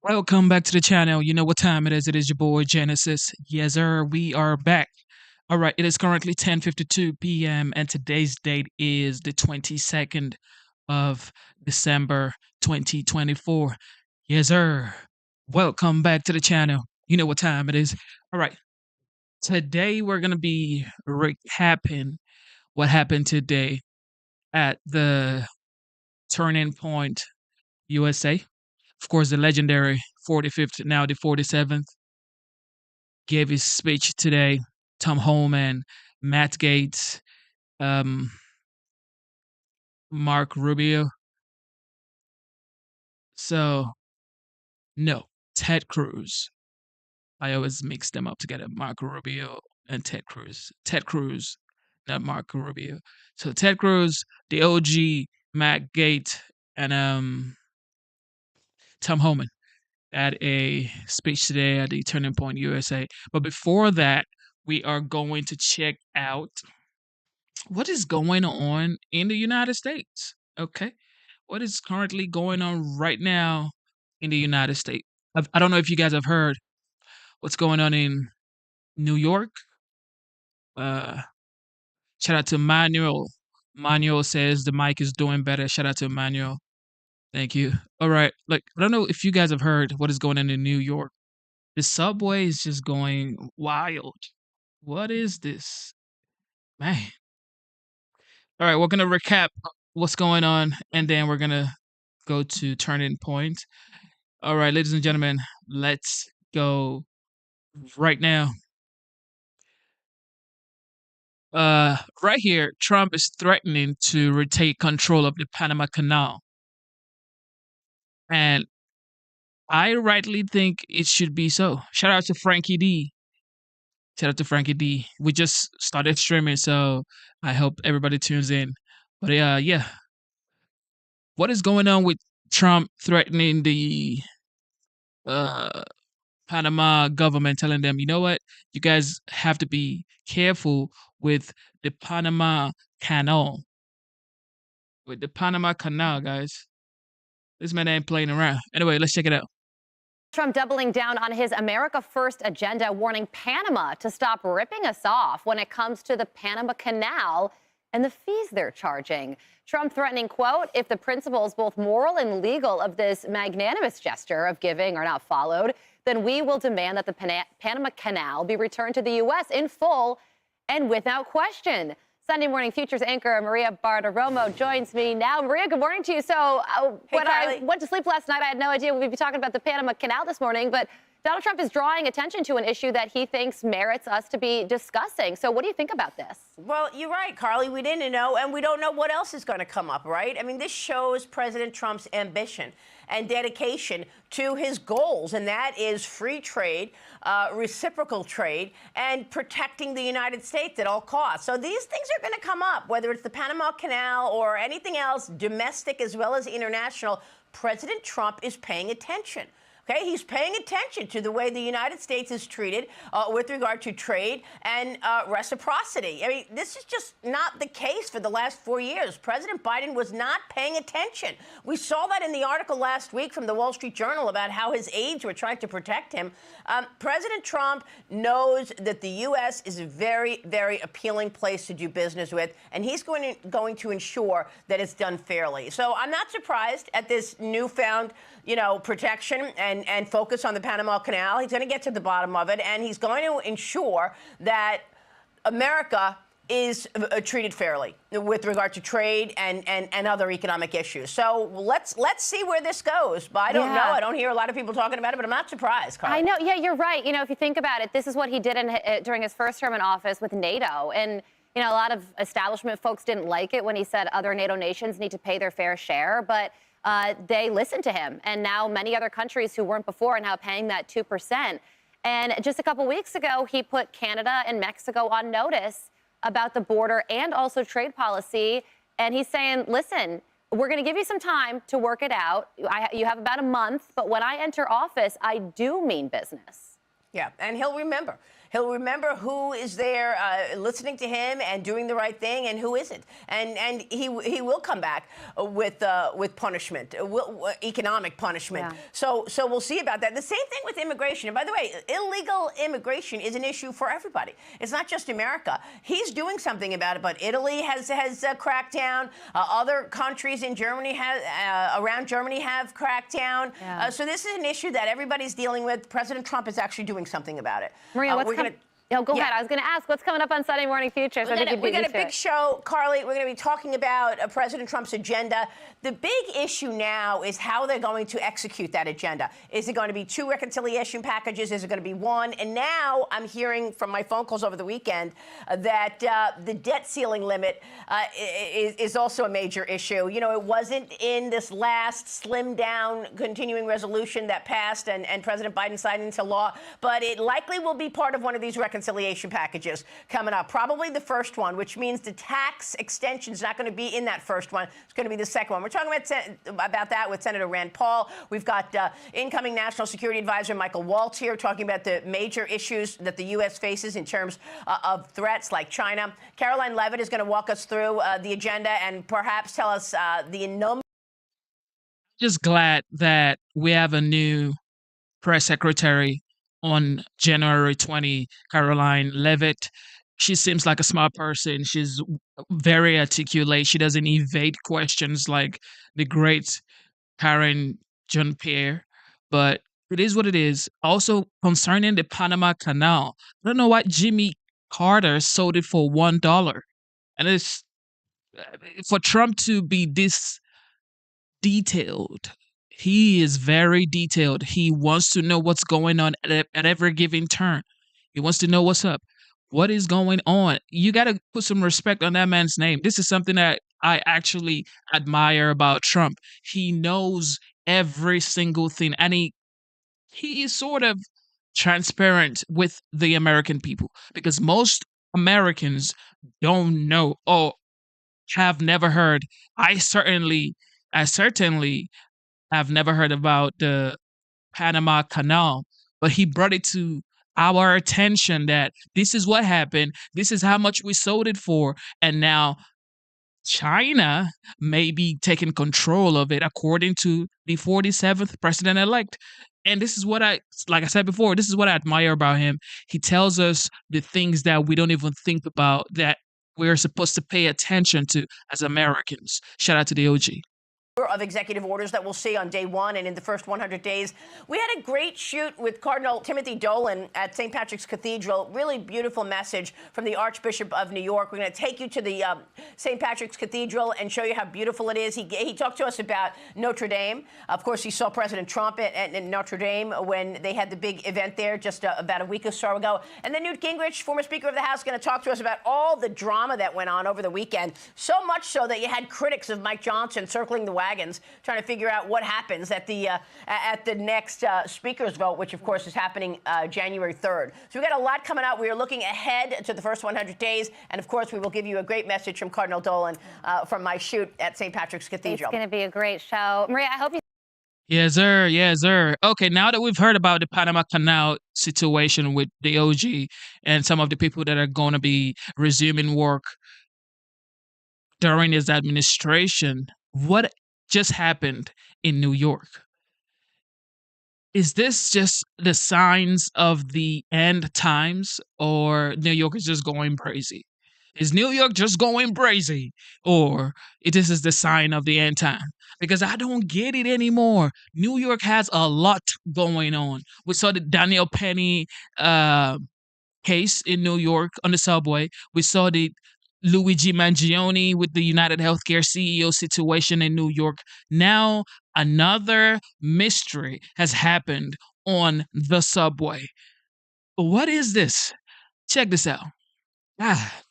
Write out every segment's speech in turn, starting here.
Welcome back to the channel. You know what time it is. It is your boy Genesis. Yes, sir. We are back. All right. It is currently 10:52 p.m. and today's date is the 22nd of December 2024. Yes, sir. Welcome back to the channel. You know what time it is. All right. Today we're gonna be recapping what happened today at the Turning Point USA. Of course, the legendary 45th, now the 47th, gave his speech today. Tom Homan, Matt Gaetz, um, Mark Rubio. So, no, Ted Cruz. I always mix them up together. Mark Rubio and Ted Cruz. Ted Cruz, not Mark Rubio. So Ted Cruz, the OG, Matt Gaetz, and Tom Homan at a speech today at the Turning Point USA. But before that, we are going to check out what is going on in the United States. Okay. What is currently going on right now in the United States? I don't know if you guys have heard what's going on in New York. Uh, Shout out to Manuel. Manuel says the mic is doing better. Shout out to Manuel. Thank you. All right. Like, I don't know if you guys have heard what is going on in New York. The subway is just going wild. What is this? Man. All right, we're gonna recap what's going on, and then we're gonna go to turning point. All right, ladies and gentlemen, let's go right now. Right here, Trump is threatening to retake control of the Panama Canal, and I rightly think it should be so. Shout out to Frankie D. Shout out to Frankie D. We just started streaming, so I hope everybody tunes in. But yeah, what is going on with Trump threatening the uh Panama government, telling them, you know what, you guys have to be careful with the Panama Canal. With the Panama Canal, guys. This man ain't playing around. Anyway, let's check it out. Trump doubling down on his America First agenda, warning Panama to stop ripping us off when it comes to the Panama Canal and the fees they're charging. Trump threatening, quote, if the principles, both moral and legal, of this magnanimous gesture of giving are not followed, then we will demand that the Panama Canal be returned to the U.S. in full and without question. Sunday Morning Futures anchor Maria Bartiromo joins me now. Maria, good morning to you. So when I went to sleep last night, I had no idea we'd be talking about the Panama Canal this morning, but Donald Trump is drawing attention to an issue that he thinks merits us to be discussing. So what do you think about this? Well, you're right, Carly. We didn't know, and we don't know what else is going to come up, right? I mean, this shows President Trump's ambition and dedication to his goals, and that is free trade, reciprocal trade, and protecting the United States at all costs. So these things are going to come up, whether it's the Panama Canal or anything else, domestic as well as international. President Trump is paying attention. Okay, he's paying attention to the way the United States is treated with regard to trade and reciprocity. I mean, this is just not the case for the last 4 years. President Biden was not paying attention. We saw that in the article last week from the Wall Street Journal about how his aides were trying to protect him. President Trump knows that the U.S. is a very, very appealing place to do business with, and he's going to ensure that it's done fairly. So I'm not surprised at this newfound, protection and focus on the Panama Canal. He's going to get to the bottom of it, and he's going to ensure that America is treated fairly with regard to trade and other economic issues. So let's see where this goes. But I don't know. I don't hear a lot of people talking about it, but I'm not surprised, Carl. I know. Yeah, you're right. If you think about it, this is what he did during his first term in office with NATO. And, a lot of establishment folks didn't like it when he said other NATO nations need to pay their fair share. But they listened to him. And now many other countries who weren't before are now paying that 2%. And just a couple weeks ago, he put Canada and Mexico on notice about the border and also trade policy. And he's saying, listen, we're going to give you some time to work it out. You have about a month. But when I enter office, I do mean business. Yeah, and he'll remember. He'll remember who is there listening to him and doing the right thing and who isn't. And he will come back with punishment, economic punishment. Yeah. So we'll see about that. The same thing with immigration. And by the way, illegal immigration is an issue for everybody. It's not just America. He's doing something about it, but Italy has cracked down. Other countries in Germany around Germany have cracked down. Yeah. So this is an issue that everybody's dealing with. President Trump is actually doing something about it. Maria, what's coming? Oh, go ahead. I was going to ask, what's coming up on Sunday Morning Future? We got a big show, Carly. We're going to be talking about President Trump's agenda. The big issue now is how they're going to execute that agenda. Is it going to be 2 reconciliation packages? Is it going to be 1? And now I'm hearing from my phone calls over the weekend that the debt ceiling limit is also a major issue. You know, it wasn't in this last slimmed down continuing resolution that passed and President Biden signed into law, but it likely will be part of one of these reconciliation packages coming up. Probably the first one, which means the tax extension is not going to be in that first one. It's going to be the second one. We're talking about that with Senator Rand Paul. We've got incoming National Security Advisor Michael Waltz here talking about the major issues that the U.S. faces in terms of threats like China. Caroline Levitt is going to walk us through the agenda and perhaps tell us the number. Just glad that we have a new press secretary on January 20, Caroline Levitt. She seems like a smart person. She's very articulate. She doesn't evade questions like the great Karen Jean-Pierre. But it is what it is. Also, concerning the Panama Canal, I don't know why Jimmy Carter sold it for $1. And it's for Trump to be this detailed. He is very detailed. He wants to know what's going on at every given turn. He wants to know what's up. What is going on? You got to put some respect on that man's name. This is something that I actually admire about Trump. He knows every single thing, and he is sort of transparent with the American people, because most Americans don't know or have never heard. I certainly have never heard about the Panama Canal, but he brought it to our attention that this is what happened. This is how much we sold it for. And now China may be taking control of it, according to the 47th president-elect. And this is what like I said before, this is what I admire about him. He tells us the things that we don't even think about, that we're supposed to pay attention to as Americans. Shout out to the OG. Of executive orders that we'll see on day 1 and in the first 100 days. We had a great shoot with Cardinal Timothy Dolan at St. Patrick's Cathedral. Really beautiful message from the Archbishop of New York. We're going to take you to the St. Patrick's Cathedral and show you how beautiful it is. He talked to us about Notre Dame. Of course, he saw President Trump at Notre Dame when they had the big event there just about a week or so ago. And then Newt Gingrich, former Speaker of the House, going to talk to us about all the drama that went on over the weekend. So much so that you had critics of Mike Johnson circling the wagons, trying to figure out what happens at the next speaker's vote, which of course is happening January 3rd. So we got a lot coming out. We are looking ahead to the first 100 days, and of course we will give you a great message from Cardinal Dolan from my shoot at St. Patrick's Cathedral. It's going to be a great show, Maria. I hope you. Yes, sir. Yes, sir. Okay, now that we've heard about the Panama Canal situation with the OG and some of the people that are going to be resuming work during his administration, what just happened in New York? Is this just the signs of the end times, or New York is just going crazy? Is New York just going crazy, or this is the sign of the end time? Because I don't get it anymore. New York has a lot going on. We saw the Daniel Penny case in New York on the subway. We saw the Luigi Mangione with the United Healthcare CEO situation in New York. Now, another mystery has happened on the subway. What is this? Check this out. Ah.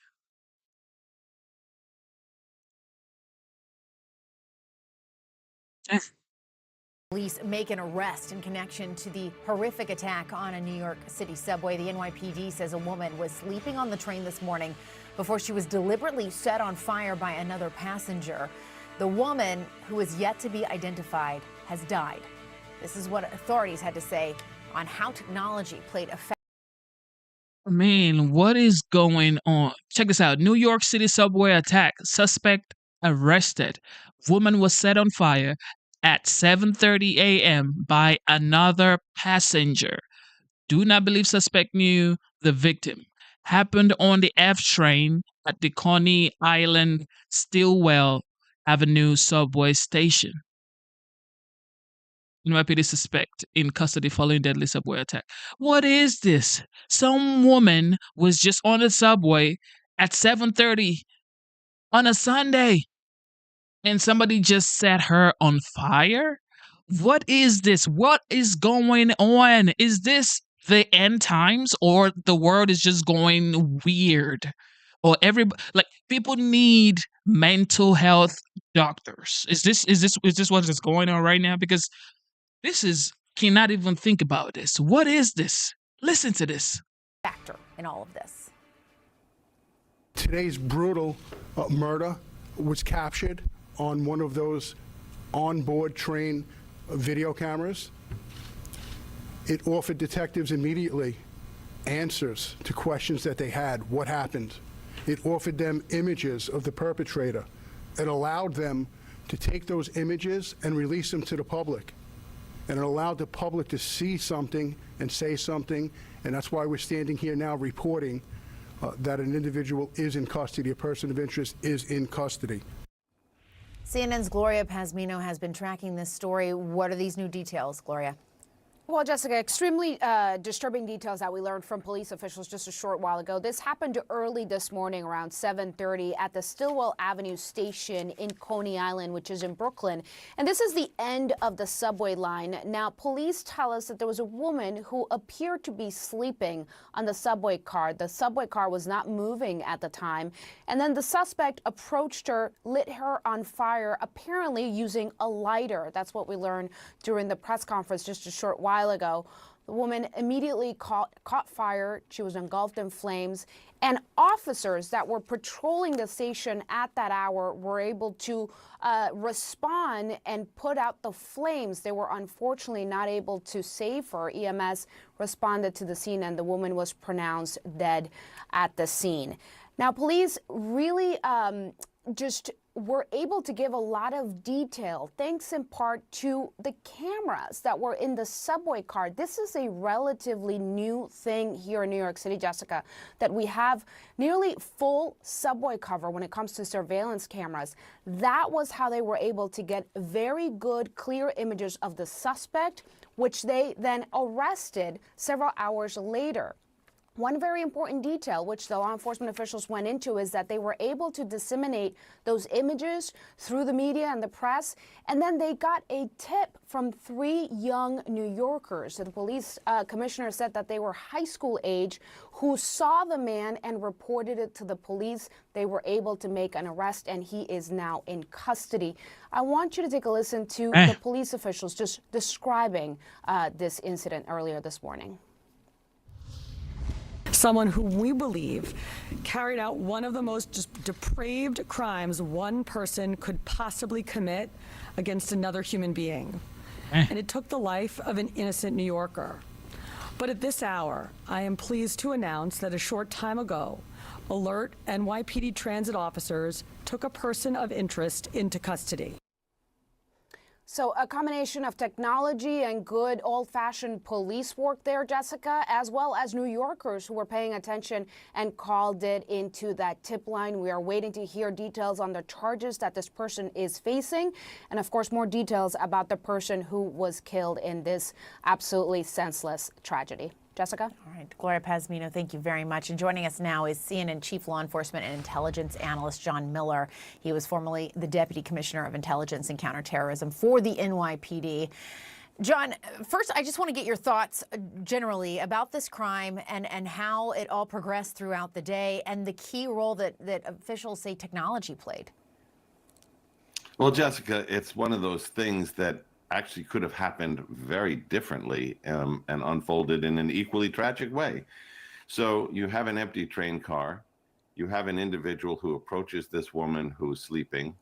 Police make an arrest in connection to the horrific attack on a New York City subway. The NYPD says a woman was sleeping on the train this morning before she was deliberately set on fire by another passenger. The woman, who is yet to be identified, has died. This is what authorities had to say on how technology played a Man, what is going on? Check this out. New York City subway attack. Suspect arrested. Woman was set on fire at 7:30 a.m. by another passenger. Do not believe suspect knew the victim. Happened on the F train at the Coney Island Stillwell Avenue subway station. NYPD suspect in custody following deadly subway attack. What is this? Some woman was just on the subway at 7:30 on a Sunday and somebody just set her on fire? What is this? What is going on? Is this the end times or the world is just going weird? Or like people need mental health doctors. Is this what is going on right now? Because this is cannot even think about this. What is this? Listen to this. Factor in all of this. Today's brutal murder was captured on one of those onboard train video cameras. It offered detectives immediately answers to questions that they had. What happened? It offered them images of the perpetrator. It allowed them to take those images and release them to the public. And it allowed the public to see something and say something, and that's why we're standing here now reporting that an individual is in custody, a person of interest is in custody. CNN's Gloria Pazmino has been tracking this story. What are these new details, Gloria? Well, Jessica, extremely disturbing details that we learned from police officials just a short while ago. This happened early this morning around 7:30 at the Stillwell Avenue station in Coney Island, which is in Brooklyn. And this is the end of the subway line. Now, police tell us that there was a woman who appeared to be sleeping on the subway car. The subway car was not moving at the time. And then the suspect approached her, lit her on fire, apparently using a lighter. That's what we learned during the press conference just a short while ago. The woman immediately caught fire. She was engulfed in flames, and officers that were patrolling the station at that hour were able to respond and put out the flames. They were unfortunately not able to save her. EMS responded to the scene, and the woman was pronounced dead at the scene. Now, police really just were able to give a lot of detail, thanks in part to the cameras that were in the subway car. This is a relatively new thing here in New York City, Jessica, that we have nearly full subway cover when it comes to surveillance cameras. That was how they were able to get very good, clear images of the suspect, which they then arrested several hours later. One very important detail, which the law enforcement officials went into, is that they were able to disseminate those images through the media and the press, and then they got a tip from 3 young New Yorkers. So the police commissioner said that they were high school age, who saw the man and reported it to the police. They were able to make an arrest, and he is now in custody. I want you to take a listen to the police officials just describing this incident earlier this morning. Someone who we believe carried out one of the most just depraved crimes one person could possibly commit against another human being. And it took the life of an innocent New Yorker. But at this hour, I am pleased to announce that a short time ago, alert NYPD transit officers took a person of interest into custody. So a combination of technology and good old-fashioned police work there, Jessica, as well as New Yorkers who were paying attention and called it into that tip line. We are waiting to hear details on the charges that this person is facing, and of course more details about the person who was killed in this absolutely senseless tragedy. Jessica? All right, Gloria Pazmino, thank you very much. And joining us now is CNN Chief Law Enforcement and Intelligence Analyst John Miller. He was formerly the Deputy Commissioner of Intelligence and Counterterrorism for the NYPD. John, first, I just want to get your thoughts generally about this crime and how it all progressed throughout the day and the key role that officials say technology played. Well, Jessica, it's one of those things that actually could have happened very differently and unfolded in an equally tragic way. So you have an empty train car. You have an individual who approaches this woman who's sleeping.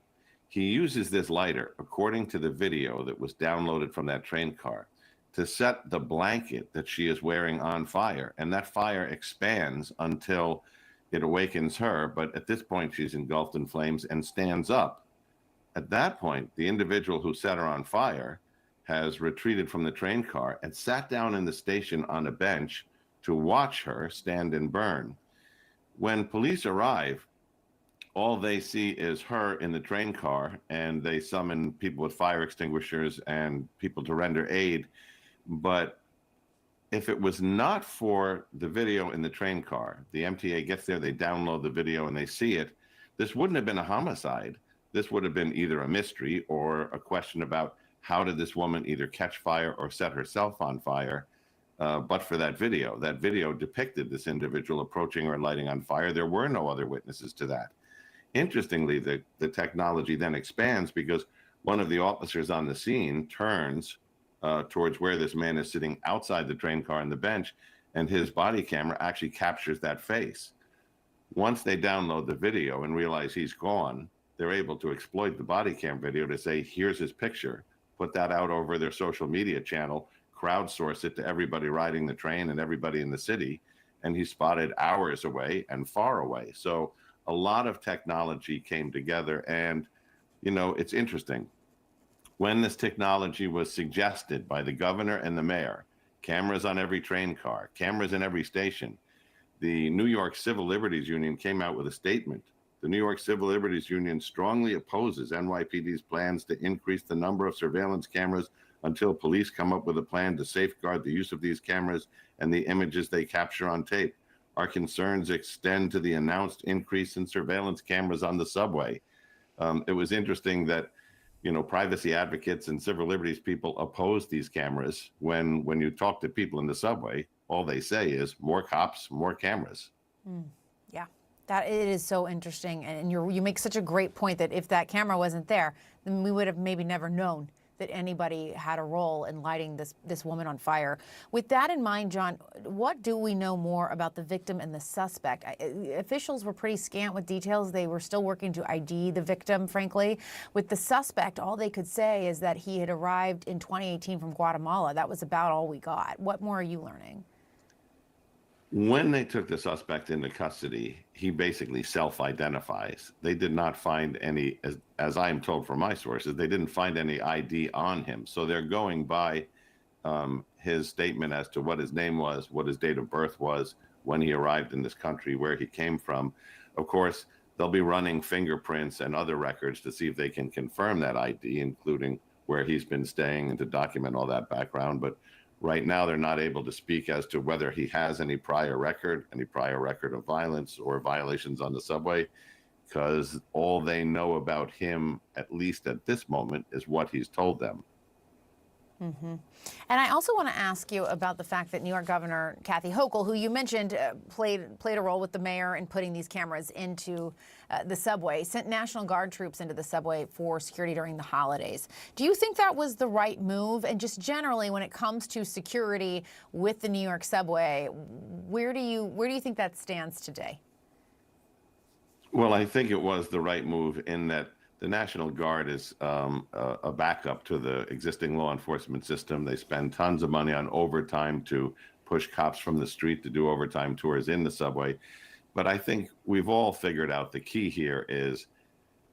He uses this lighter, according to the video that was downloaded from that train car. to set the blanket that she is wearing on fire. And that fire expands until it awakens her. But at this point, she's engulfed in flames and stands up. At that point, the individual who set her on fire has retreated from the train car and sat down in the station on a bench to watch her stand and burn. When police arrive, all they see is her in the train car, and they summon people with fire extinguishers and people to render aid. But if it was not for the video in the train car, the MTA gets there, they download the video, and they see it, this wouldn't have been a homicide. This would have been either a mystery or a question about how did this woman either catch fire or set herself on fire. But for that video depicted this individual approaching or lighting on fire. There were no other witnesses to that. Interestingly, the technology then expands because one of the officers on the scene turns towards where this man is sitting outside the train car on the bench, and his body camera actually captures that face. Once they download the video and realize he's gone, they're able to exploit the body cam video to say, here's his picture, put that out over their social media channel, crowdsource it to everybody riding the train and everybody in the city, and he's spotted hours away and far away. So a lot of technology came together, and, you know, it's interesting. When this technology was suggested by the governor and the mayor, cameras on every train car, cameras in every station, the New York Civil Liberties Union came out with a statement. The New York Civil Liberties Union strongly opposes NYPD's plans to increase the number of surveillance cameras until police come up with a plan to safeguard the use of these cameras and the images they capture on tape. Our concerns extend to the announced increase in surveillance cameras on the subway. It was interesting that, you know, privacy advocates and civil liberties people oppose these cameras. When you talk to people in the subway, all they say is more cops, more cameras. Yeah, that it is so interesting, and you make such a great point that if that camera wasn't there, then we would have maybe never known that anybody had a role in lighting this woman on fire. With that in mind, John, what do we know more about the victim and the suspect? Officials were pretty scant with details. They were still working to ID the victim, frankly. With the suspect, all they could say is that he had arrived in 2018 from Guatemala. That was about all we got. What more are you learning? When they took the suspect into custody, he basically self-identifies. They did not find any, as I am told from my sources, they didn't find any ID on him. So they're going by his statement as to what his name was, what his date of birth was, when he arrived in this country, where he came from. Of course, they'll be running fingerprints and other records to see if they can confirm that ID, including where he's been staying and to document all that background. But right now, they're not able to speak as to whether he has any prior record of violence or violations on the subway, because all they know about him, at least at this moment, is what he's told them. Mm-hmm. And I also want to ask you about the fact that New York Governor Kathy Hochul, who you mentioned played a role with the mayor in putting these cameras into the subway, sent National Guard troops into the subway for security during the holidays. Do you think that was the right move? And just generally, when it comes to security with the New York subway, where do you think that stands today? Well, I think it was the right move in that the National Guard is a backup to the existing law enforcement system. They spend tons of money on overtime to push cops from the street to do overtime tours in the subway. But I think we've all figured out the key here is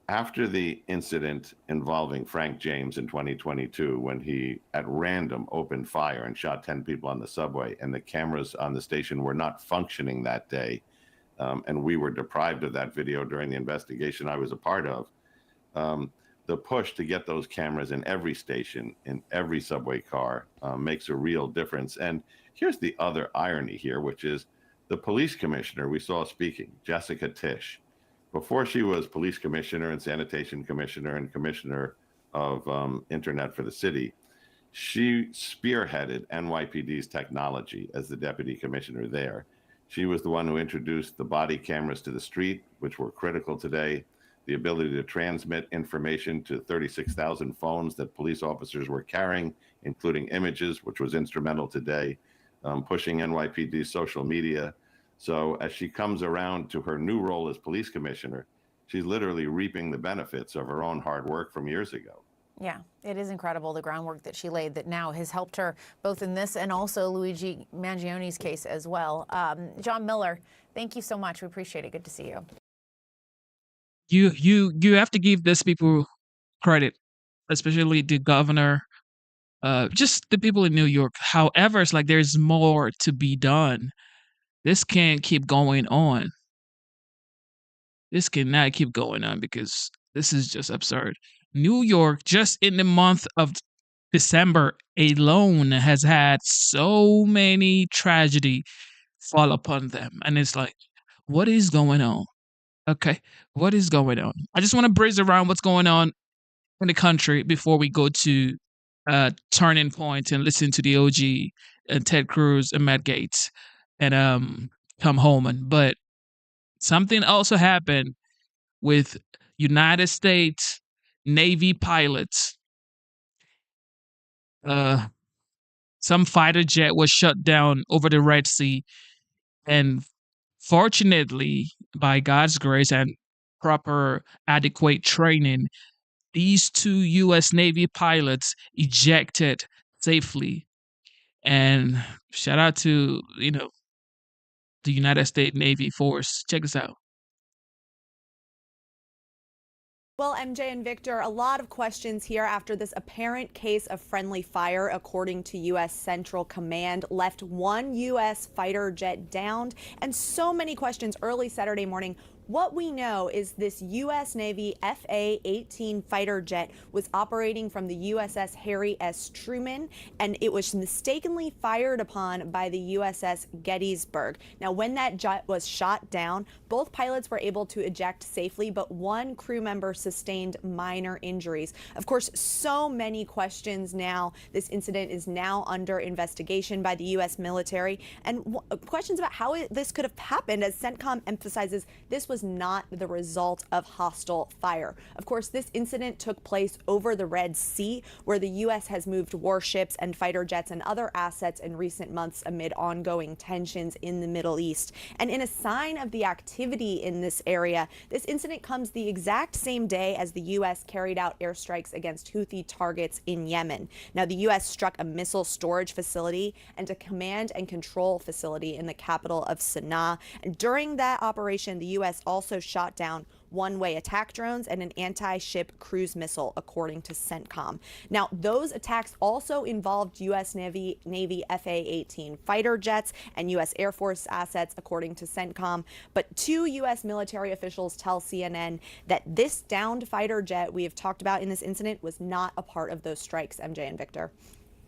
after the incident involving Frank James in 2022, when he at random opened fire and shot 10 people on the subway, and the cameras on the station were not functioning that day, and we were deprived of that video during the investigation I was a part of. The push to get those cameras in every station, in every subway car, makes a real difference. And here's the other irony here, which is the police commissioner we saw speaking, Jessica Tisch, before she was police commissioner and sanitation commissioner and commissioner of internet for the city, she spearheaded NYPD's technology as the deputy commissioner there. She was the one who introduced the body cameras to the street, which were critical today. The ability to transmit information to 36,000 phones that police officers were carrying, including images, which was instrumental today, pushing NYPD's social media. So as she comes around to her new role as police commissioner, she's literally reaping the benefits of her own hard work from years ago. Yeah, it is incredible the groundwork that she laid that now has helped her both in this and also Luigi Mangioni's case as well. John Miller, thank you so much. We appreciate it. Good to see you. You have to give these people credit, especially the governor, just the people in New York. However, it's like there's more to be done. This can't keep going on. This cannot keep going on because this is just absurd. New York, just in the month of December alone, has had so many tragedy fall upon them. And it's like, what is going on? Okay, what is going on? I just want to breeze around what's going on in the country before we go to Turning Point and listen to the OG and Ted Cruz and Matt Gaetz and come Homan. But something also happened with United States Navy pilots. Some fighter jet was shut down over the Red Sea, and fortunately, by God's grace and proper adequate training, these two U.S. Navy pilots ejected safely. And shout out to the United States Navy force. Check this out. Well, MJ and Victor, a lot of questions here after this apparent case of friendly fire, according to U.S. Central Command, left one U.S. fighter jet downed, and so many questions early Saturday morning. What we know is this U.S. Navy FA-18 fighter jet was operating from the USS Harry S. Truman, and it was mistakenly fired upon by the USS Gettysburg. Now, when that jet was shot down, both pilots were able to eject safely, but one crew member sustained minor injuries. Of course, so many questions now. This incident is now under investigation by the U.S. military, and questions about how this could have happened, as CENTCOM emphasizes this was not the result of hostile fire. Of course, this incident took place over the Red Sea, where the U.S. has moved warships and fighter jets and other assets in recent months amid ongoing tensions in the Middle East. And in a sign of the activity in this area, this incident comes the exact same day as the U.S. carried out airstrikes against Houthi targets in Yemen. Now, the U.S. struck a missile storage facility and a command and control facility in the capital of Sana'a. And during that operation, the U.S. also shot down one-way attack drones and an anti-ship cruise missile, according to CENTCOM. Now, those attacks also involved U.S. Navy FA-18 fighter jets and U.S. Air Force assets, according to CENTCOM. But two U.S. military officials tell CNN that this downed fighter jet we have talked about in this incident was not a part of those strikes. MJ and Victor.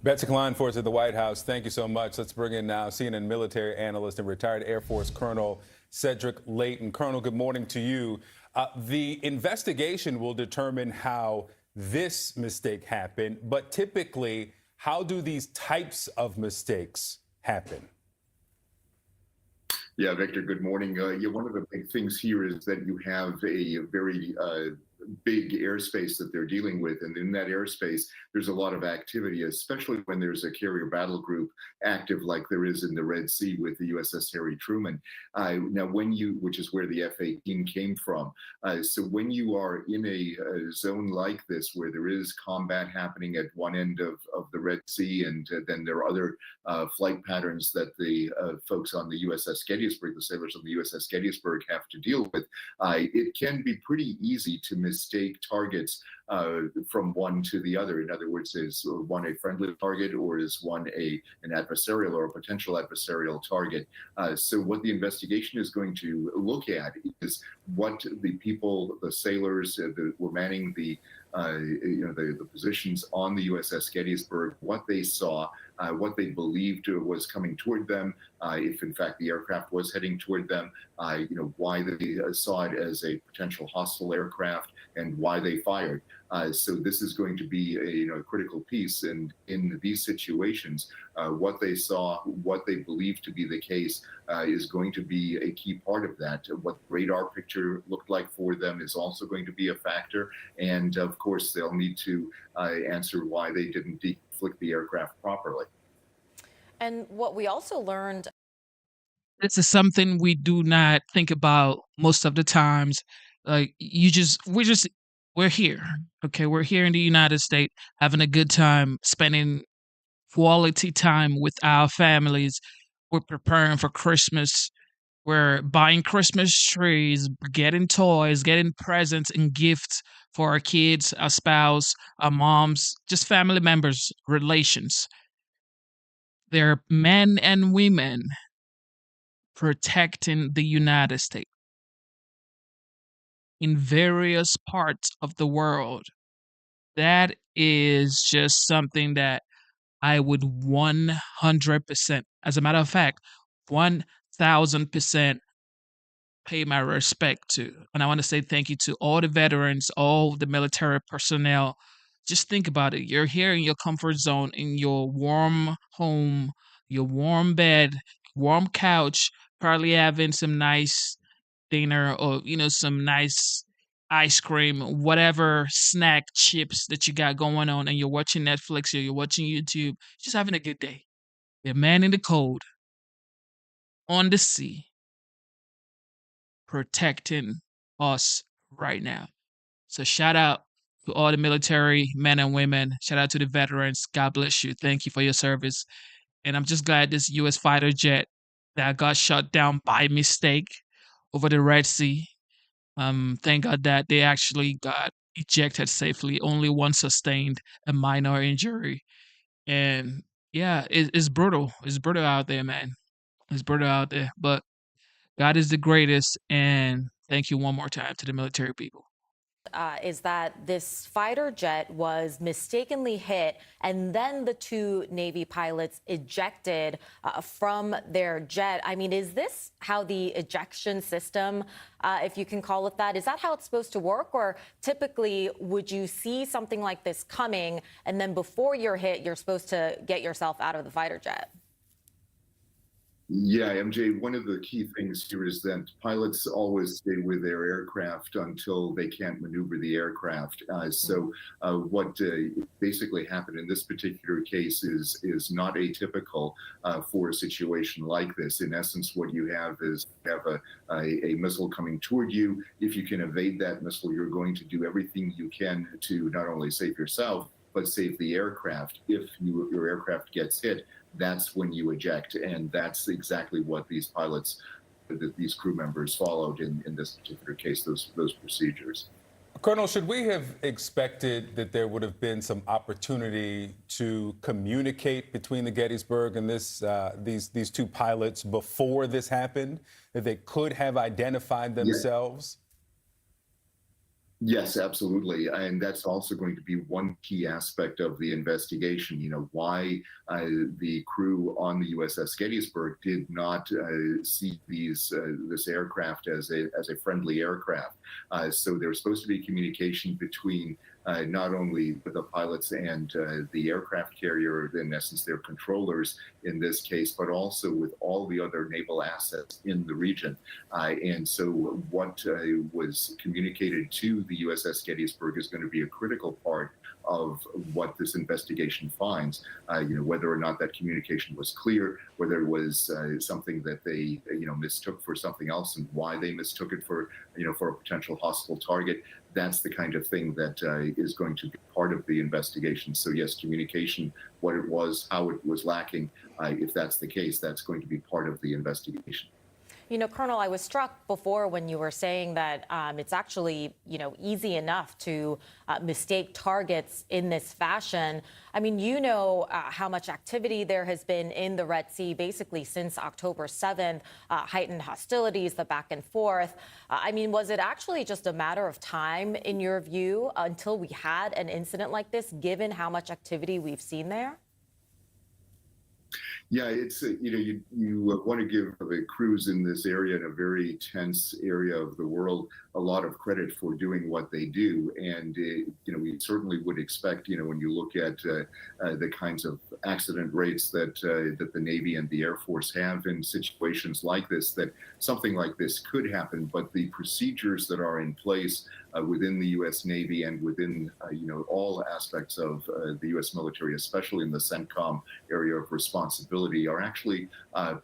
Betsy Klein for us at the White House. Thank you so much. Let's bring in now CNN military analyst and retired Air Force Colonel Cedric Leighton. Colonel, good morning to you. The investigation will determine how this mistake happened, but typically, how do these types of mistakes happen? Yeah, Victor, good morning. One of the big things here is that you have a very big airspace that they're dealing with. And in that airspace, there's a lot of activity, especially when there's a carrier battle group active like there is in the Red Sea with the USS Harry Truman. Now, which is where the F-18 came from. So when you are in a zone like this, where there is combat happening at one end of the Red Sea, and then there are other flight patterns that the folks on the USS Gettysburg, the sailors on the USS Gettysburg have to deal with, it can be pretty easy to mistake targets from one to the other. In other words, is one a friendly target, or is one an adversarial or a potential adversarial target? So what the investigation is going to look at is what the people, the sailors that were manning the positions on the USS Gettysburg, what they saw, what they believed was coming toward them, if in fact the aircraft was heading toward them, why they saw it as a potential hostile aircraft, and why they fired. So this is going to be a critical piece, and in these situations, what they saw, what they believe to be the case, is going to be a key part of that. What the radar picture looked like for them is also going to be a factor, and of course they'll need to answer why they didn't deflict the aircraft properly. And what we also learned. This is something we do not think about most of the times. Like we're just we're here. Okay, we're here in the United States having a good time, spending quality time with our families. We're preparing for Christmas. We're buying Christmas trees, getting toys, getting presents and gifts for our kids, our spouse, our moms, just family members, relations. They're men and women protecting the United States in various parts of the world. That is just something that I would 100%, as a matter of fact, 1000% pay my respect to. And I want to say thank you to all the veterans, all the military personnel. Just think about it. You're here in your comfort zone, in your warm home, your warm bed, warm couch, probably having some nice dinner or, some nice ice cream, whatever snack chips that you got going on, and you're watching Netflix or you're watching YouTube, just having a good day. You're man in the cold, on the sea, protecting us right now. So shout out to all the military men and women. Shout out to the veterans. God bless you. Thank you for your service. And I'm just glad this U.S. fighter jet that got shot down by mistake over the Red Sea. Thank God that they actually got ejected safely. Only one sustained a minor injury. And yeah, it's brutal. It's brutal out there, man. It's brutal out there. But God is the greatest. And thank you one more time to the military people. Is that this fighter jet was mistakenly hit, and then the two Navy pilots ejected from their jet. I mean, is this how the ejection system, if you can call it that, is that how it's supposed to work? Or typically, would you see something like this coming, and then before you're hit, you're supposed to get yourself out of the fighter jet? Yeah, MJ, one of the key things here is that pilots always stay with their aircraft until they can't maneuver the aircraft. What basically happened in this particular case is not atypical for a situation like this. In essence, what you have is a missile coming toward you. If you can evade that missile, you're going to do everything you can to not only save yourself, but save the aircraft. If your aircraft gets hit, that's when you eject. And that's exactly what these pilots, these crew members followed in this particular case, those procedures. Colonel, should we have expected that there would have been some opportunity to communicate between the Gettysburg and these two pilots before this happened, that they could have identified themselves? Yes, absolutely. And that's also going to be one key aspect of the investigation, why the crew on the USS Gettysburg did not see this aircraft as a friendly aircraft. So there's supposed to be communication between not only the pilots and the aircraft carrier, in essence, their controllers in this case, but also with all the other naval assets in the region. And so what was communicated to the USS Gettysburg is going to be a critical part of what this investigation finds. Whether or not that communication was clear, whether it was something that they mistook for something else, and why they mistook it for a potential hostile target. That's the kind of thing that is going to be part of the investigation. So yes, communication, what it was, how it was lacking. If that's the case, that's going to be part of the investigation. Colonel, I was struck before when you were saying that it's actually, easy enough to mistake targets in this fashion. I mean, how much activity there has been in the Red Sea basically since October 7th, heightened hostilities, the back and forth. I mean, was it actually just a matter of time, in your view, until we had an incident like this, given how much activity we've seen there? Yeah, it's you want to give the crews in this area, in a very tense area of the world, a lot of credit for doing what they do. And we certainly would expect, when you look at the kinds of accident rates that the Navy and the Air Force have in situations like this, that something like this could happen. But the procedures that are in place within the U.S. Navy and within all aspects of the U.S. military, especially in the CENTCOM area of responsibility, are actually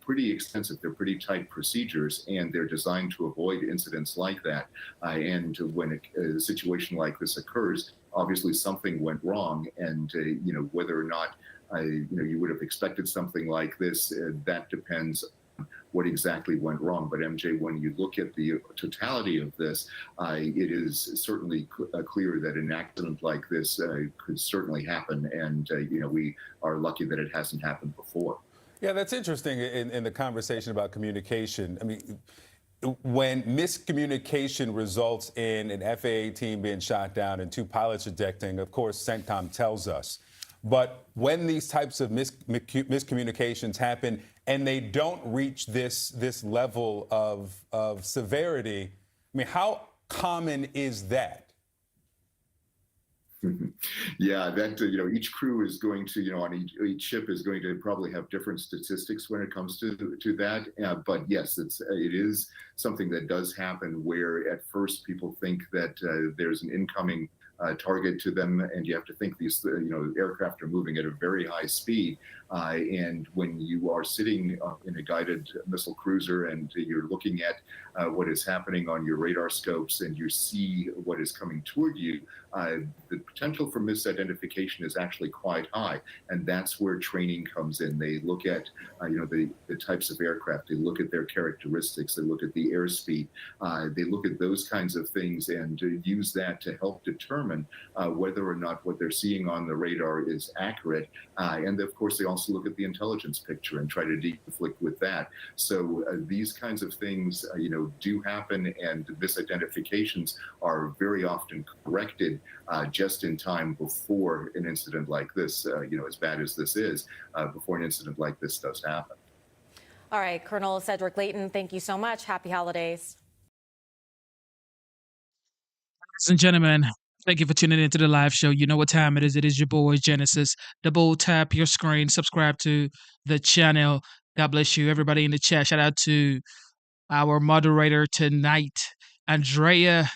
pretty extensive. They're pretty tight procedures, and they're designed to avoid incidents like that. And when a situation like this occurs, obviously something went wrong, and whether or not you would have expected something like this, that depends what exactly went wrong. But MJ, when you look at the totality of this, it is certainly clear that an accident like this could certainly happen, and we are lucky that it hasn't happened before. Yeah, that's interesting in the conversation about communication. I mean, when miscommunication results in an FAA team being shot down and 2 pilots ejecting, of course, CENTCOM tells us. But when these types of miscommunications happen and they don't reach this level of severity, I mean, how common is that? Yeah, that each crew is going to on each ship is going to probably have different statistics when it comes to that. But yes, it is something that does happen, where at first people think that there's an incoming target to them, and you have to think these aircraft are moving at a very high speed, and when you are sitting in a guided missile cruiser and you're looking at what is happening on your radar scopes and you see what is coming toward you, the potential for misidentification is actually quite high, and that's where training comes in. They look at the types of aircraft, they look at their characteristics, they look at the airspeed, they look at those kinds of things and use that to help determine whether or not what they're seeing on the radar is accurate. And of course, they also look at the intelligence picture and try to deconflict with that. So these kinds of things, do happen, and misidentifications are very often corrected just in time before an incident like this, as bad as this is, before an incident like this does happen. All right, Colonel Cedric Layton, thank you so much. Happy holidays. Ladies and gentlemen, thank you for tuning into the live show. You know what time it is. It is your boy, Genesis. Double tap your screen, subscribe to the channel. God bless you, everybody in the chat. Shout out to our moderator tonight, Andrea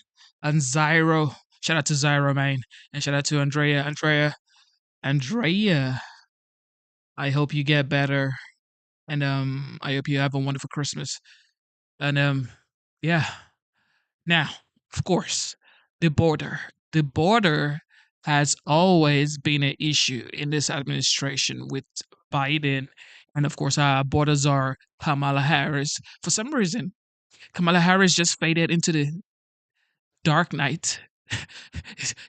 and Zyro. Shout out to Zyro, man. And shout out to Andrea. Andrea, I hope you get better. And I hope you have a wonderful Christmas. And yeah. Now, of course, the border. The border has always been an issue in this administration with Biden. And of course, our border czar, Kamala Harris. For some reason, Kamala Harris just faded into the dark night.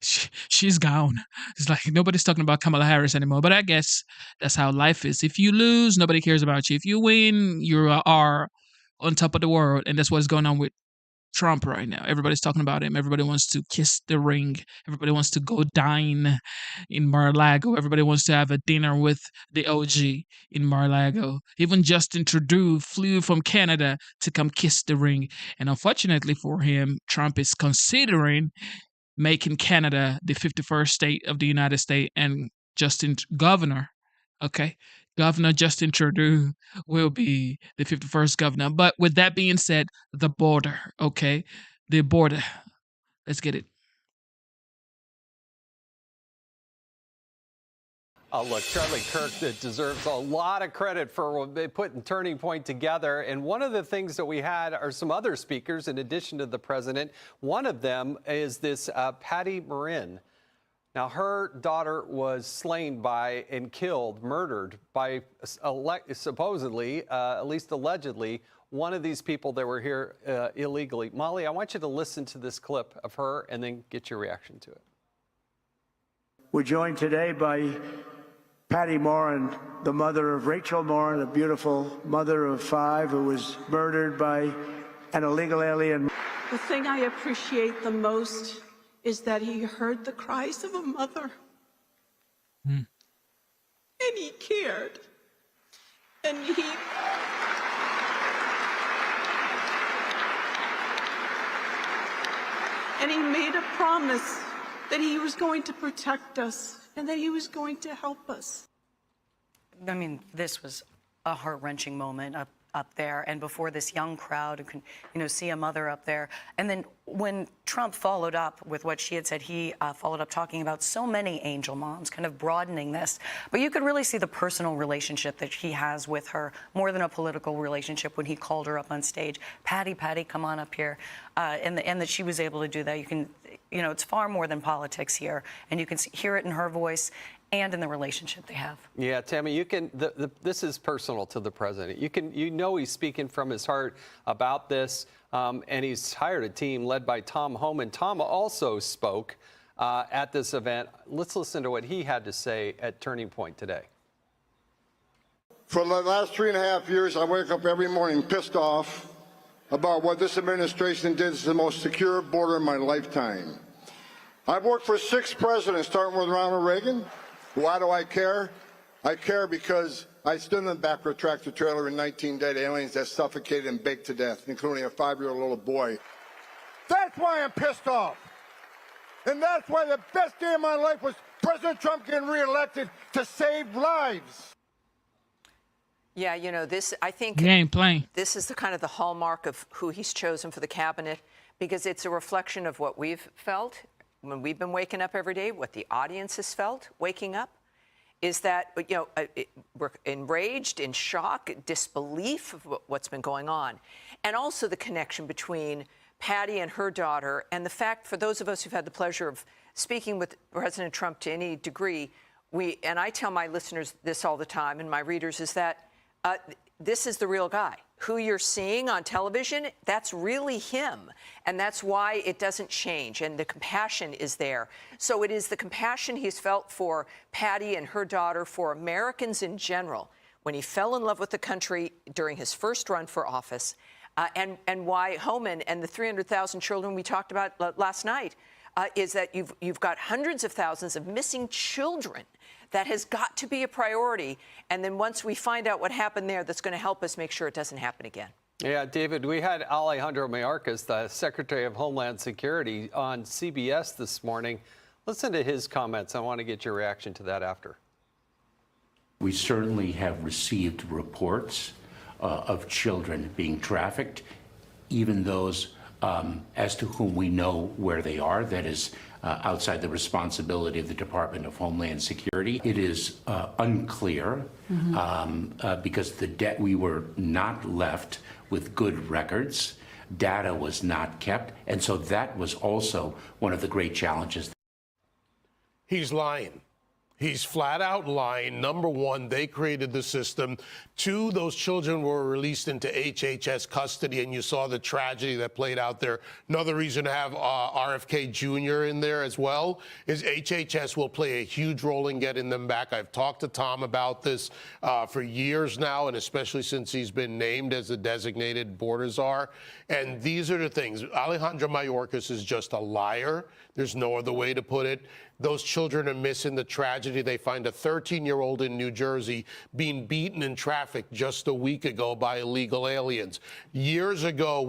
She's gone. It's like nobody's talking about Kamala Harris anymore. But I guess that's how life is. If you lose, nobody cares about you. If you win, you are on top of the world. And that's what's going on with Trump right now. Everybody's talking about him. Everybody wants to kiss the ring. Everybody wants to go dine in Mar-a-Lago. Everybody wants to have a dinner with the OG in Mar-a-Lago. Even Justin Trudeau flew from Canada to come kiss the ring. And unfortunately for him, Trump is considering making Canada the 51st state of the United States, and Governor Justin Trudeau will be the 51st governor. But with that being said, the border, the border. Let's get it. Oh, look, Charlie Kirk deserves a lot of credit for putting Turning Point together. And one of the things that we had are some other speakers in addition to the president. One of them is this Patty Marin. Now, her daughter was slain by and killed, murdered by supposedly, at least allegedly, one of these people that were here illegally. Molly, I want you to listen to this clip of her and then get your reaction to it. We're joined today by Patty Morin, the mother of Rachel Morin, a beautiful mother of 5 who was murdered by an illegal alien. The thing I appreciate the most is that he heard the cries of a mother. And he cared. And he made a promise that he was going to protect us and that he was going to help us. I mean, this was a heart-wrenching moment, up there and before this young crowd who can, see a mother up there. And then when Trump followed up with what she had said, he followed up talking about so many angel moms, kind of broadening this. But you could really see the personal relationship that he has with her, more than a political relationship, when he called her up on stage. Patty, come on up here. And that she was able to do that. You can, it's far more than politics here. And you can hear it in her voice and in the relationship they have. Yeah, Tammy, you can. This is personal to the president. He's speaking from his heart about this, and he's hired a team led by Tom Homan. Tom also spoke at this event. Let's listen to what he had to say at Turning Point today. For the last 3.5 years, I wake up every morning pissed off about what this administration did to the most secure border in my lifetime. I've worked for 6 presidents, starting with Ronald Reagan. Why do I care? I care because I stood in the back of a tractor trailer with 19 dead aliens that suffocated and baked to death, including a 5-year-old little boy. That's why I'm pissed off. And that's why the best day of my life was President Trump getting reelected to save lives. Yeah, this, I think, he ain't playing. This is the kind of the hallmark of who he's chosen for the cabinet, because it's a reflection of what we've felt when we've been waking up every day, what the audience has felt waking up, is that, we're enraged, in shock, disbelief of what's been going on. And also the connection between Patty and her daughter, and the fact, for those of us who've had the pleasure of speaking with President Trump to any degree, and I tell my listeners this all the time, and my readers, is that this is the real guy. Who you're seeing on television, that's really him. And that's why it doesn't change. And the compassion is there. So it is the compassion he's felt for Patty and her daughter, for Americans in general, when he fell in love with the country during his first run for office, and why Homan and the 300,000 children we talked about last night, is that you've got hundreds of thousands of missing children. That has got to be a priority. And then once we find out what happened there, that's going to help us make sure it doesn't happen again. Yeah, David, we had Alejandro Mayorkas, the Secretary of Homeland Security, on CBS this morning. Listen to his comments. I want to get your reaction to that after. We certainly have received reports of children being trafficked, even those as to whom we know where they are. That is outside the responsibility of the Department of Homeland Security. It is unclear because we were not left with good records. Data was not kept. And so that was also one of the great challenges. He's lying. He's flat out lying. Number one, they created the system. 2, those children were released into HHS custody, and you saw the tragedy that played out there. Another reason to have RFK Jr. in there as well is HHS will play a huge role in getting them back. I've talked to Tom about this for years now, and especially since he's been named as the designated border czar. And these are the things. Alejandro Mayorkas is just a liar. There's no other way to put it. Those children are missing. The tragedy. They find a 13-year-old in New Jersey being beaten in traffic just a week ago by illegal aliens. Years ago,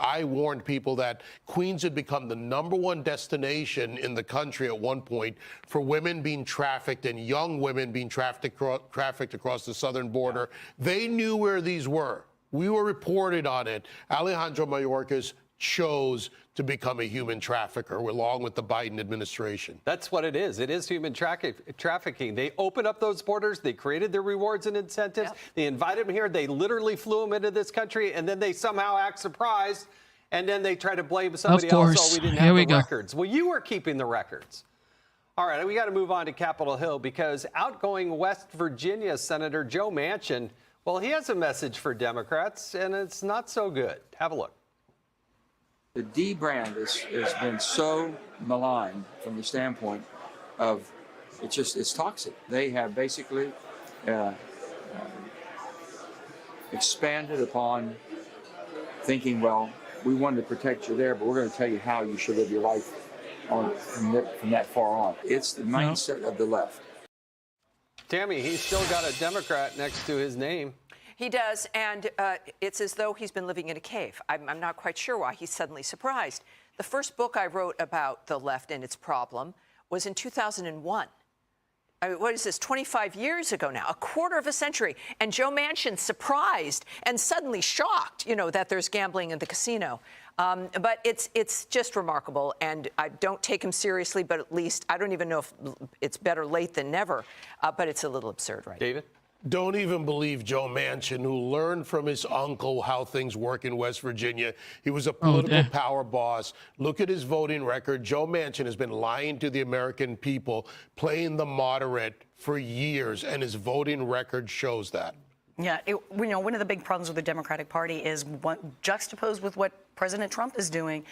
I warned people that Queens had become the #1 destination in the country at one point for women being trafficked and young women being trafficked across the southern border. They knew where these were. We were reported on it. Alejandro Mayorkas chose to become a human trafficker along with the Biden administration. That's what it is. It is human trafficking. They opened up those borders. They created their rewards and incentives. Yep. They invited them here. They literally flew them into this country, and then they somehow act surprised, and then they try to blame somebody else. Oh, we didn't have the records. Well, you were keeping the records. All right, we got to move on to Capitol Hill because outgoing West Virginia Senator Joe Manchin, well, he has a message for Democrats, and it's not so good. Have a look. The D brand has been so maligned from the standpoint of it's toxic. They have basically expanded upon thinking, well, we wanted to protect you there, but we're going to tell you how you should live your life from that far on. It's the mindset of the left. Tammy, he's still got a Democrat next to his name. He does, and it's as though he's been living in a cave. I'm not quite sure why he's suddenly surprised. The first book I wrote about the left and its problem was in 2001. I mean, what is this, 25 years ago now, a quarter of a century, and Joe Manchin surprised and suddenly shocked, that there's gambling in the casino. But it's just remarkable, and I don't take him seriously, but at least I don't even know if it's better late than never, but it's a little absurd, right? David? Don't even believe Joe Manchin, who learned from his uncle how things work in West Virginia. He was a political power boss. Look at his voting record. Joe Manchin has been lying to the American people, playing the moderate for years, and his voting record shows that. Yeah, one of the big problems with the Democratic Party is juxtaposed with what President Trump is doing.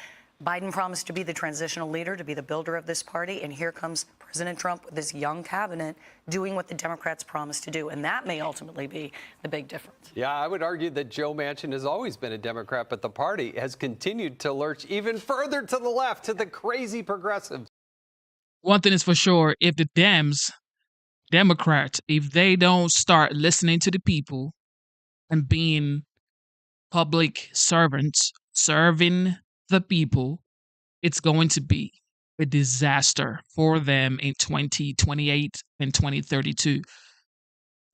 Biden promised to be the transitional leader, to be the builder of this party, and here comes President Trump with this young cabinet doing what the Democrats promised to do, and that may ultimately be the big difference. Yeah, I would argue that Joe Manchin has always been a Democrat, but the party has continued to lurch even further to the left, to the crazy progressives. One thing is for sure, if the Democrats, if they don't start listening to the people and being public servants, serving the people, it's going to be a disaster for them in 2028 and 2032.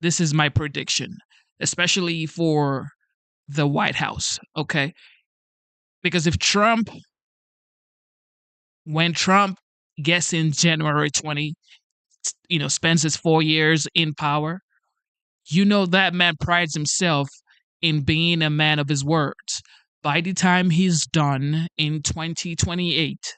This is my prediction, especially for the White House, okay? Because if when Trump gets in January 20, spends his 4 years in power, that man prides himself in being a man of his words. By the time he's done in 2028,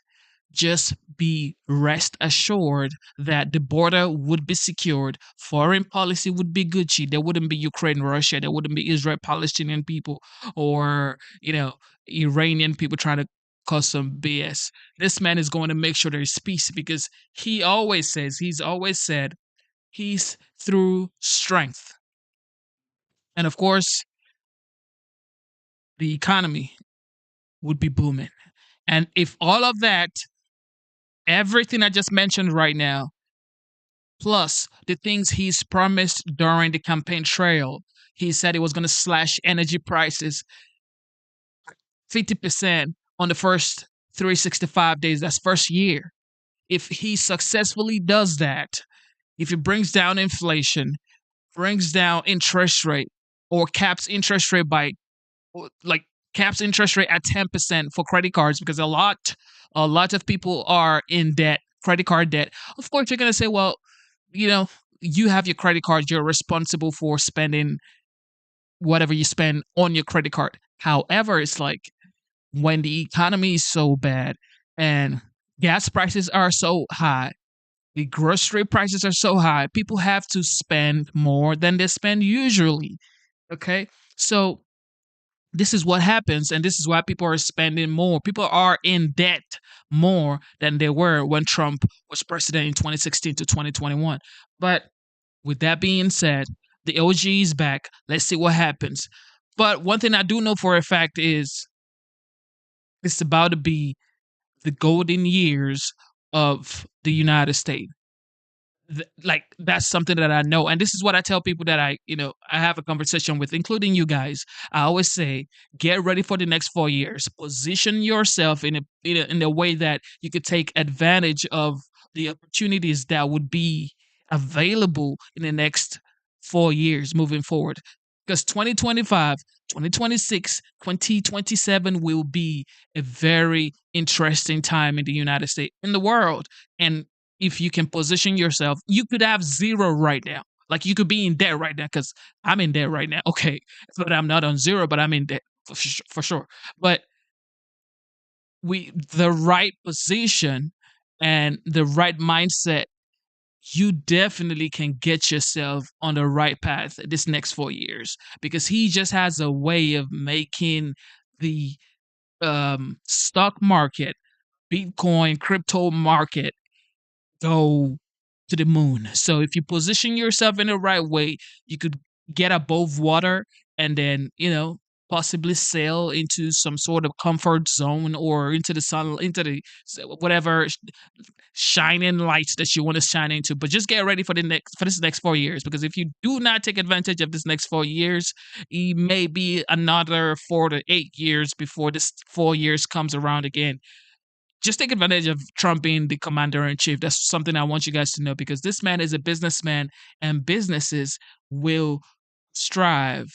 just be rest assured that the border would be secured, foreign policy would be Gucci, there wouldn't be Ukraine, Russia, there wouldn't be Israel, Palestinian people, or, Iranian people trying to cause some BS. This man is going to make sure there's peace because he's always said, he's through strength. And of course, the economy would be booming. And if all of that, everything I just mentioned right now, plus the things he's promised during the campaign trail, he said he was going to slash energy prices 50% on the first 365 days, that's first year. If he successfully does that, if he brings down inflation, brings down interest rate, or caps interest rate at 10% for credit cards, because a lot of people are in debt, credit card debt. Of course, you're going to say, well, you have your credit card, you're responsible for spending whatever you spend on your credit card. However, it's like when the economy is so bad and gas prices are so high, the grocery prices are so high, people have to spend more than they spend usually. Okay? So this is what happens, and this is why people are spending more. People are in debt more than they were when Trump was president in 2016 to 2021. But with that being said, the OG is back. Let's see what happens. But one thing I do know for a fact is it's about to be the golden years of the United States. That's something that I know, and this is what I tell people that I have a conversation with, including you guys. I always say, get ready for the next 4 years. Position yourself in a way that you could take advantage of the opportunities that would be available in the next 4 years moving forward. Because 2025, 2026, 2027 will be a very interesting time in the United States, in the world, and if you can position yourself, you could have zero right now. Like you could be in debt right now, because I'm in debt right now. Okay, but I'm not on zero, but I'm in debt for sure. But the right position and the right mindset, you definitely can get yourself on the right path this next 4 years, because he just has a way of making the stock market, Bitcoin, crypto market go to the moon. So if you position yourself in the right way, you could get above water and then, possibly sail into some sort of comfort zone or into the sun, into the whatever shining lights that you want to shine into. But just get ready for this next 4 years, because if you do not take advantage of this next 4 years, it may be another 4 to 8 years before this 4 years comes around again. just take advantage of Trump being the commander in chief. That's something I want you guys to know, because this man is a businessman, and businesses will strive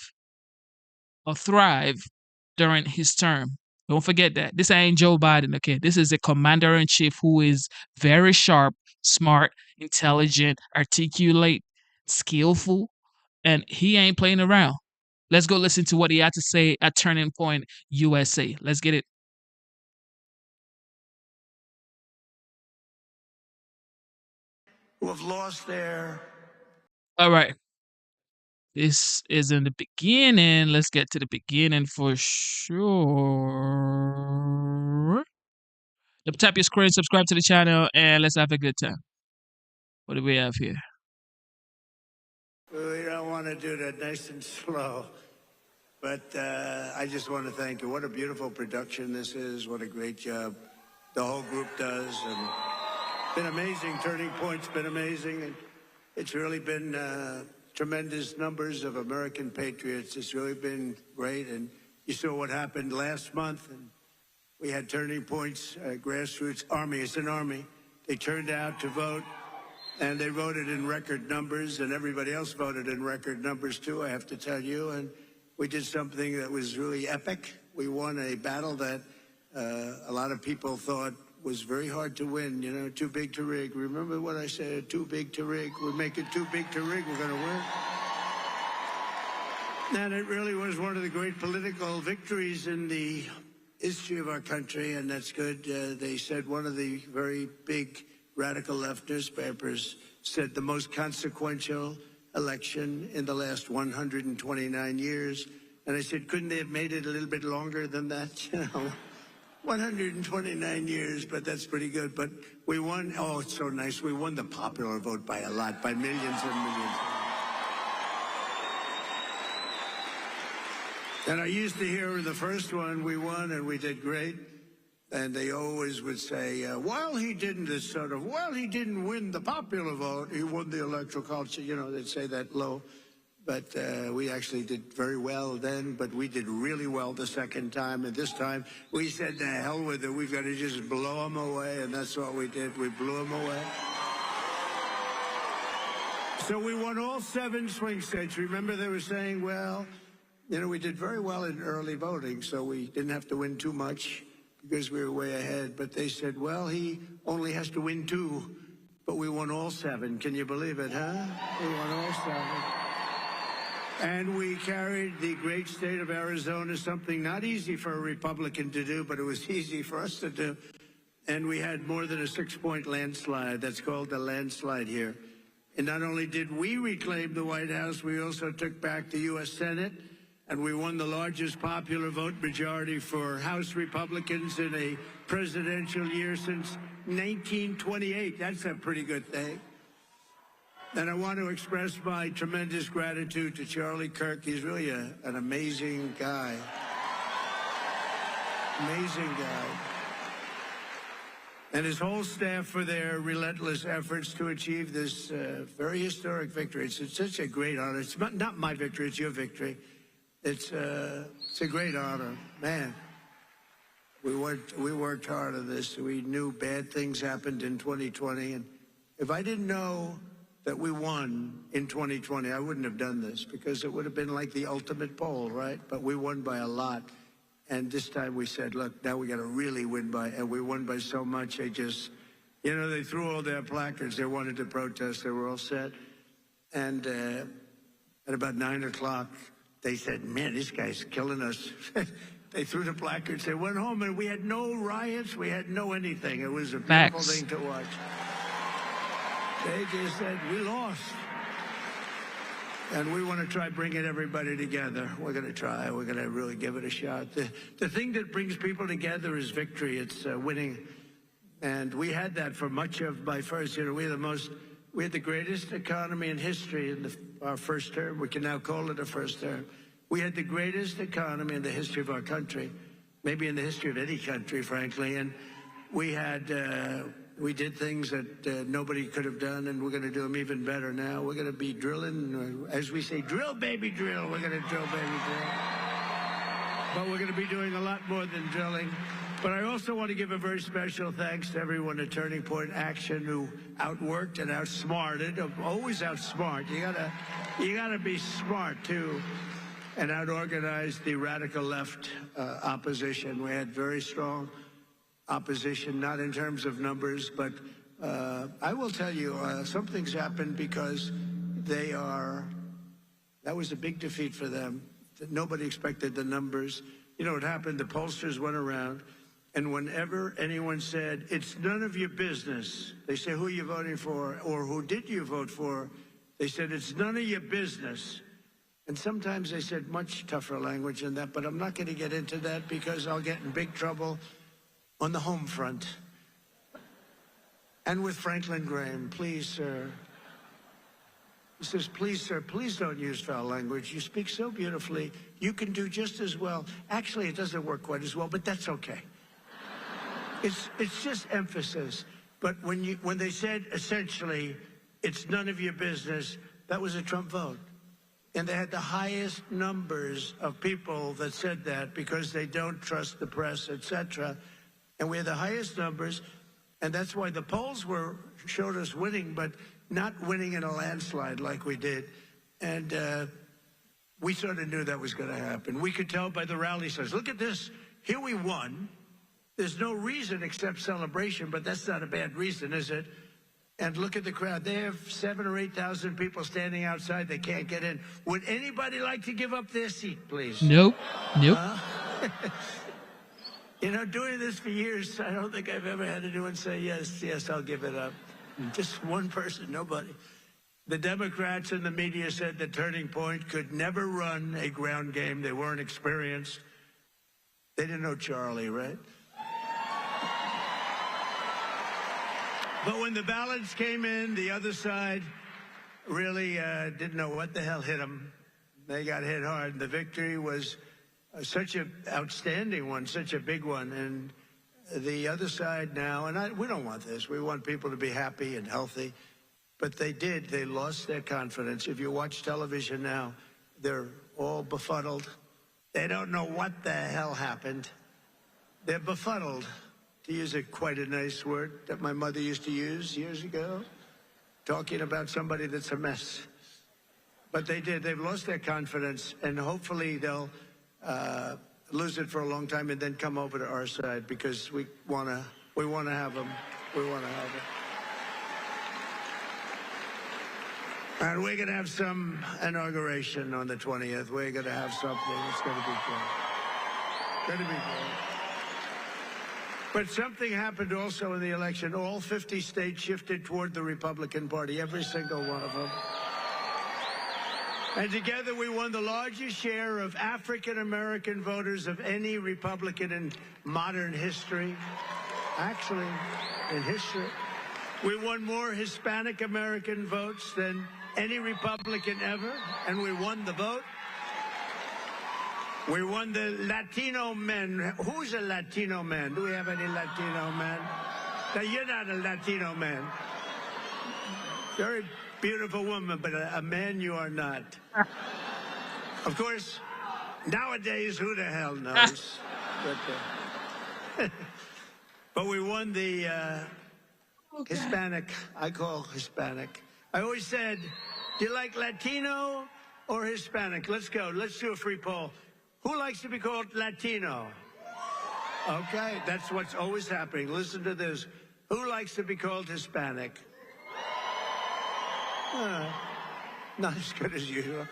or thrive during his term. Don't forget that. This ain't Joe Biden, okay? This is a commander in chief who is very sharp, smart, intelligent, articulate, skillful, and he ain't playing around. Let's go listen to what he had to say at Turning Point USA. Let's get it. Who have lost their. All right. This is in the beginning. Let's get to the beginning for sure. Tap your screen, subscribe to the channel, and let's have a good time. What do we have here? We don't want to do that nice and slow, but I just want to thank you. What a beautiful production this is. What a great job the whole group does. And been amazing. Turning Point's been amazing. And it's really been tremendous numbers of American patriots. It's really been great. And you saw what happened last month. And we had Turning Point's grassroots army. It's an army. They turned out to vote, and they voted in record numbers, and everybody else voted in record numbers too, I have to tell you. And we did something that was really epic. We won a battle that a lot of people thought was very hard to win, you know, too big to rig. Remember what I said, too big to rig? We make it too big to rig, we're going to win. And it really was one of the great political victories in the history of our country, and that's good. They said one of the very big radical left newspapers said the most consequential election in the last 129 years. And I said, couldn't they have made it a little bit longer than that? You know, 129 years, but that's pretty good. But we won. Oh, it's so nice. We won the popular vote by a lot, by millions and millions. And I used to hear the first one, we won and we did great. And they always would say, well, he didn't win the popular vote. He won the electoral college. You know, they'd say that low. But we actually did very well then, but we did really well the second time. And this time, we said, to hell with it. We've got to just blow them away. And that's what we did. We blew them away. So we won all 7 swing states. Remember, they were saying, well, you know, we did very well in early voting, so we didn't have to win too much because we were way ahead. But they said, well, he only has to win 2, but we won all 7. Can you believe it, huh? We won all 7. And we carried the great state of Arizona, something not easy for a Republican to do, but it was easy for us to do. And we had more than a 6-point landslide. That's called a landslide here. And not only did we reclaim the White House, we also took back the U.S. Senate. And we won the largest popular vote majority for House Republicans in a presidential year since 1928. That's a pretty good thing. And I want to express my tremendous gratitude to Charlie Kirk. He's really an amazing guy. Amazing guy. And his whole staff for their relentless efforts to achieve this very historic victory. It's such a great honor. It's not my victory, it's your victory. It's a great honor. Man, we worked hard on this. We knew bad things happened in 2020. And if I didn't know that we won in 2020, I wouldn't have done this, because it would have been like the ultimate poll, right? But we won by a lot. And this time we said, look, now we got to really win by, and we won by so much. They just, you know, they threw all their placards. They wanted to protest. They were all set. And at about 9 o'clock, they said, man, this guy's killing us. They threw the placards. They went home, and we had no riots. We had no anything. It was a beautiful thing to watch. They just said, we lost. And we want to try bringing everybody together. We're going to try. We're going to really give it a shot. The thing that brings people together is victory. It's winning. And we had that for much of my first year. We had the greatest economy in history in our first term. We can now call it a first term. We had the greatest economy in the history of our country, maybe in the history of any country, frankly. And we did things that nobody could have done, and we're going to do them even better now. We're going to be drilling, as we say, drill, baby, drill. We're going to drill, baby, drill. but we're going to be doing a lot more than drilling. But I also want to give a very special thanks to everyone at Turning Point Action who outworked and outsmarted, always outsmart. You gotta be smart too, and outorganized the radical left opposition. We had very strong opposition, not in terms of numbers, but I will tell you, something's happened because that was a big defeat for them. Nobody expected the numbers. You know what happened? The pollsters went around, and whenever anyone said, it's none of your business, they say, who are you voting for? Or who did you vote for? They said, it's none of your business. And sometimes they said much tougher language than that, but I'm not going to get into that because I'll get in big trouble on the home front. And with Franklin Graham, please, sir. He says, please, sir, please don't use foul language. You speak so beautifully. You can do just as well. Actually, it doesn't work quite as well, but that's okay. It's just emphasis. But when they said, essentially, it's none of your business, that was a Trump vote. And they had the highest numbers of people that said that because they don't trust the press, etc. And we had the highest numbers, and that's why the polls showed us winning, but not winning in a landslide like we did. And we sort of knew that was going to happen. We could tell by the rally size. Look at this. Here we won. There's no reason except celebration, but that's not a bad reason, is it? And look at the crowd. They have 7,000 or 8,000 people standing outside. They can't get in. Would anybody like to give up their seat, please? Nope. Nope. You know, doing this for years, I don't think I've ever had anyone say, yes, yes, I'll give it up. Just one person, nobody. The Democrats and the media said that Turning Point could never run a ground game. They weren't experienced. They didn't know Charlie, right? But when the ballots came in, the other side really didn't know what the hell hit them. They got hit hard. The victory was such an outstanding one, such a big one. And the other side now, and we don't want this. We want people to be happy and healthy. But they did. They lost their confidence. If you watch television now, they're all befuddled. They don't know what the hell happened. They're befuddled, to use quite a nice word that my mother used to use years ago, talking about somebody that's a mess. But they did. They've lost their confidence, and hopefully they'll lose it for a long time and then come over to our side because we want to have them. We want to have it. And we're going to have some inauguration on the 20th. We're going to have something. It's going to be good. Going to be good. But something happened also in the election. All 50 states shifted toward the Republican Party, every single one of them. And together we won the largest share of African-American voters of any Republican in modern history. Actually, in history. We won more Hispanic-American votes than any Republican ever, and we won the vote. We won the Latino men. Who's a Latino man? Do we have any Latino men? Now, you're not a Latino man. Very beautiful woman, but a man you are not. Of course, nowadays, who the hell knows? But we won the Hispanic, I call Hispanic. I always said, do you like Latino or Hispanic? Let's go. Let's do a free poll. Who likes to be called Latino? Okay, that's what's always happening. Listen to this. Who likes to be called Hispanic? Not as good as usual.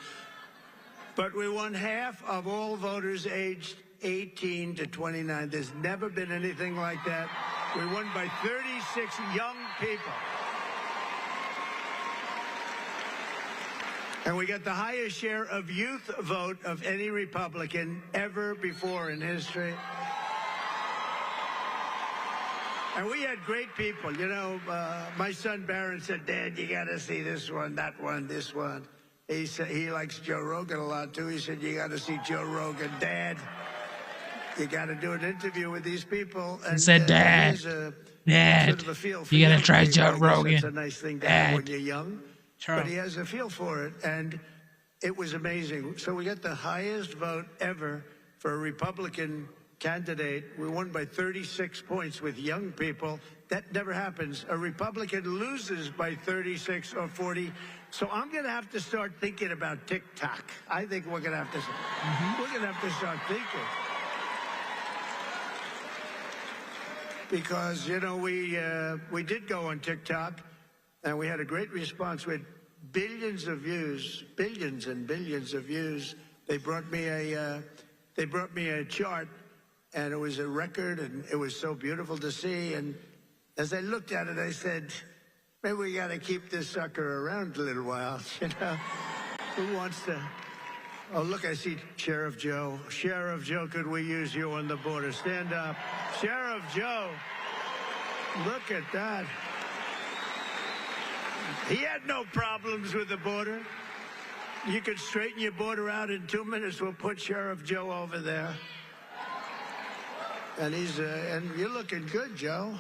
But we won half of all voters aged 18 to 29. There's never been anything like that. We won by 36 young people. And we got the highest share of youth vote of any Republican ever before in history. And we had great people. You know, my son Barron said, Dad, you got to see this one, that one, this one. He said he likes Joe Rogan a lot, too. He said, you got to see Joe Rogan. Dad, you got to do an interview with these people. And, he said, Dad, Dad, sort of a feel for you got to try people. Joe Rogan. That's a nice thing to have when you're young. True. But he has a feel for it, and it was amazing. So we got the highest vote ever for a Republican candidate. We won by 36 points with young people. That never happens. A Republican loses by 36 or 40. So I'm going to have to start thinking about TikTok. I think we're going to have to. We're going to have to start thinking. Because, you know, we did go on TikTok, and we had a great response with billions of views, billions and billions of views. They brought me a chart, and it was a record, and it was so beautiful to see. And as I looked at it, I said, maybe we got to keep this sucker around a little while. You know, who wants to? Oh, look, I see Sheriff Joe. Sheriff Joe, could we use you on the border? Stand up. Sheriff Joe. Look at that. He had no problems with the border. You could straighten your border out in 2 minutes. We'll put Sheriff Joe over there. And and you're looking good, Joe.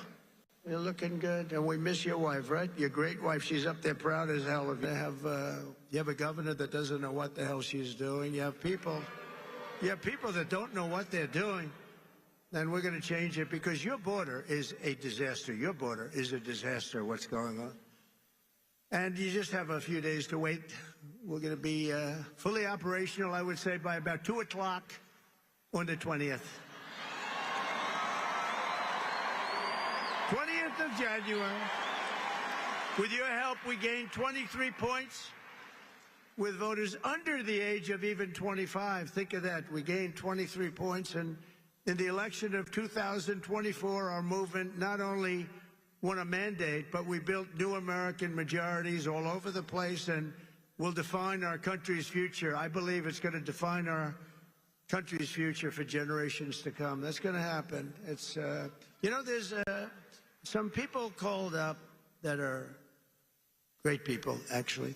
You're looking good. And we miss your wife, right? Your great wife. She's up there proud as hell. If you have a governor that doesn't know what the hell she's doing. You have people that don't know what they're doing. Then we're going to change it, because your border is a disaster. Your border is a disaster, what's going on. And you just have a few days to wait. We're going to be fully operational, I would say, by about 2 o'clock on the 20th. 20th of January. With your help, we gained 23 points with voters under the age of even 25. Think of that. We gained 23 points. And in the election of 2024, our movement not only won a mandate, but we built new American majorities all over the place, and will define our country's future. I believe it's going to define our country's future for generations to come. That's going to happen. It's, you know, there's some people called up that are great people, actually.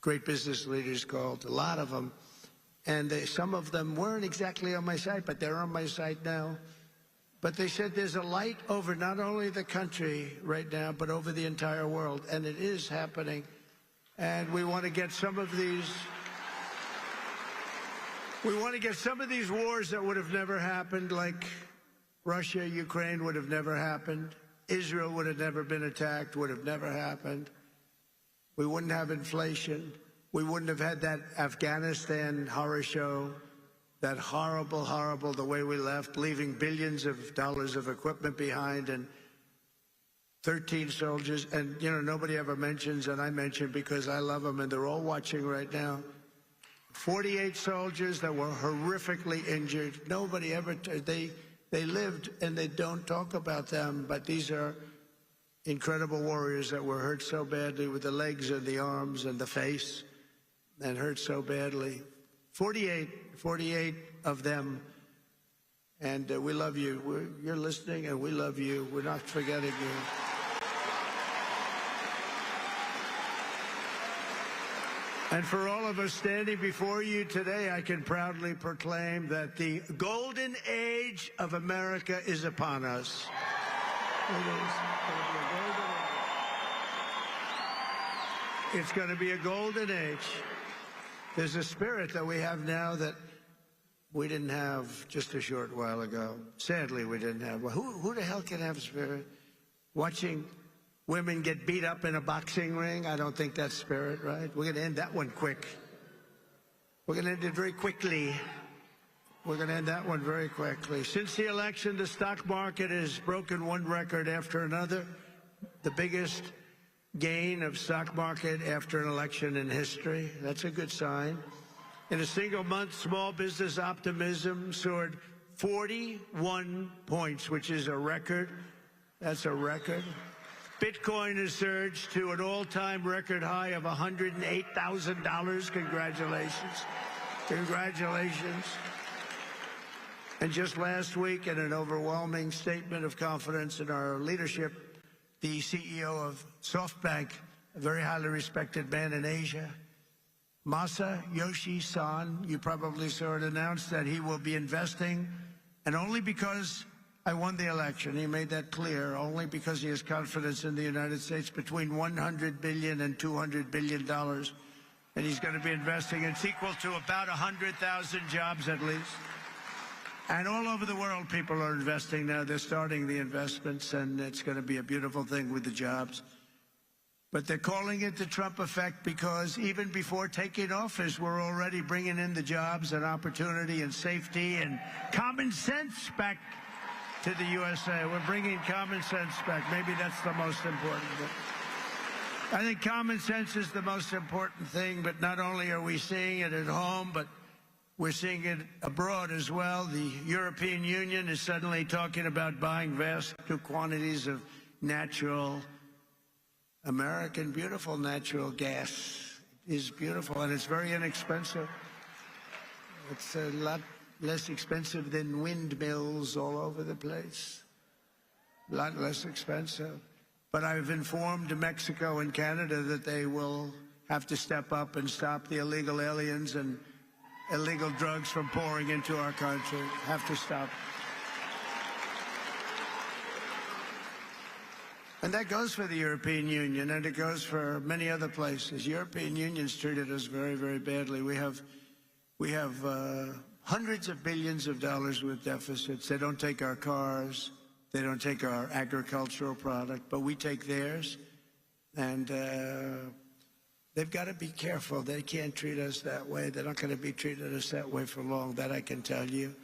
Great business leaders called, a lot of them. And some of them weren't exactly on my side, but they're on my side now. But they said there's a light over not only the country right now, but over the entire world. And it is happening. And we want to get some of these... We want to get some of these wars that would have never happened, like Russia, Ukraine would have never happened. Israel would have never been attacked, would have never happened. We wouldn't have inflation. We wouldn't have had that Afghanistan horror show, that horrible, horrible, the way we left, leaving billions of dollars of equipment behind and 13 soldiers. And, you know, nobody ever mentions, and I mention because I love them, and they're all watching right now. 48 soldiers that were horrifically injured. Nobody ever, they lived, and they don't talk about them, but these are incredible warriors that were hurt so badly with the legs and the arms and the face, and hurt so badly. 48 of them, and we love you. You're listening, and we love you. We're not forgetting you. And for all of us standing before you today, I can proudly proclaim that the golden age of America is upon us. It's going to be a golden age. There's a spirit that we have now that we didn't have just a short while ago. Sadly, we didn't have. Well, who the hell can have spirit? Watching women get beat up in a boxing ring? I don't think that's spirit, right? We're going to end that one quick. We're going to end it very quickly. We're going to end that one very quickly. Since the election, the stock market has broken one record after another. The biggest gain of stock market after an election in history. That's a good sign. In a single month, small business optimism soared 41 points, which is a record. That's a record. Bitcoin has surged to an all-time record high of $108,000. Congratulations. Congratulations. And just last week, in an overwhelming statement of confidence in our leadership, the CEO of SoftBank, a very highly respected man in Asia, Masayoshi Son, you probably saw it, announced that he will be investing, and only because I won the election, he made that clear, only because he has confidence in the United States, between $100 billion and $200 billion. And he's going to be investing. It's equal to about 100,000 jobs at least. And all over the world, people are investing now. They're starting the investments, and it's going to be a beautiful thing with the jobs. But they're calling it the Trump effect because even before taking office, we're already bringing in the jobs and opportunity and safety and common sense back to the USA. We're bringing common sense back. Maybe that's the most important thing. I think common sense is the most important thing, but not only are we seeing it at home, but we're seeing it abroad as well. The European Union is suddenly talking about buying vast new quantities of natural, American, beautiful natural gas. It is beautiful, and it's very inexpensive. It's a lot less expensive than windmills all over the place. A lot less expensive. But I've informed Mexico and Canada that they will have to step up and stop the illegal aliens and illegal drugs from pouring into our country. Have to stop. And that goes for the European Union, and it goes for many other places. European Union's treated us very, very badly. We have hundreds of billions of dollars with deficits. They don't take our cars. They don't take our agricultural product, but we take theirs. And they've got to be careful. They can't treat us that way. They're not going to be treating us that way for long, that I can tell you.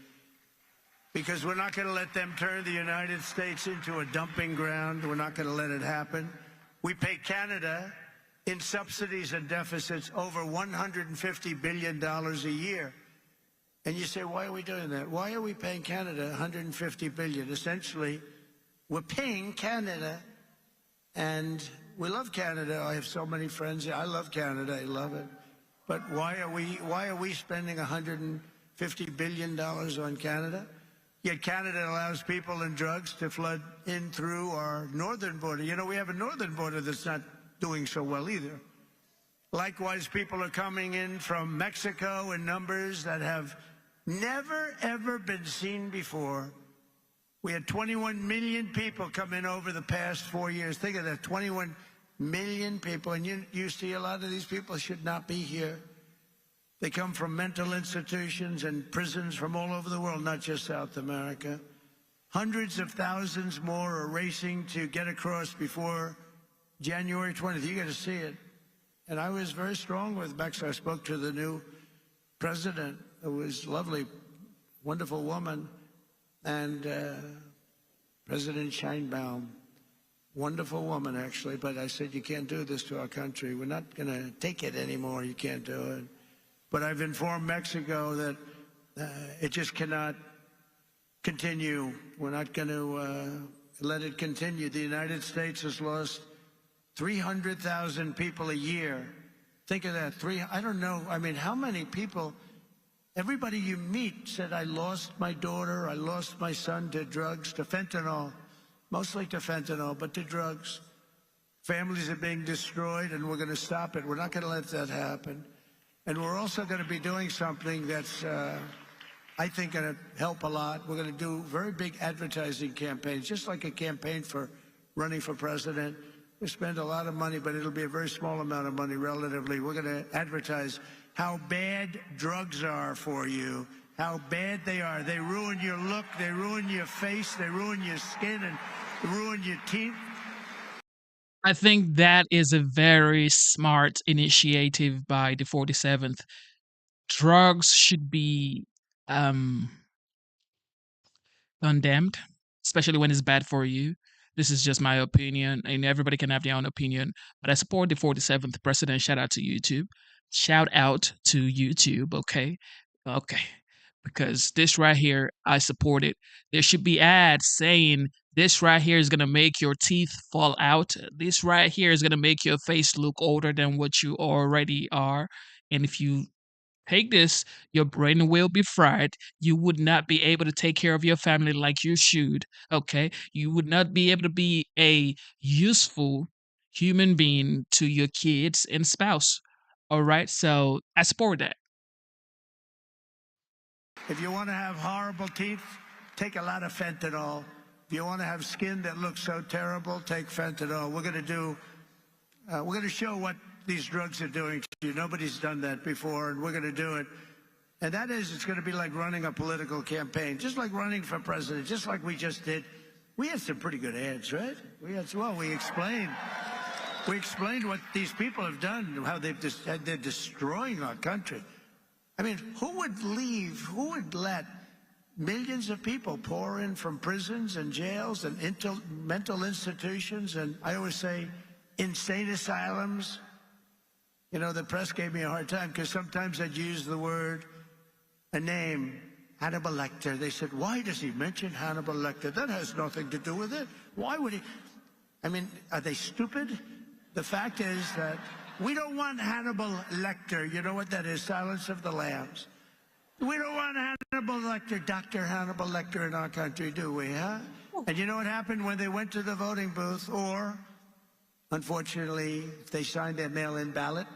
Because we're not going to let them turn the United States into a dumping ground. We're not going to let it happen. We pay Canada in subsidies and deficits over $150 billion a year. And you say, why are we doing that? Why are we paying Canada $150 billion? Essentially, we're paying Canada, and we love Canada. I have so many friends. I love Canada. I love it. But why are we spending $150 billion on Canada? Yet Canada allows people and drugs to flood in through our northern border. You know, we have a northern border that's not doing so well either. Likewise, people are coming in from Mexico in numbers that have never, ever been seen before. We had 21 million people come in over the past 4 years. Think of that, 21 million people. And you see a lot of these people should not be here. They come from mental institutions and prisons from all over the world, not just South America. Hundreds of thousands more are racing to get across before January 20th. You got to see it. And I was very strong with Mexico. I spoke to the new president, who was lovely, wonderful woman, and President Sheinbaum, wonderful woman, actually. But I said, you can't do this to our country. We're not going to take it anymore. You can't do it. But I've informed Mexico that it just cannot continue. We're not going to let it continue. The United States has lost 300,000 people a year. Think of that. I don't know. I mean, how many people, everybody you meet said, I lost my daughter, I lost my son to drugs, to fentanyl, mostly to fentanyl, but to drugs. Families are being destroyed, and we're going to stop it. We're not going to let that happen. And we're also going to be doing something that's, I think, going to help a lot. We're going to do very big advertising campaigns, just like a campaign for running for president. We spend a lot of money, but it'll be a very small amount of money relatively. We're going to advertise how bad drugs are for you, how bad they are. They ruin your look, they ruin your face, they ruin your skin, and ruin your teeth. I think that is a very smart initiative by the 47th. Drugs should be condemned, especially when it's bad for you. This is just my opinion, and everybody can have their own opinion. But I support the 47th president. Shout out to YouTube. Shout out to YouTube, okay? Okay. Because this right here, I support it. There should be ads saying this right here is going to make your teeth fall out. This right here is going to make your face look older than what you already are. And if you take this, your brain will be fried. You would not be able to take care of your family like you should. Okay? You would not be able to be a useful human being to your kids and spouse. All right? So I support that. If you want to have horrible teeth, take a lot of fentanyl. If you want to have skin that looks so terrible, take fentanyl. We're going to show what these drugs are doing to you. Nobody's done that before, and we're going to do it. And that is, it's going to be like running a political campaign, just like running for president, just like we just did. We had some pretty good ads, right? We explained what these people have done, how they're destroying our country. I mean, who would let millions of people pour in from prisons and jails and mental institutions, and I always say insane asylums? You know, the press gave me a hard time because sometimes I'd use the word, a name, Hannibal Lecter. They said, why does he mention Hannibal Lecter? That has nothing to do with it. Why would he? I mean, are they stupid? The fact is that we don't want Hannibal Lecter. You know what that is? Silence of the Lambs. We don't want Hannibal Lecter, Dr. Hannibal Lecter in our country, do we, huh? And you know what happened when they went to the voting booth? Or, unfortunately, if they signed their mail-in ballot,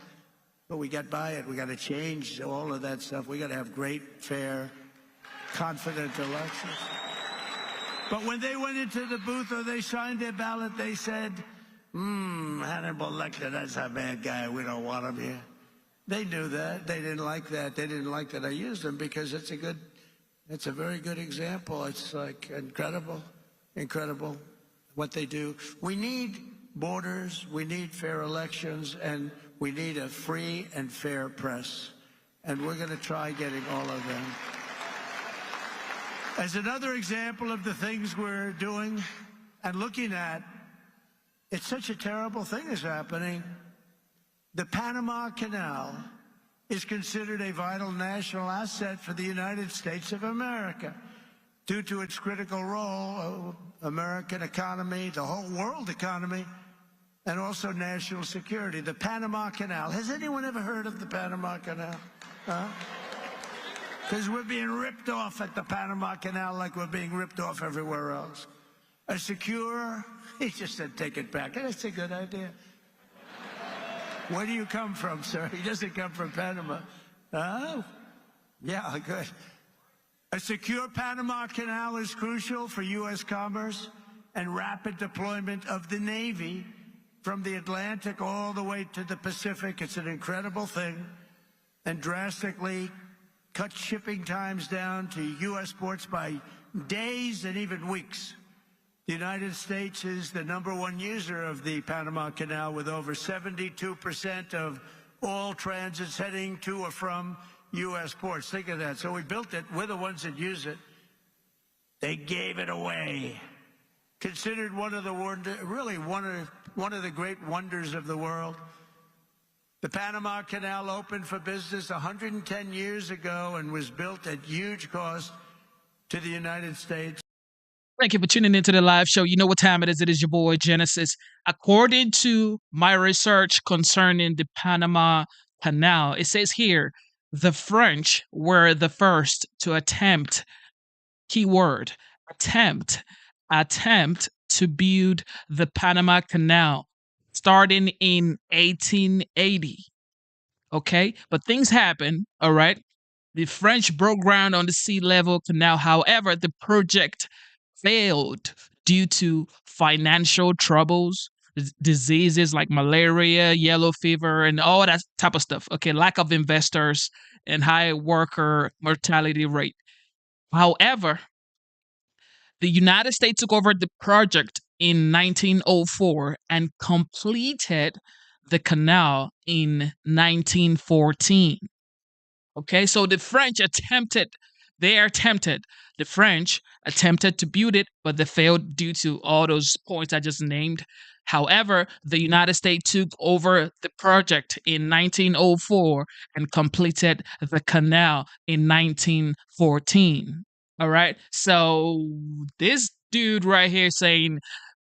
but we got by it. We got to change all of that stuff. We got to have great, fair, confident elections. But when they went into the booth or they signed their ballot, they said, Hannibal Lecter, that's a bad guy. We don't want him here. They knew that. They didn't like that. They didn't like that I used them because it's a very good example. It's like incredible what they do. We need borders, we need fair elections, and we need a free and fair press. And we're going to try getting all of them. As another example of the things we're doing and looking at, it's such a terrible thing is happening. The Panama Canal is considered a vital national asset for the United States of America due to its critical role, American economy, the whole world economy, and also national security. The Panama Canal. Has anyone ever heard of the Panama Canal? Because we're being ripped off at the Panama Canal like we're being ripped off everywhere else. A secure, he just said take it back. That's a good idea. Where do you come from, sir? He doesn't come from Panama. Oh, yeah, good. A secure Panama Canal is crucial for U.S. commerce and rapid deployment of the Navy from the Atlantic all the way to the Pacific. It's an incredible thing, and drastically cut shipping times down to U.S. ports by days and even weeks. The United States is the #1 user of the Panama Canal, with over 72% of all transits heading to or from U.S. ports. Think of that. So we built it. We're the ones that use it. They gave it away. Considered one of the one of the great wonders of the world. The Panama Canal opened for business 110 years ago and was built at huge cost to the United States. Thank you for tuning into the live show. You know what time it is. It is your boy, Genesis. According to my research concerning the Panama Canal, it says here, the French were the first to attempt, keyword, attempt to build the Panama Canal starting in 1880. Okay? But things happen, all right? The French broke ground on the sea level canal. However, the project failed due to financial troubles, diseases like malaria, yellow fever, and all that type of stuff. Okay, lack of investors and high worker mortality rate. However, the United States took over the project in 1904 and completed the canal in 1914. Okay, so the French attempted to build it, but they failed due to all those points I just named. However, the United States took over the project in 1904 and completed the canal in 1914. All right, so this dude right here saying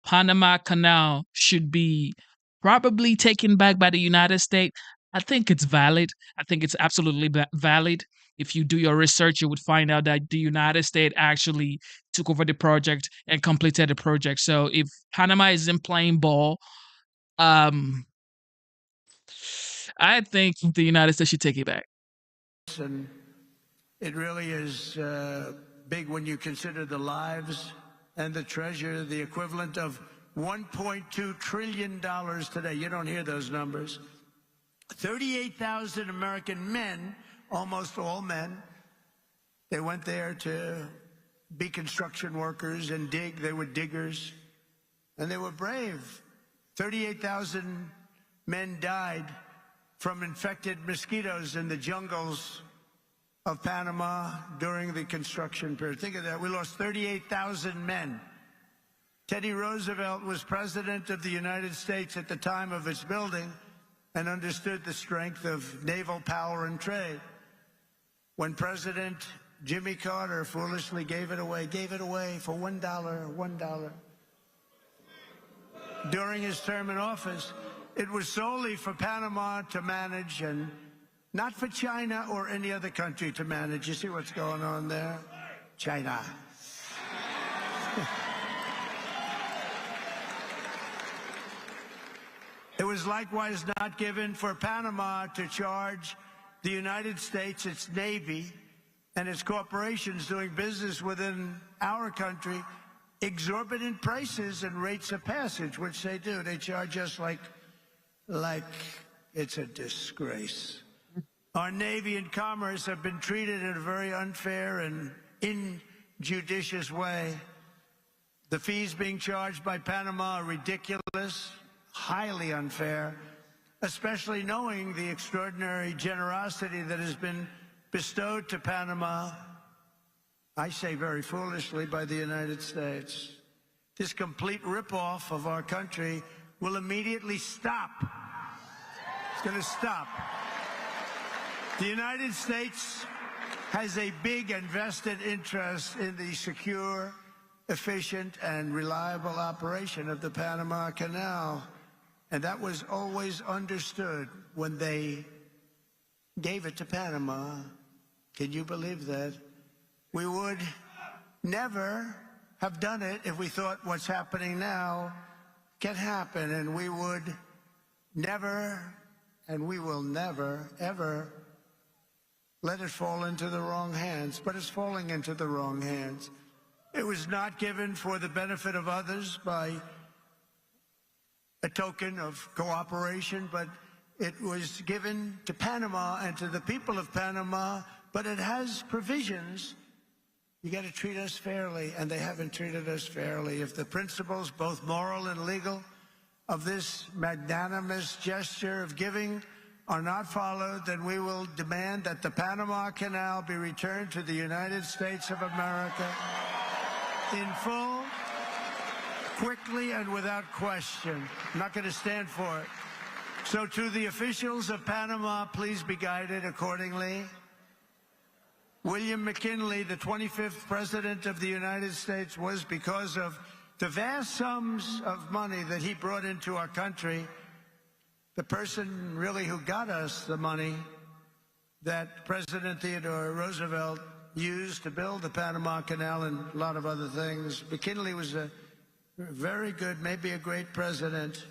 Panama Canal should be probably taken back by the United States, I think it's valid. I think it's absolutely valid. If you do your research, you would find out that the United States actually took over the project and completed the project. So if Panama isn't playing ball, I think the United States should take it back. And it really is big when you consider the lives and the treasure, the equivalent of $1.2 trillion today. You don't hear those numbers. 38,000 American men almost all men. They went there to be construction workers and dig. They were diggers, and they were brave. 38,000 men died from infected mosquitoes in the jungles of Panama during the construction period. Think of that. We lost 38,000 men. Teddy Roosevelt was president of the United States at the time of its building and understood the strength of naval power and trade. When President Jimmy Carter foolishly gave it away for $1. During his term in office, it was solely for Panama to manage and not for China or any other country to manage. You see what's going on there? China. It was likewise not given for Panama to charge the United States, its Navy, and its corporations doing business within our country exorbitant prices and rates of passage, which they do. They charge us like it's a disgrace. Our Navy and Commerce have been treated in a very unfair and injudicious way. The fees being charged by Panama are ridiculous, highly unfair, especially knowing the extraordinary generosity that has been bestowed to Panama, I say very foolishly, by the United States. This complete ripoff of our country will immediately stop. It's going to stop. The United States has a big and vested interest in the secure, efficient, and reliable operation of the Panama Canal. And that was always understood when they gave it to Panama. Can you believe that? We would never have done it if we thought what's happening now can happen. And we would never, and we will never, ever let it fall into the wrong hands. But it's falling into the wrong hands. It was not given for the benefit of others by a token of cooperation, but it was given to Panama and to the people of Panama, but it has provisions. You got to treat us fairly, and they haven't treated us fairly. If the principles, both moral and legal, of this magnanimous gesture of giving are not followed, then we will demand that the Panama Canal be returned to the United States of America in full, quickly, and without question. I'm not going to stand for it. So to the officials of Panama, please be guided accordingly. William McKinley, the 25th President of the United States, was because of the vast sums of money that he brought into our country, the person really who got us the money that President Theodore Roosevelt used to build the Panama Canal and a lot of other things. McKinley was a very good, maybe a great president.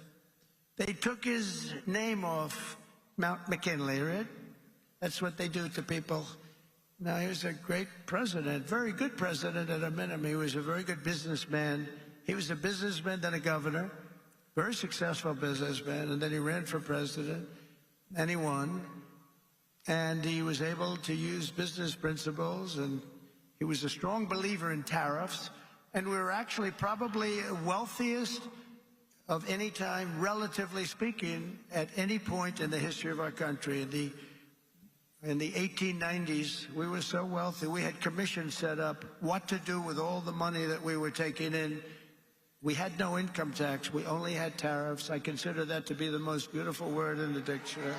They took his name off Mount McKinley, right? That's what they do to people. Now, he was a great president, very good president at a minimum. He was a very good businessman. He was a businessman, then a governor, very successful businessman, and then he ran for president, and he won. And he was able to use business principles, and he was a strong believer in tariffs. And we were actually probably wealthiest of any time, relatively speaking, at any point in the history of our country. In the 1890s, we were so wealthy, we had commissions set up what to do with all the money that we were taking in. We had no income tax. We only had tariffs. I consider that to be the most beautiful word in the dictionary.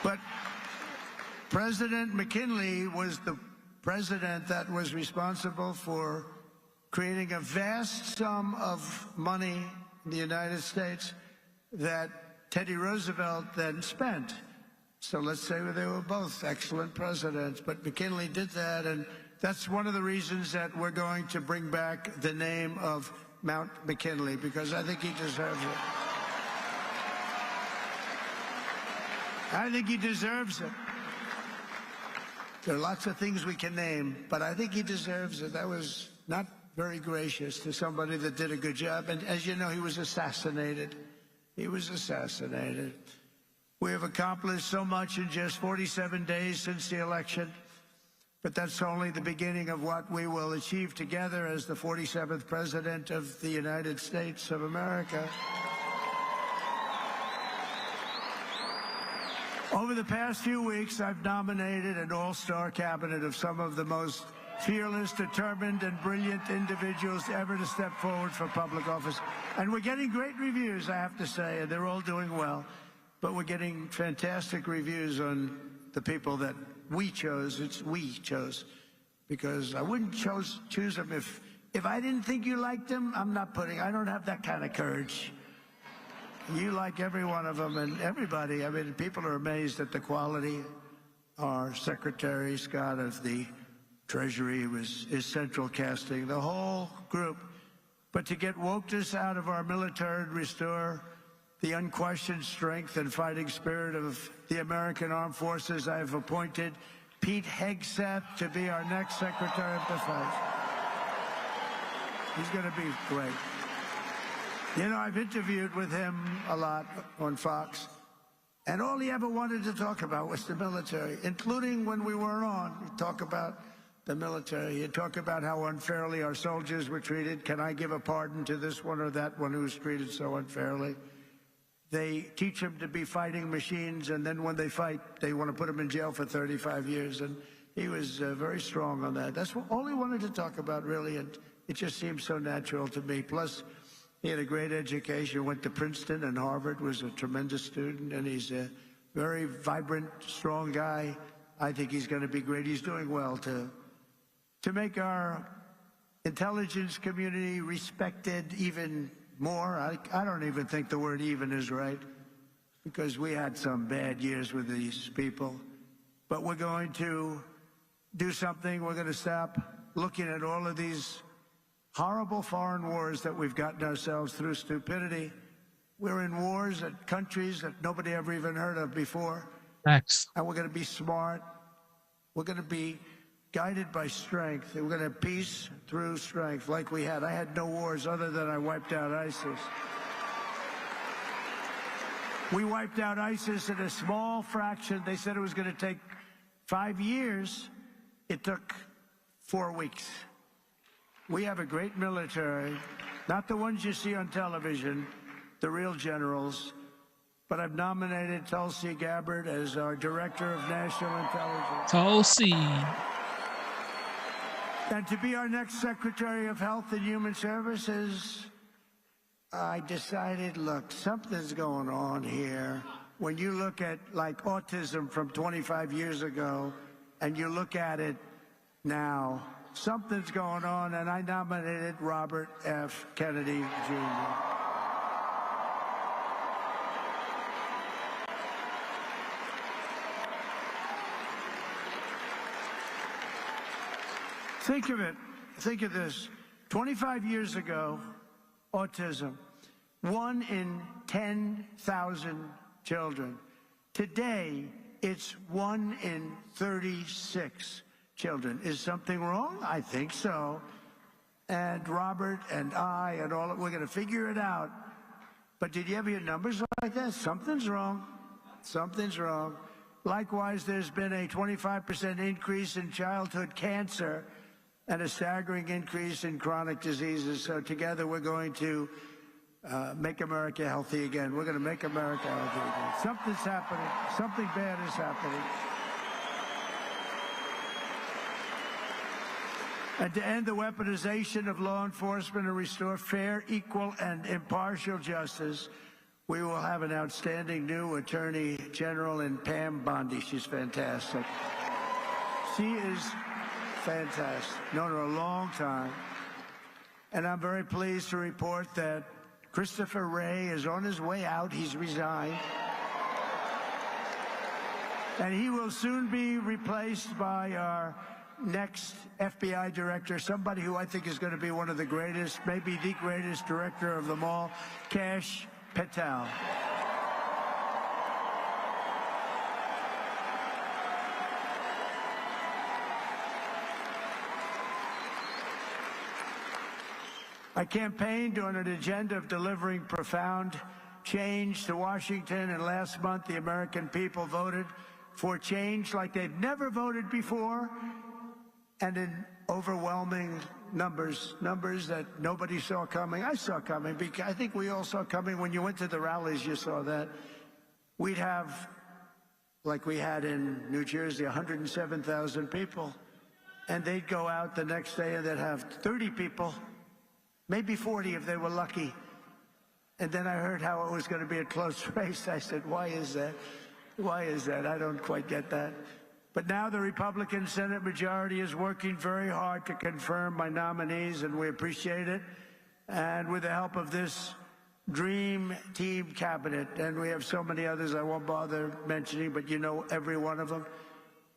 But President McKinley was the president that was responsible for creating a vast sum of money in the United States that Teddy Roosevelt then spent. So let's say they were both excellent presidents, but McKinley did that, and that's one of the reasons that we're going to bring back the name of Mount McKinley, because I think he deserves it. I think he deserves it. There are lots of things we can name, but I think he deserves it. That was not very gracious to somebody that did a good job. And as you know, he was assassinated. He was assassinated. We have accomplished so much in just 47 days since the election, but that's only the beginning of what we will achieve together as the 47th President of the United States of America. Over the past few weeks, I've nominated an all-star cabinet of some of the most fearless, determined, and brilliant individuals ever to step forward for public office. And we're getting great reviews, I have to say, and they're all doing well. But we're getting fantastic reviews on the people that we chose. It's we chose. Because I wouldn't choose them if I didn't think you liked them. I don't have that kind of courage. You like every one of them, and everybody. I mean, people are amazed at the quality. Our Secretary Scott of the Treasury is central casting, the whole group. But to get wokeness out of our military and restore the unquestioned strength and fighting spirit of the American Armed Forces, I have appointed Pete Hegseth to be our next Secretary of Defense. He's going to be great. You know, I've interviewed with him a lot on Fox, and all he ever wanted to talk about was the military, including when we weren't on. He'd talk about the military. He'd talk about how unfairly our soldiers were treated. Can I give a pardon to this one or that one who was treated so unfairly? They teach them to be fighting machines, and then when they fight, they want to put them in jail for 35 years. And he was very strong on that. That's all he wanted to talk about, really, and it just seemed so natural to me. Plus, he had a great education, went to Princeton and Harvard, was a tremendous student, and he's a very vibrant, strong guy. I think he's going to be great. He's doing well to make our intelligence community respected even more. I don't even think the word even is right, because we had some bad years with these people. But we're going to do something. We're going to stop looking at all of these horrible foreign wars that we've gotten ourselves through stupidity. We're in wars at countries that nobody ever even heard of before. Facts. And we're going to be smart. We're going to be guided by strength. And we're going to have peace through strength like we had. I had no wars other than I wiped out ISIS. We wiped out ISIS in a small fraction. They said it was going to take 5 years. It took 4 weeks. We have a great military, not the ones you see on television, the real generals, but I've nominated Tulsi Gabbard as our Director of National Intelligence. Tulsi. And to be our next Secretary of Health and Human Services, I decided, look, something's going on here. When you look at, like, autism from 25 years ago, and you look at it now, something's going on, and I nominated Robert F. Kennedy, Jr. Think of it. Think of this. 25 years ago, autism, 1 in 10,000 children. Today, it's 1 in 36 children. Is something wrong? I think so. And Robert and I and all, we're going to figure it out. But did you ever hear numbers like that? Something's wrong. Something's wrong. Likewise, there's been a 25% increase in childhood cancer and a staggering increase in chronic diseases. So together we're going to make America healthy again. We're going to make America healthy again. Something's happening. Something bad is happening. And to end the weaponization of law enforcement and restore fair, equal, and impartial justice, we will have an outstanding new Attorney General in Pam Bondi. She's fantastic. She is fantastic. Known her a long time. And I'm very pleased to report that Christopher Wray is on his way out. He's resigned. And he will soon be replaced by our next FBI director, somebody who I think is going to be one of the greatest, maybe the greatest director of them all, Kash Patel. I campaigned on an agenda of delivering profound change to Washington, and last month the American people voted for change like they've never voted before, and in overwhelming numbers that nobody saw coming. I saw coming, because I think we all saw coming. When you went to the rallies, you saw that we'd have, like we had in New Jersey, 107,000 people, and they'd go out the next day and they'd have 30 people, maybe 40 if they were lucky. And then I heard how it was going to be a close race. I said, why is that? Why is that? I don't quite get that. But now the Republican Senate majority is working very hard to confirm my nominees, and we appreciate it. And with the help of this dream team cabinet, and we have so many others I won't bother mentioning, but you know every one of them,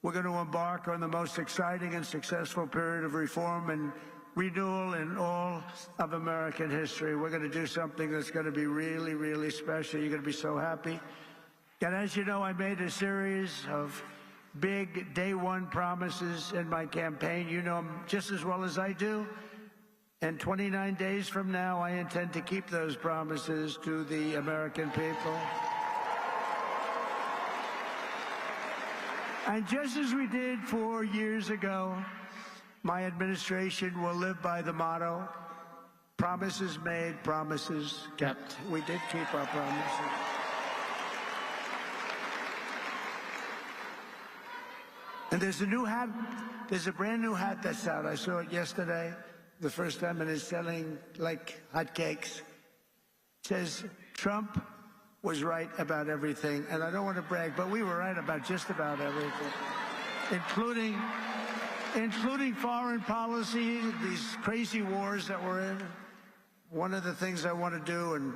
we're going to embark on the most exciting and successful period of reform and renewal in all of American history. We're going to do something that's going to be really, really special. You're going to be so happy. And as you know, I made a series of big day one promises in my campaign. You know them just as well as I do. And 29 days from now, I intend to keep those promises to the American people. And just as we did 4 years ago, my administration will live by the motto, promises made, promises kept. We did keep our promises. And there's a new hat, there's a brand new hat that's out. I saw it yesterday, the first time, and it's selling like hotcakes. It says, Trump was right about everything. And I don't want to brag, but we were right about just about everything, including foreign policy, these crazy wars that we're in. One of the things I want to do, and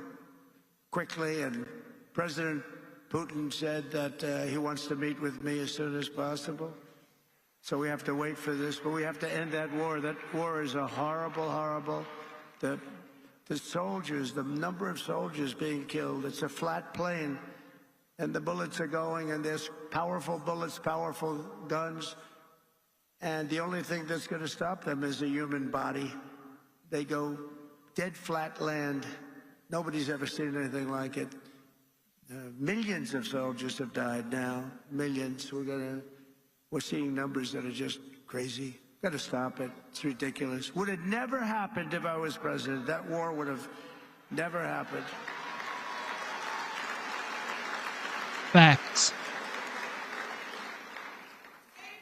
quickly, and President Putin said that he wants to meet with me as soon as possible. So we have to wait for this, but we have to end that war. That war is a horrible, horrible. The soldiers, the number of soldiers being killed, it's a flat plane, and the bullets are going, and there's powerful bullets, powerful guns, and the only thing that's going to stop them is a human body. They go dead flat land. Nobody's ever seen anything like it. Millions of soldiers have died now. Millions. We're seeing numbers that are just crazy. Got to stop it. It's ridiculous. Would have never happened if I was president. That war would have never happened. Facts.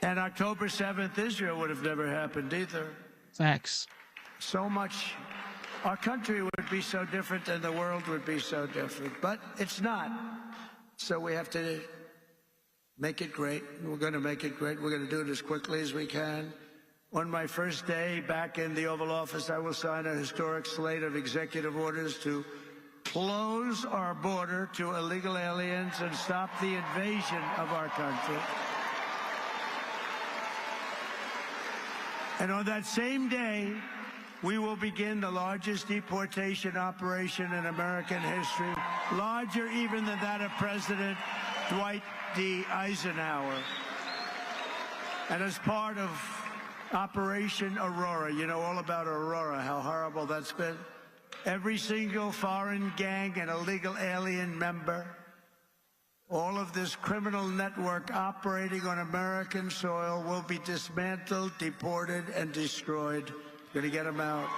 And October 7th, Israel would have never happened either. Facts. So much. Our country would be so different and the world would be so different. But it's not. So we have to make it great. We're going to make it great. We're going to do it as quickly as we can. On my first day back in the Oval Office, I will sign a historic slate of executive orders to close our border to illegal aliens and stop the invasion of our country. And on that same day, we will begin the largest deportation operation in American history, larger even than that of President Dwight D. Eisenhower. And as part of Operation Aurora, you know all about Aurora, how horrible that's been. Every single foreign gang and illegal alien member, all of this criminal network operating on American soil will be dismantled, deported, and destroyed. Going to get them out.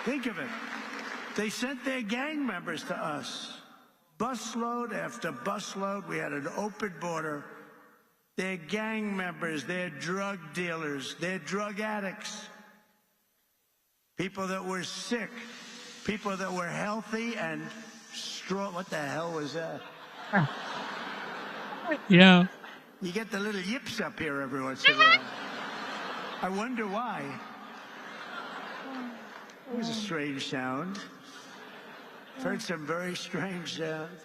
Think of it. They sent their gang members to us. Busload after busload. We had an open border. They're gang members. They're drug dealers. They're drug addicts. People that were sick. People that were healthy and strong. What the hell was that? Yeah. You get the little yips up here every once in a while. I wonder why. It was a strange sound. I've heard some very strange sounds.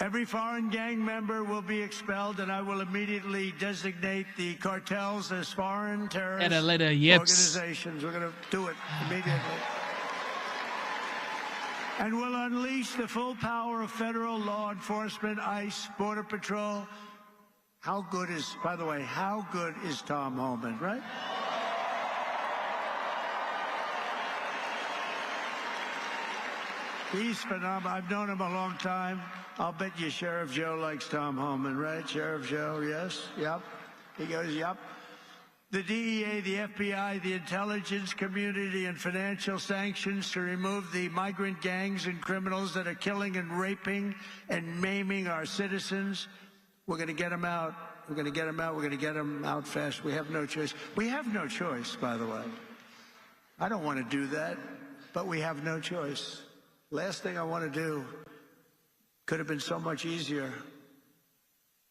Every foreign gang member will be expelled, and I will immediately designate the cartels as foreign terrorist organizations. We're going to do it immediately. And we'll unleash the full power of federal law enforcement, ICE, Border Patrol. How good is, by the way, how good is Tom Homan, right? He's phenomenal. I've known him a long time. I'll bet you Sheriff Joe likes Tom Homan, right? Sheriff Joe, yes? Yep. He goes, yep. The DEA, the FBI, the intelligence community, and financial sanctions to remove the migrant gangs and criminals that are killing and raping and maiming our citizens. We're going to get them out. We're going to get them out. We're going to get them out fast. We have no choice. We have no choice, by the way. I don't want to do that, but we have no choice. Last thing I want to do could have been so much easier.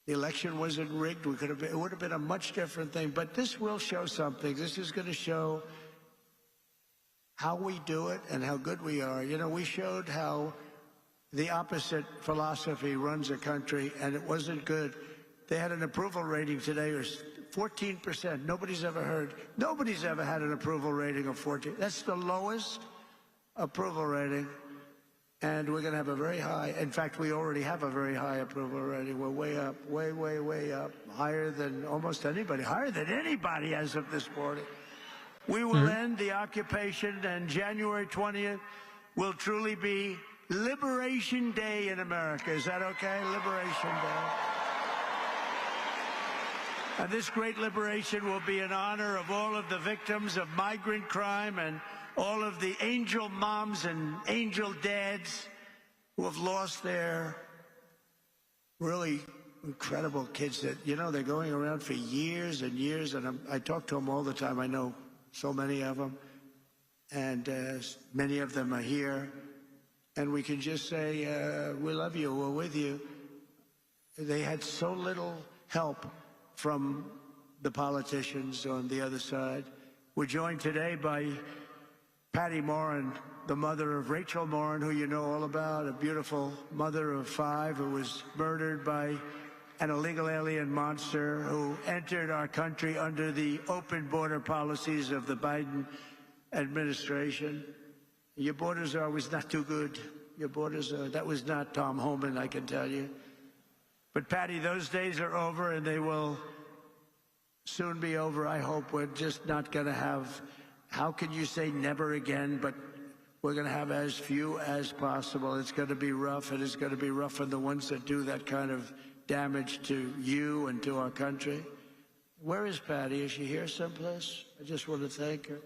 The election wasn't rigged. It would have been a much different thing. But this will show something. This is going to show how we do it and how good we are. You know, we showed how the opposite philosophy runs a country, and it wasn't good. They had an approval rating today of 14%. Nobody's ever had an approval rating of 14. That's the lowest approval rating. And we're going to have a very high, in fact, we already have a very high approval rating. We're way up, way up, higher than almost anybody, higher than anybody as of this morning. We will end the occupation, and January 20th will truly be Liberation Day in America. Is that okay? Liberation Day. And this great liberation will be in honor of all of the victims of migrant crime and all of the angel moms and angel dads who have lost their really incredible kids that, you know, they're going around for years and years. And I talk to them all the time. I know so many of them. And many of them are here. And we can just say, we love you, we're with you. They had so little help from the politicians on the other side. We're joined today by Patty Morin, the mother of Rachel Morin, who you know all about, a beautiful mother of 5 who was murdered by an illegal alien monster who entered our country under the open border policies of the Biden administration. Your borders are always not too good. Your borders are, that was not Tom Homan, I can tell you. But Patty, those days are over, and they will soon be over. I hope we're just not going to have, how can you say never again, but we're going to have as few as possible. It's going to be rough, and it's going to be rough on the ones that do that kind of damage to you and to our country. Where is Patty? Is she here someplace? I just want to thank her.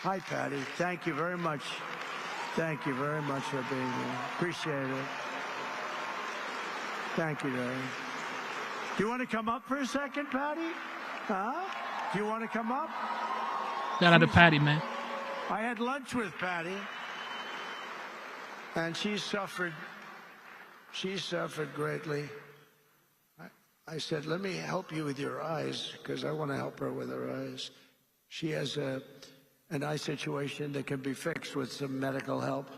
Hi, Patty. Thank you very much. Thank you very much for being here. Appreciate it. Thank you, darling. Do you want to come up for a second, Patty? Huh? Do you want to come up? Shout out to Patty, man. I had lunch with Patty, and she suffered greatly. I said, let me help you with your eyes, because I want to help her with her eyes. She has an eye situation that can be fixed with some medical help.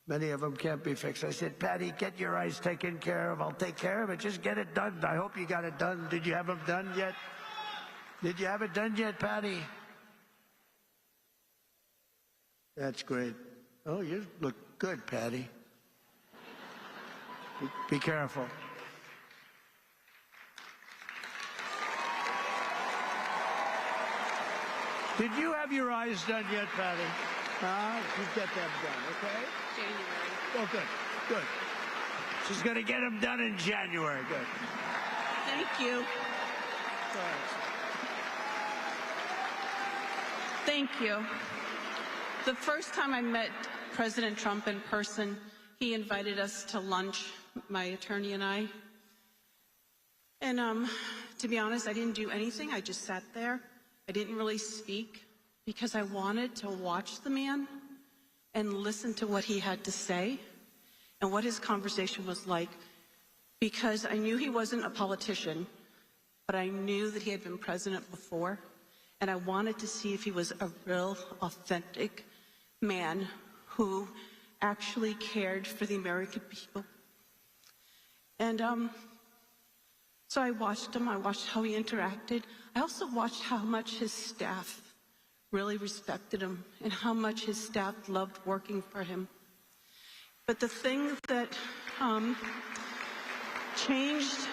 Many of them can't be fixed. I said, Patty, get your eyes taken care of. I'll take care of it. Just get it done. I hope you got it done. Did you have them done yet? Did you have it done yet, Patty? That's great. Oh, you look good, Patty. Be careful. Did you have your eyes done yet, Patty? You get them done, okay? January. Oh, good, good. She's going to get them done in January. Good. Thank you. Thank you. The first time I met President Trump in person, he invited us to lunch, my attorney and I. And to be honest, I didn't do anything. I just sat there. I didn't really speak because I wanted to watch the man and listen to what he had to say and what his conversation was like, because I knew he wasn't a politician, but I knew that he had been president before, and I wanted to see if he was a real, authentic man who actually cared for the American people. And so I watched him. I watched how he interacted. I also watched how much his staff really respected him and how much his staff loved working for him. But the thing that changed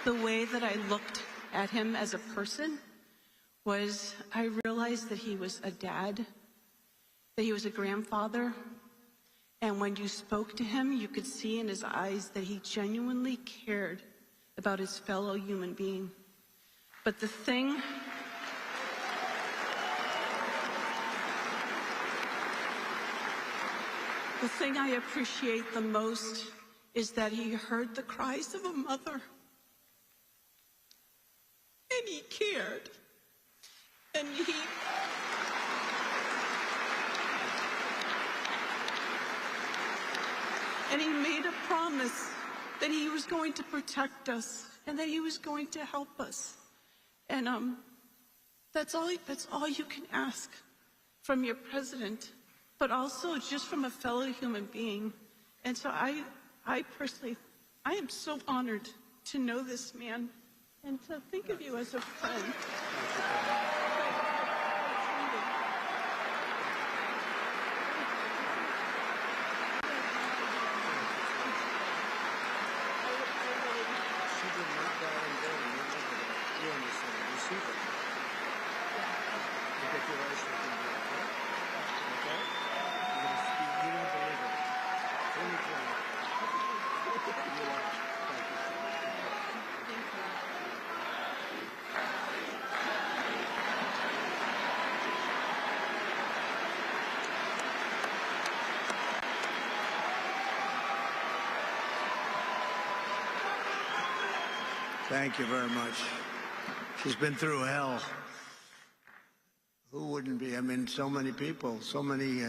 the way that I looked at him as a person was I realized that he was a dad, that he was a grandfather, And when you spoke to him, you could see in his eyes that he genuinely cared about his fellow human being. But the thing I appreciate the most is that he heard the cries of a mother. And he cared. And he made a promise that he was going to protect us and that he was going to help us. And that's all you can ask from your president, but also just from a fellow human being. And so I personally, I am so honored to know this man and to think of you as a friend. Thank you very much. She's been through hell. Who wouldn't be? I mean, so many people, so many,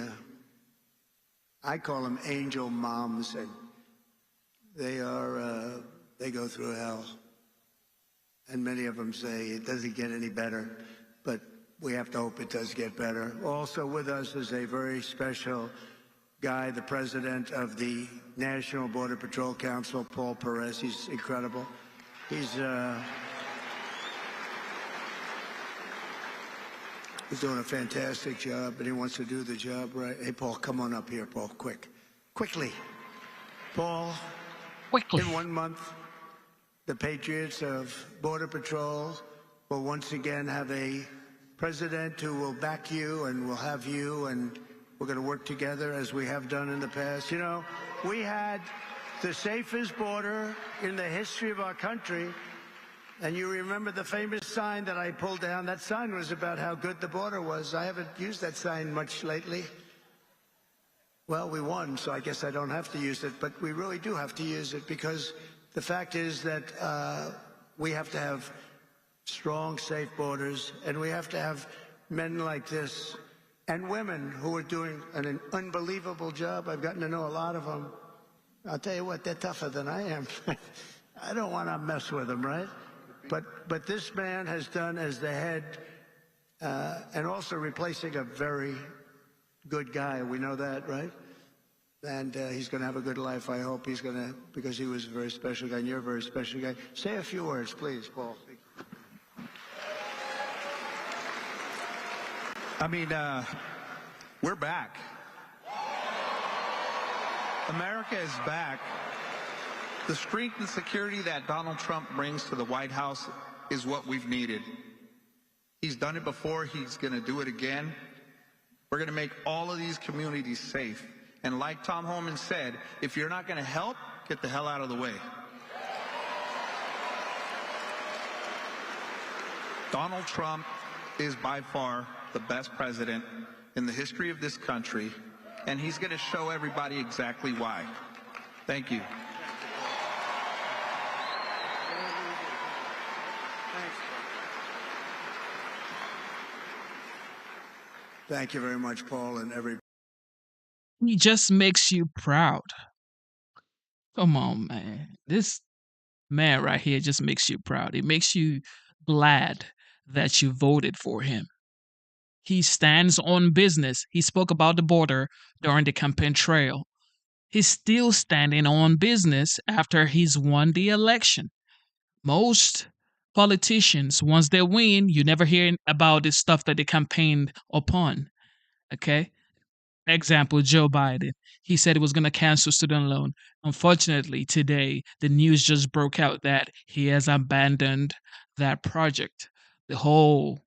I call them angel moms, and they go through hell. And many of them say it doesn't get any better, but we have to hope it does get better. Also with us is a very special guy, the president of the National Border Patrol Council, Paul Perez. He's incredible. He's doing a fantastic job, and he wants to do the job right. Hey, Paul, come on up here, Paul, quickly. Paul, quickly. In 1 month, the Patriots of Border Patrol will once again have a president who will back you and will have you, and we're going to work together as we have done in the past. You know, we had the safest border in the history of our country. And you remember the famous sign that I pulled down? That sign was about how good the border was. I haven't used that sign much lately. Well, we won, so I guess I don't have to use it, but we really do have to use it, because the fact is that we have to have strong, safe borders, and we have to have men like this and women who are doing an unbelievable job. I've gotten to know a lot of them. I'll tell you what, they're tougher than I am. I don't want to mess with them, right? But this man has done as the head, and also replacing a very good guy. We know that, right? And he's going to have a good life, I hope. He's going to, because he was a very special guy, and you're a very special guy. Say a few words, please, Paul. I mean, we're back. America is back. The strength and security that Donald Trump brings to the White House is what we've needed. He's done it before. He's going to do it again. We're going to make all of these communities safe. And like Tom Homan said, if you're not going to help, get the hell out of the way. Donald Trump is by far the best president in the history of this country, and he's going to show everybody exactly why. Thank you. Thank you very much, Paul, and everybody. He just makes you proud. Come on, man. This man right here just makes you proud. It makes you glad that you voted for him. He stands on business. He spoke about the border during the campaign trail. He's still standing on business after he's won the election. Most politicians, once they win, you never hear about the stuff that they campaigned upon. Okay? Example, Joe Biden. He said he was going to cancel student loan. Unfortunately, today, the news just broke out that he has abandoned that project. The whole,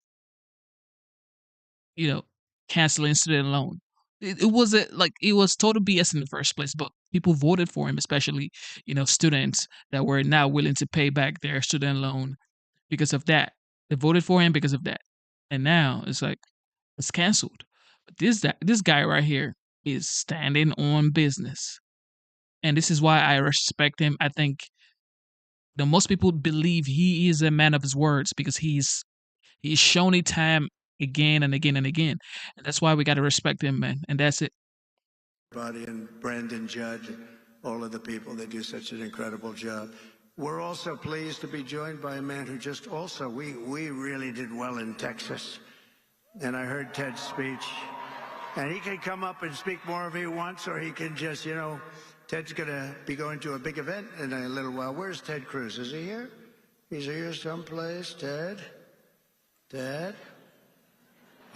canceling student loan. it wasn't like it was total BS in the first place, but people voted for him, especially students that were now willing to pay back their student loan because of that. They voted for him because of that, and now it's like it's canceled. But this guy right here is standing on business, and this is why I respect him. I think the most people believe he is a man of his words because he's shown it time again and again and again, and that's why we got to respect him, man. And that's it. Buddy and Brandon Judge, and all of the people, they do such an incredible job. We're also pleased to be joined by a man who just also, we really did well in Texas. And I heard Ted's speech, and he can come up and speak more if he wants, or he can just, Ted's going to be going to a big event in a little while. Where's Ted Cruz? Is he here? He's here someplace. Ted? Ted?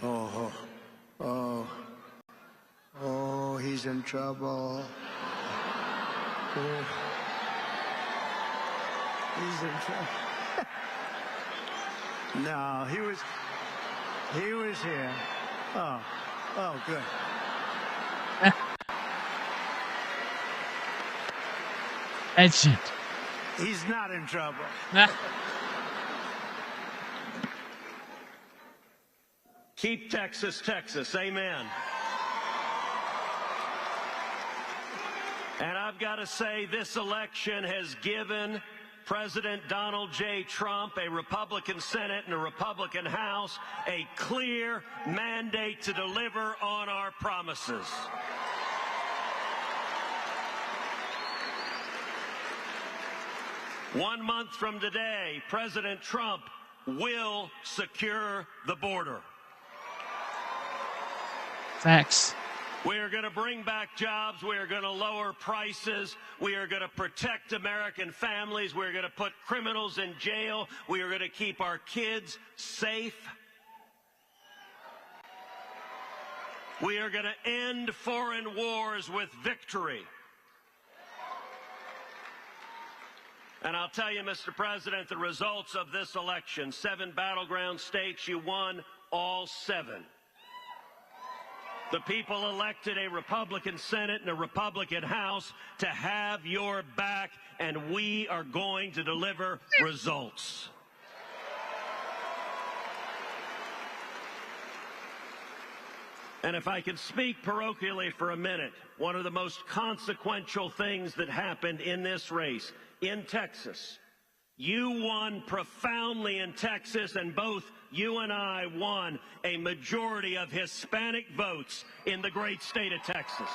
Oh, he's in trouble. Oh. He's in trouble. No, he was here. Oh, good. Agent. He's not in trouble. Keep Texas, Texas. Amen. And I've got to say, this election has given President Donald J. Trump, a Republican Senate and a Republican House, a clear mandate to deliver on our promises. One month from today, President Trump will secure the border. Facts. We are going to bring back jobs. We are going to lower prices. We are going to protect American families. We are going to put criminals in jail. We are going to keep our kids safe. We are going to end foreign wars with victory. And I'll tell you, Mr. President, the results of this election, 7 battleground states, you won all 7. The people elected a Republican Senate and a Republican House to have your back, and we are going to deliver results. And if I can speak parochially for a minute, one of the most consequential things that happened in this race in Texas, you won profoundly in Texas, and both you and I won a majority of Hispanic votes in the great state of Texas.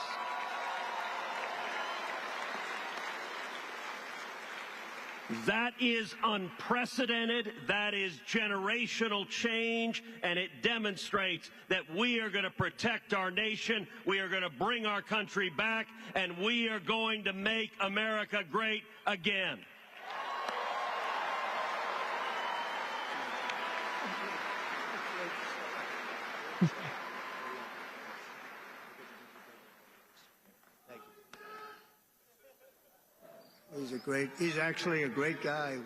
That is unprecedented. That is generational change, and it demonstrates that we are going to protect our nation. We are going to bring our country back, and we are going to make America great again. He's actually a great guy.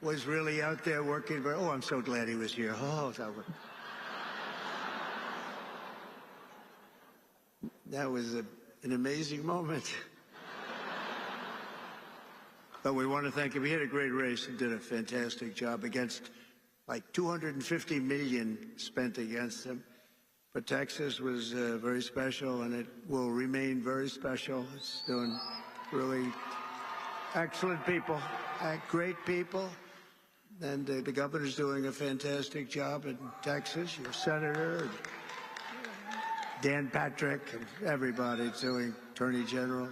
Was really out there working very, I'm so glad he was here. That was an amazing moment. But we want to thank him. He had a great race and did a fantastic job against like 250 million spent against him. But Texas was very special, and it will remain very special. It's doing really excellent people, great people. And the governor's doing a fantastic job in Texas. Your senator, and Dan Patrick, and everybody's doing, Attorney General.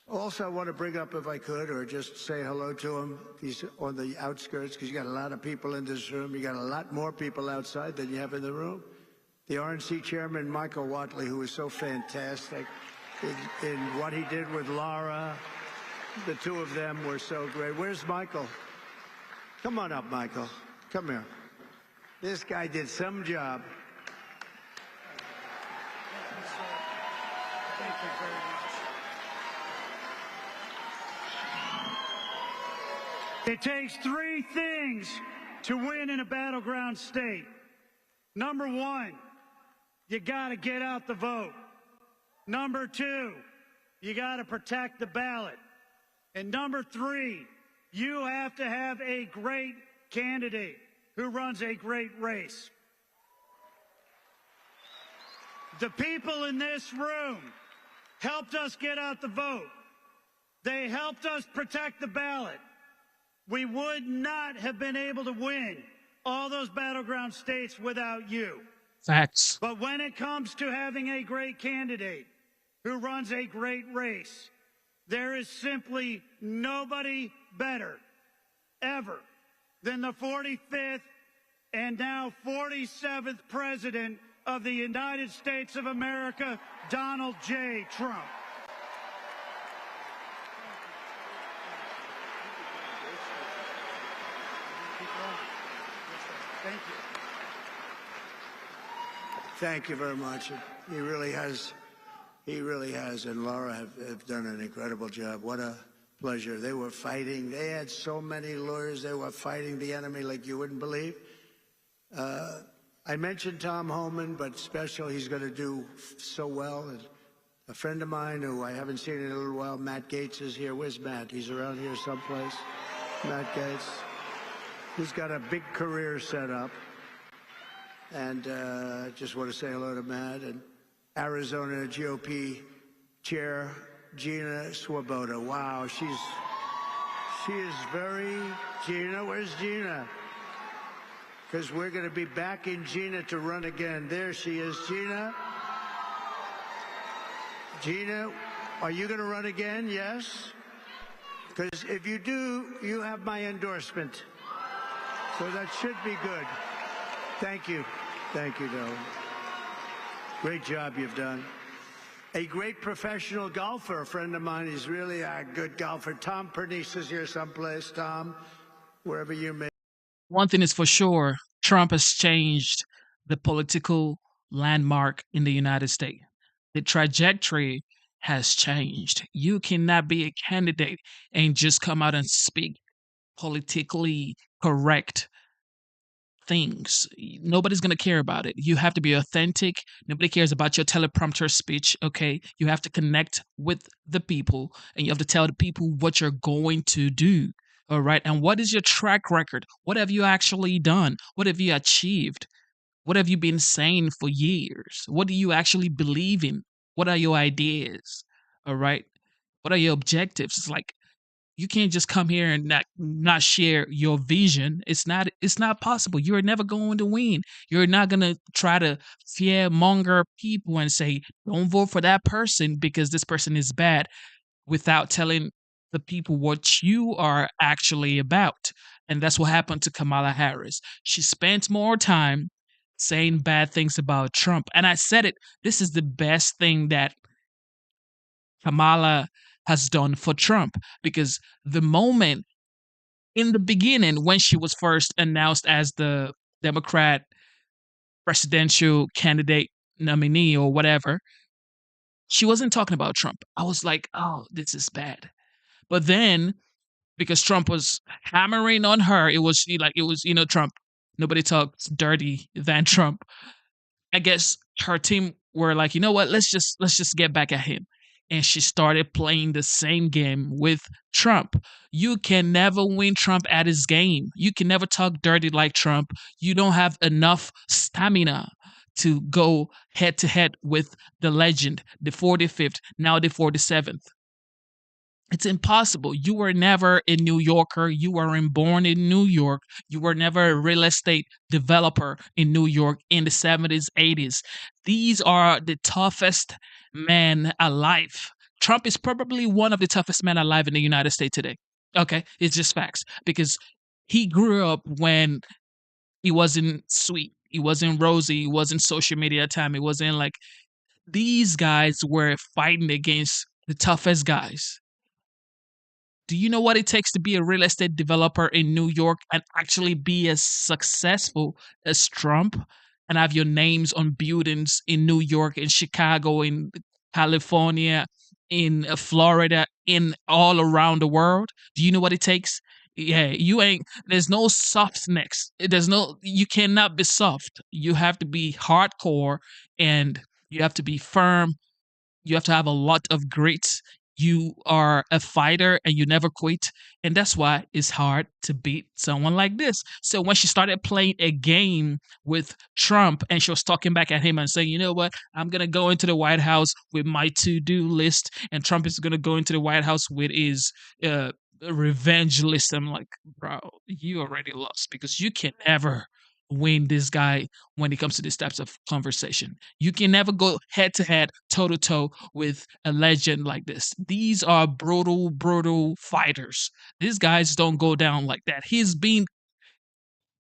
Also, I want to bring up, if I could, or just say hello to him. He's on the outskirts, because you got a lot of people in this room. You got a lot more people outside than you have in the room. The RNC chairman, Michael Watley, who was so fantastic in what he did with Laura. The two of them were so great. Where's Michael? Come on up, Michael. Come here. This guy did some job. Thank you very much. It takes 3 things to win in a battleground state. Number 1, you got to get out the vote. Number 2, you got to protect the ballot. And number 3, you have to have a great candidate who runs a great race. The people in this room helped us get out the vote. They helped us protect the ballot. We would not have been able to win all those battleground states without you. Facts. But when it comes to having a great candidate who runs a great race, there is simply nobody better ever than the 45th and now 47th President of the United States of America, Donald J. Trump. Thank you. Thank you very much. He really has, and Laura have done an incredible job. What a pleasure. They were fighting. They had so many lawyers. They were fighting the enemy like you wouldn't believe. I mentioned Tom Homan, but special, he's going to do so well. And a friend of mine who I haven't seen in a little while, Matt Gaetz, is here. Where's Matt? He's around here someplace. Matt Gaetz. He's got a big career set up. And I just want to say hello to Matt. And Arizona GOP Chair Gina Swoboda. Wow, she is very, Gina, where's Gina? Because we're going to be backing Gina to run again. There she is, Gina. Gina, are you going to run again? Yes? Because if you do, you have my endorsement. So that should be good. Thank you. Thank you, darling. Great job you've done. A great professional golfer, a friend of mine. He's really a good golfer. Tom Pernice is here someplace. Tom, wherever you may. One thing is for sure, Trump has changed the political landmark in the United States. The trajectory has changed. You cannot be a candidate and just come out and speak politically correct things. Nobody's going to care about it. You have to be authentic. Nobody cares about your teleprompter speech, okay? You have to connect with the people and you have to tell the people what you're going to do. All right. And what is your track record? What have you actually done? What have you achieved? What have you been saying for years? What do you actually believe in? What are your ideas? All right. What are your objectives? It's like you can't just come here and not share your vision. It's not possible. You're never going to win. You're not gonna try to fearmonger people and say, don't vote for that person because this person is bad, without telling the people what you are actually about. And that's what happened to Kamala Harris. She spent more time saying bad things about Trump. And I said it, this is the best thing that Kamala has done for Trump, because the moment in the beginning when she was first announced as the Democrat presidential candidate nominee or whatever, she wasn't talking about Trump. I was like, oh, this is bad. But then, because Trump was hammering on her, it was Trump. Nobody talks dirty than Trump. I guess her team were like, you know what? Let's just get back at him. And she started playing the same game with Trump. You can never win Trump at his game. You can never talk dirty like Trump. You don't have enough stamina to go head to head with the legend, the 45th, now the 47th. It's impossible. You were never a New Yorker. You weren't born in New York. You were never a real estate developer in New York in the 70s, 80s. These are the toughest men alive. Trump is probably one of the toughest men alive in the United States today. Okay, it's just facts. Because he grew up when he wasn't sweet. He wasn't rosy. He wasn't social media time. It wasn't like, these guys were fighting against the toughest guys. Do you know what it takes to be a real estate developer in New York and actually be as successful as Trump and have your names on buildings in New York, in Chicago, in California, in Florida, in all around the world? Do you know what it takes? Yeah, you ain't. There's no softness. You cannot be soft. You have to be hardcore, and you have to be firm. You have to have a lot of grit. You are a fighter and you never quit. And that's why it's hard to beat someone like this. So when she started playing a game with Trump and she was talking back at him and saying, you know what, I'm going to go into the White House with my to-do list, and Trump is going to go into the White House with his revenge list. I'm like, bro, you already lost because you can never win this guy when it comes to these types of conversation. You can never go head to head, toe to toe with a legend like this. These are brutal, brutal fighters. These guys don't go down like that. He's being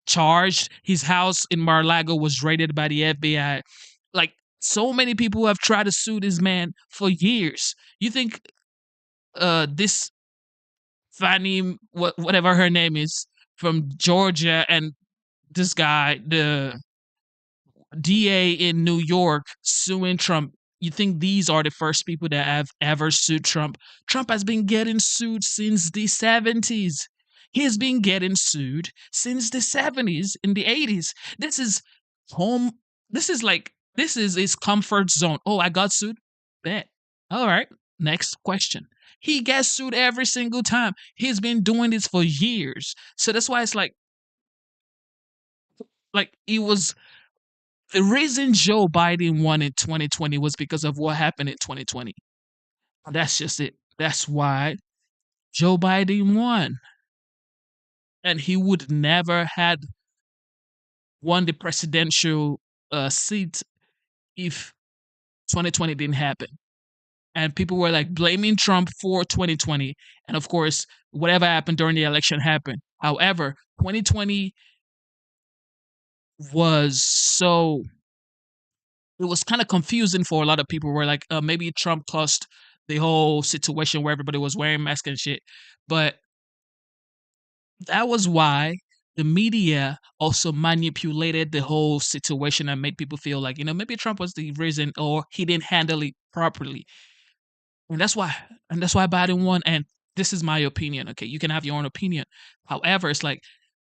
charged. His house in Mar-a-Lago was raided by the FBI. Like, so many people have tried to sue this man for years. You think this Fannie, whatever her name is, from Georgia, and this guy, the DA in New York, suing Trump. You think these are the first people that have ever sued Trump? Trump has been getting sued since the 70s. He's been getting sued since the 70s, in the 80s. This is home. This is his comfort zone. Oh, I got sued? Bet. All right. Next question. He gets sued every single time. He's been doing this for years. So that's why it's like it was the reason Joe Biden won in 2020 was because of what happened in 2020. That's just it. That's why Joe Biden won. And he would never had won the presidential seat if 2020 didn't happen. And people were like blaming Trump for 2020. And of course, whatever happened during the election happened. However, 2020 was so it was kind of confusing for a lot of people. Where like maybe Trump caused the whole situation where everybody was wearing masks and shit, but that was why the media also manipulated the whole situation and made people feel like, maybe Trump was the reason or he didn't handle it properly. And that's why Biden won. And this is my opinion. Okay, you can have your own opinion. However, it's like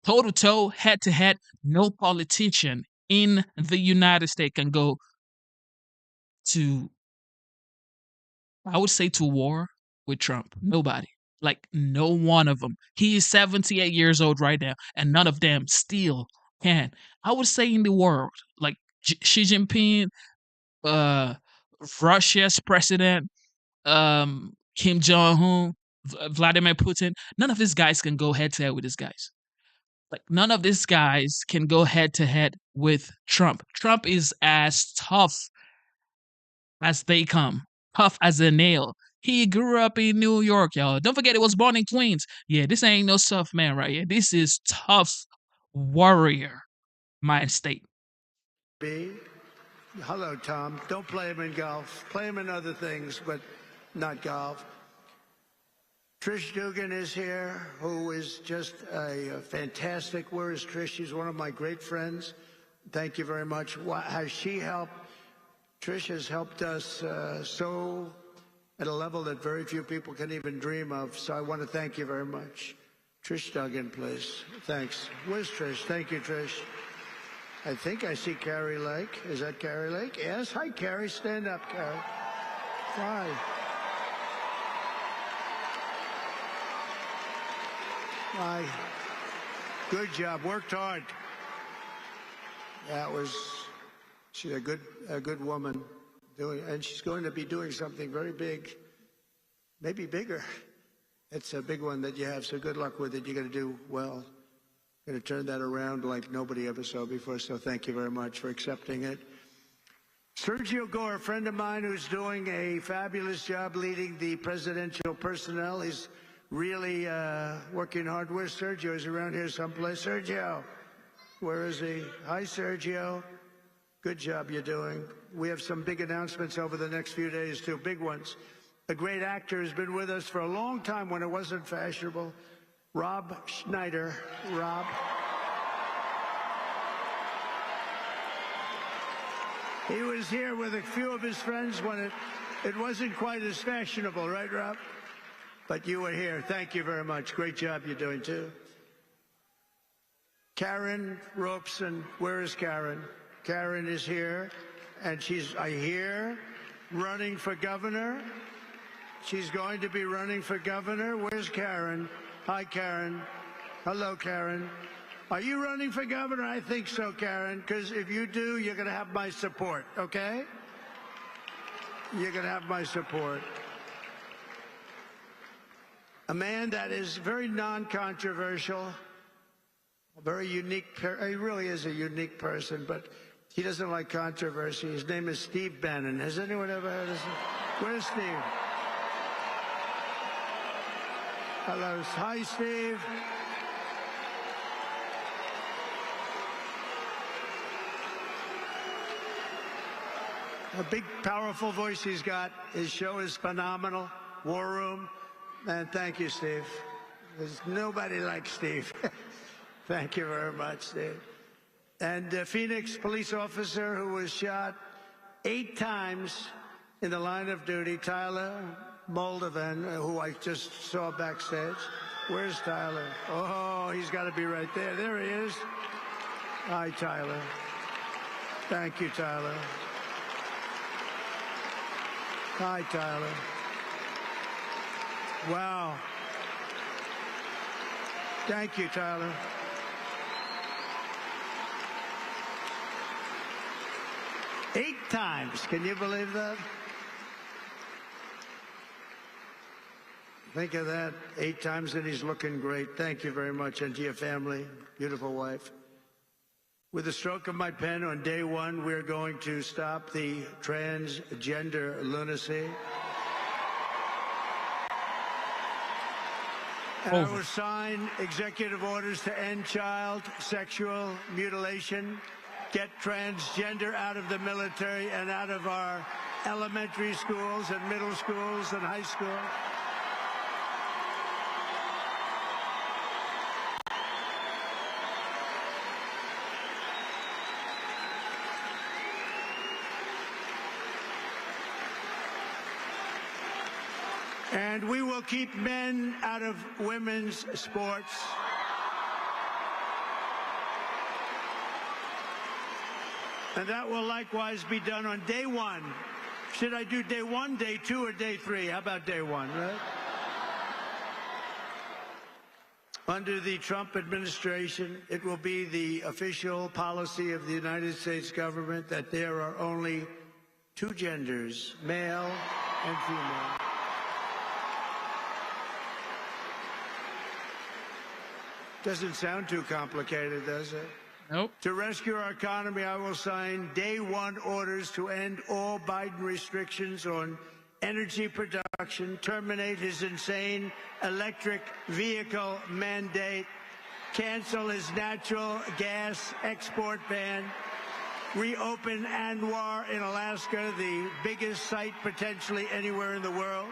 toe to toe, head to head, no politician in the United States can go to, I would say, to war with Trump. Nobody. Like, no one of them. He is 78 years old right now, and none of them still can. I would say in the world, like Xi Jinping, Russia's president, Kim Jong-un, Vladimir Putin, none of these guys can go head to head with these guys. Like, none of these guys can go head to head with Trump. Trump is as tough as they come, tough as a nail. He grew up in New York, y'all. Don't forget, he was born in Queens. Yeah, this ain't no soft man right here. This is tough warrior mind state. Hello, Tom. Don't play him in golf. Play him in other things, but not golf. Trish Dugan is here, who is just a fantastic. Where is Trish? She's one of my great friends. Thank you very much. Has she helped? Trish has helped us so at a level that very few people can even dream of. So I want to thank you very much. Trish Duggan, please. Thanks. Where's Trish? Thank you, Trish. I think I see Carrie Lake. Is that Carrie Lake? Yes. Hi, Carrie. Stand up, Carrie. Hi. Hi. Good job. Worked hard. She's a good woman, and she's going to be doing something very big, maybe bigger. It's a big one that you have, so good luck with it. You're going to do well. You're going to turn that around like nobody ever saw before, so thank you very much for accepting it. Sergio Gore, a friend of mine who's doing a fabulous job leading the presidential personnel. He's really working hard. Where's Sergio? Is he around here someplace? Sergio, where is he? Hi, Sergio. Good job you're doing. We have some big announcements over the next few days, too, big ones. A great actor has been with us for a long time when it wasn't fashionable. Rob Schneider. Rob. He was here with a few of his friends when it wasn't quite as fashionable, right, Rob? but you were here. Thank you very much. Great job you're doing, too. Karen Robeson, where is Karen? Karen is here, and she's, I hear, running for governor. She's going to be running for governor. Where's Karen? Hi, Karen. Hello, Karen. Are you running for governor? I think so, Karen, because if you do, you're going to have my support, okay? You're going to have my support. A man that is very non-controversial, a very unique, he really is a unique person, but he doesn't like controversy. His name is Steve Bannon. Has anyone ever heard of him? Where's Steve? Hello. Hi, Steve. A big, powerful voice he's got. His show is phenomenal. War Room. And thank you, Steve. There's nobody like Steve. Thank you very much, Steve. And Phoenix police officer who was shot 8 times in the line of duty, Tyler Moldovan, who I just saw backstage. Where's Tyler? Oh, he's got to be right there. There he is. Hi, Tyler. Thank you, Tyler. Hi, Tyler. Wow. Thank you, Tyler. Eight times. Can you believe that? Think of that. 8 times, and he's looking great. Thank you very much. And to your family, beautiful wife. With the stroke of my pen on day 1, we're going to stop the transgender lunacy. And I will sign executive orders to end child sexual mutilation, get transgender out of the military and out of our elementary schools and middle schools and high school. And we will keep men out of women's sports. And that will likewise be done on day 1. Should I do day 1, day 2, or day 3? How about day 1, right? Under the Trump administration, it will be the official policy of the United States government that there are only 2 genders, male and female. Doesn't sound too complicated, does it? Nope. To rescue our economy, I will sign day 1 orders to end all Biden restrictions on energy production, terminate his insane electric vehicle mandate, cancel his natural gas export ban, reopen Anwar in Alaska, the biggest site potentially anywhere in the world,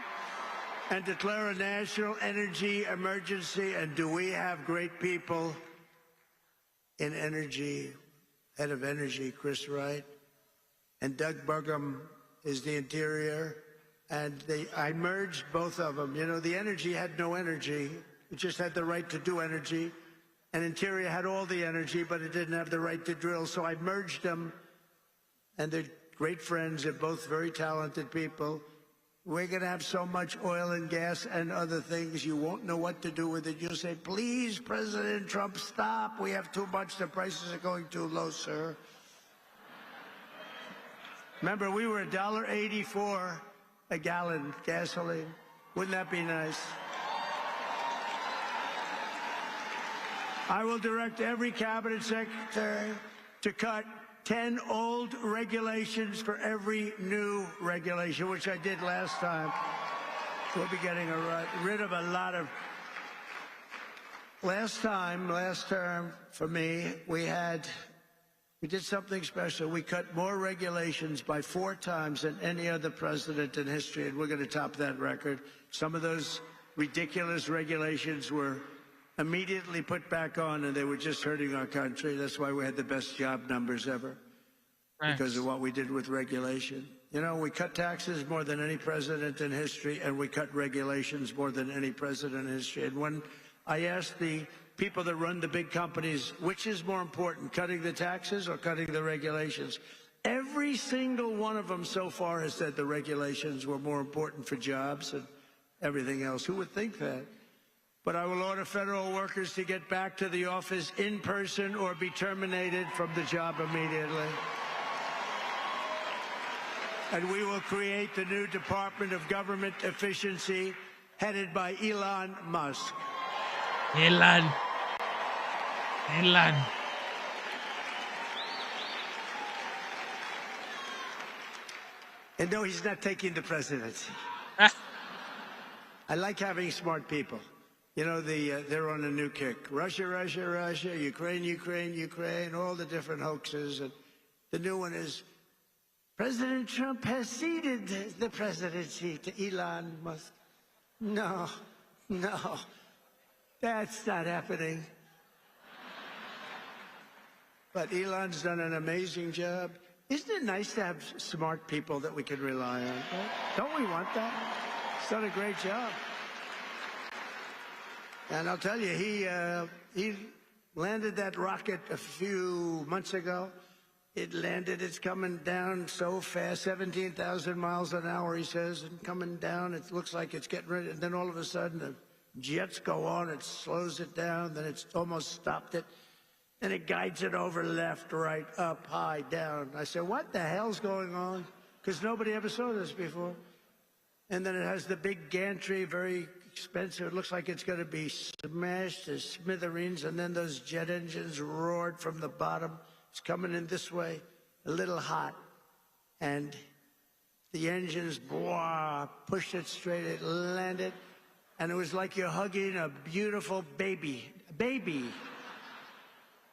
and declare a national energy emergency. And do we have great people in energy, head of energy, Chris Wright, and Doug Burgum is the interior. And I merged both of them. You know, the energy had no energy. It just had the right to do energy. And interior had all the energy, but it didn't have the right to drill. So I merged them. And they're great friends. They're both very talented people. We're going to have so much oil and gas and other things, you won't know what to do with it. You'll say, please, President Trump, stop. We have too much. The prices are going too low, sir. Remember, we were $1.84 a gallon gasoline. Wouldn't that be nice? I will direct every cabinet secretary to cut 10 old regulations for every new regulation, which I did last time. We'll be getting rid of a lot of... Last term, for me, we did something special. We cut more regulations by 4 times than any other president in history, and we're going to top that record. Some of those ridiculous regulations were immediately put back on, and they were just hurting our country. That's why we had the best job numbers ever, because of what we did with regulation. You know, we cut taxes more than any president in history, and we cut regulations more than any president in history. And when I asked the people that run the big companies, which is more important, cutting the taxes or cutting the regulations, every single one of them so far has said the regulations were more important for jobs and everything else. Who would think that? But I will order federal workers to get back to the office in person or be terminated from the job immediately. And we will create the new Department of Government Efficiency headed by Elon Musk. Elon. And no, he's not taking the presidency. I like having smart people. You know, they're on a new kick. Russia, Ukraine, all the different hoaxes. And the new one is, President Trump has ceded the presidency to Elon Musk. No, that's not happening. But Elon's done an amazing job. Isn't it nice to have smart people that we can rely on? Right? Don't we want that? He's done a great job. And I'll tell you, he landed that rocket a few months ago. It landed, it's coming down so fast, 17,000 miles an hour, he says, and coming down, it looks like it's getting ready. And then all of a sudden, the jets go on, it slows it down, then it's almost stopped it. And it guides it over left, right, up, high, down. I said, what the hell's going on? Because nobody ever saw this before. And then it has the big gantry, very expensive. It looks like it's going to be smashed to smithereens. And then those jet engines roared from the bottom. It's coming in this way, a little hot. And the engines, pushed it straight, it landed. And it was like you're hugging a beautiful baby. Baby.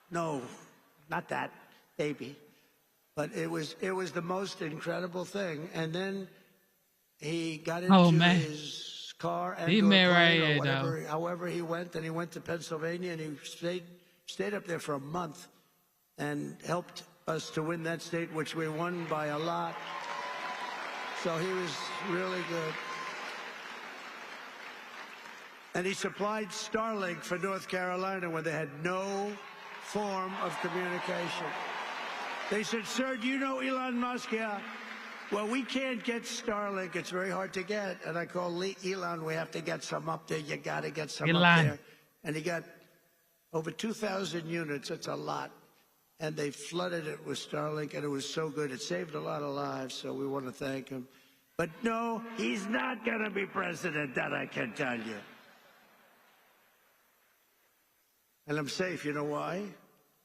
No, not that baby. But it was the most incredible thing. And then he got into his car and or whatever, however he went, and he went to Pennsylvania, and he stayed up there for a month and helped us to win that state, which we won by a lot. So he was really good. And he supplied Starlink for North Carolina when they had no form of communication. They said, sir, do you know Elon Musk? Yeah. Well, we can't get Starlink. It's very hard to get. And I called Elon, we have to get some up there. You got to get some up there. And he got over 2,000 units. It's a lot. And they flooded it with Starlink, and it was so good. It saved a lot of lives, so we want to thank him. But no, he's not going to be president, that I can tell you. And I'm safe. You know why?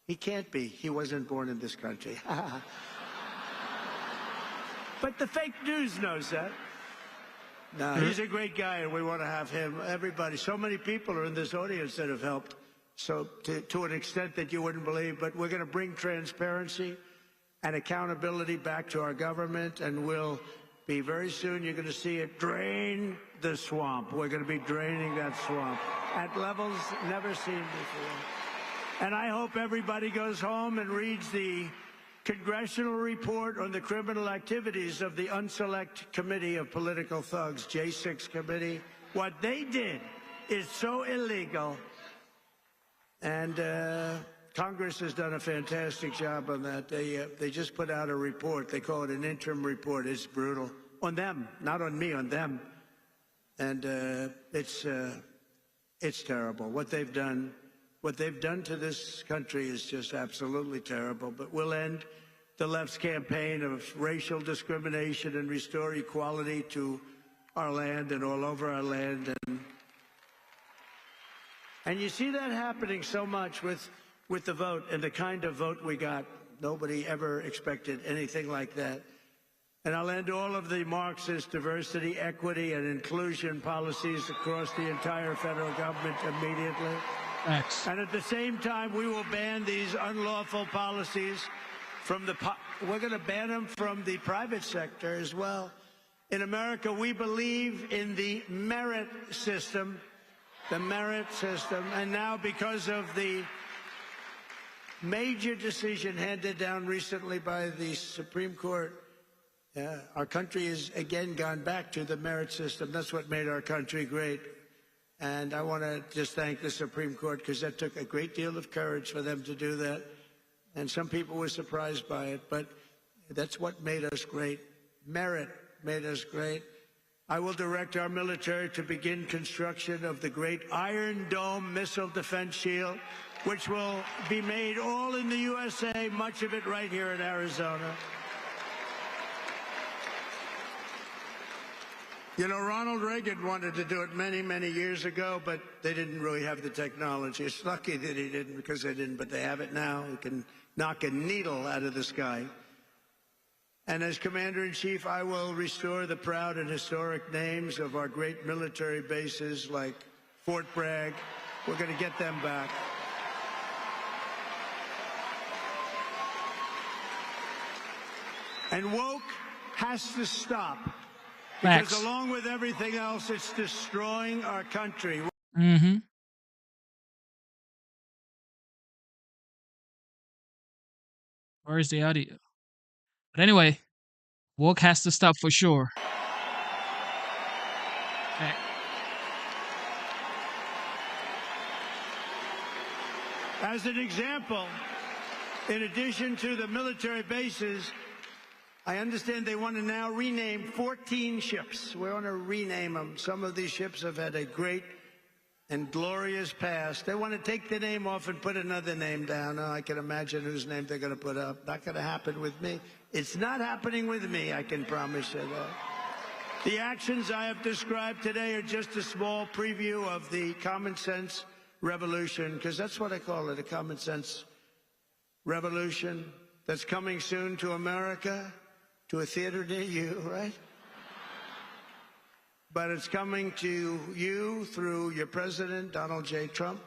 He can't be. He wasn't born in this country. But the fake news knows that. No, he's a great guy, and we want to have him. Everybody, so many people are in this audience that have helped. So to an extent that you wouldn't believe, but we're going to bring transparency and accountability back to our government, and we'll be very soon, you're going to see it drain the swamp. We're going to be draining that swamp at levels never seen before. And I hope everybody goes home and reads the congressional report on the criminal activities of the Unselect Committee of Political Thugs, J6 Committee. What they did is so illegal. And Congress has done a fantastic job on that. They just put out a report. They call it an interim report. It's brutal. On them, not on me, on them. And it's terrible. What they've done to this country is just absolutely terrible. But we'll end the left's campaign of racial discrimination and restore equality to our land and all over our land. And you see that happening so much with the vote and the kind of vote we got. Nobody ever expected anything like that. And I'll end all of the Marxist diversity, equity, and inclusion policies across the entire federal government immediately. Thanks. And at the same time, we will ban these unlawful policies from we're going to ban them from the private sector as well. In America, we believe in the merit system. The merit system. And now, because of the major decision handed down recently by the Supreme Court, Our country has again gone back to the merit system. That's what made our country great. And I want to just thank the Supreme Court, because that took a great deal of courage for them to do that. And some people were surprised by it, but that's what made us great. Merit made us great. I will direct our military to begin construction of the great Iron Dome missile defense shield, which will be made all in the USA, much of it right here in Arizona. You know, Ronald Reagan wanted to do it many, many years ago, but they didn't really have the technology. It's lucky that he didn't, because they didn't, but they have it now. He can knock a needle out of the sky. And as Commander-in-Chief, I will restore the proud and historic names of our great military bases like Fort Bragg. We're going to get them back. And woke has to stop. Because Facts. along with everything else, it's destroying our country. Mm-hmm. Where's the audio? But anyway, woke has to stop for sure. Fact. As an example, in addition to the military bases, I understand they want to now rename 14 ships. We want to rename them. Some of these ships have had a great and glorious past. They want to take the name off and put another name down. Oh, I can imagine whose name they're going to put up. Not going to happen with me. It's not happening with me, I can promise you that. The actions I have described today are just a small preview of the common sense revolution, because that's what I call it, a common sense revolution that's coming soon to America, to a theater near you, right? But it's coming to you through your president, Donald J. Trump.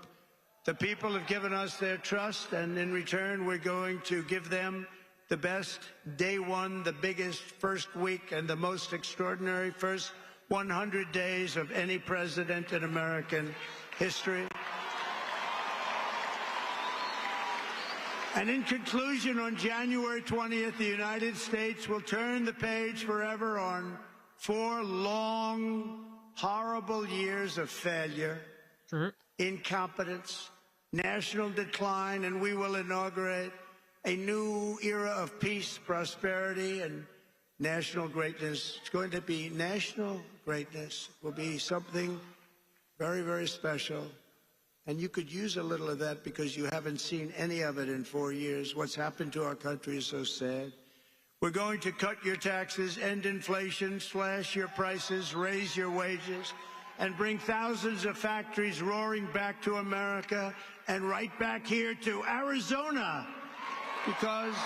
The people have given us their trust, and in return, we're going to give them the best day one, the biggest first week, and the most extraordinary first 100 days of any president in American history. And in conclusion, on January 20th, the United States will turn the page forever on 4 long, horrible years of failure, incompetence, national decline, and we will inaugurate a new era of peace, prosperity, and national greatness. It's going to be national greatness. It will be something very, very special. And you could use a little of that, because you haven't seen any of it in 4 years. What's happened to our country is so sad. We're going to cut your taxes, end inflation, slash your prices, raise your wages, and bring thousands of factories roaring back to America and right back here to Arizona. Because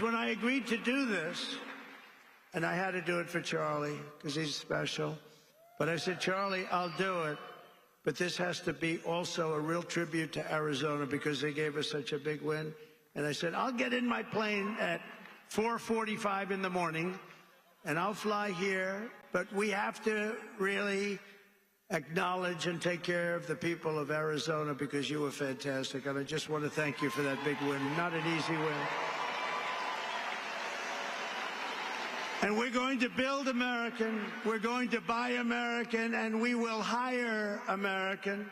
when I agreed to do this, and I had to do it for Charlie, because he's special, but I said, Charlie, I'll do it, but this has to be also a real tribute to Arizona, because they gave us such a big win. And I said, I'll get in my plane at 4:45 in the morning, and I'll fly here, but we have to really acknowledge and take care of the people of Arizona, because you were fantastic. And I just want to thank you for that big win. Not an easy win. And we're going to build American, we're going to buy American, and we will hire American.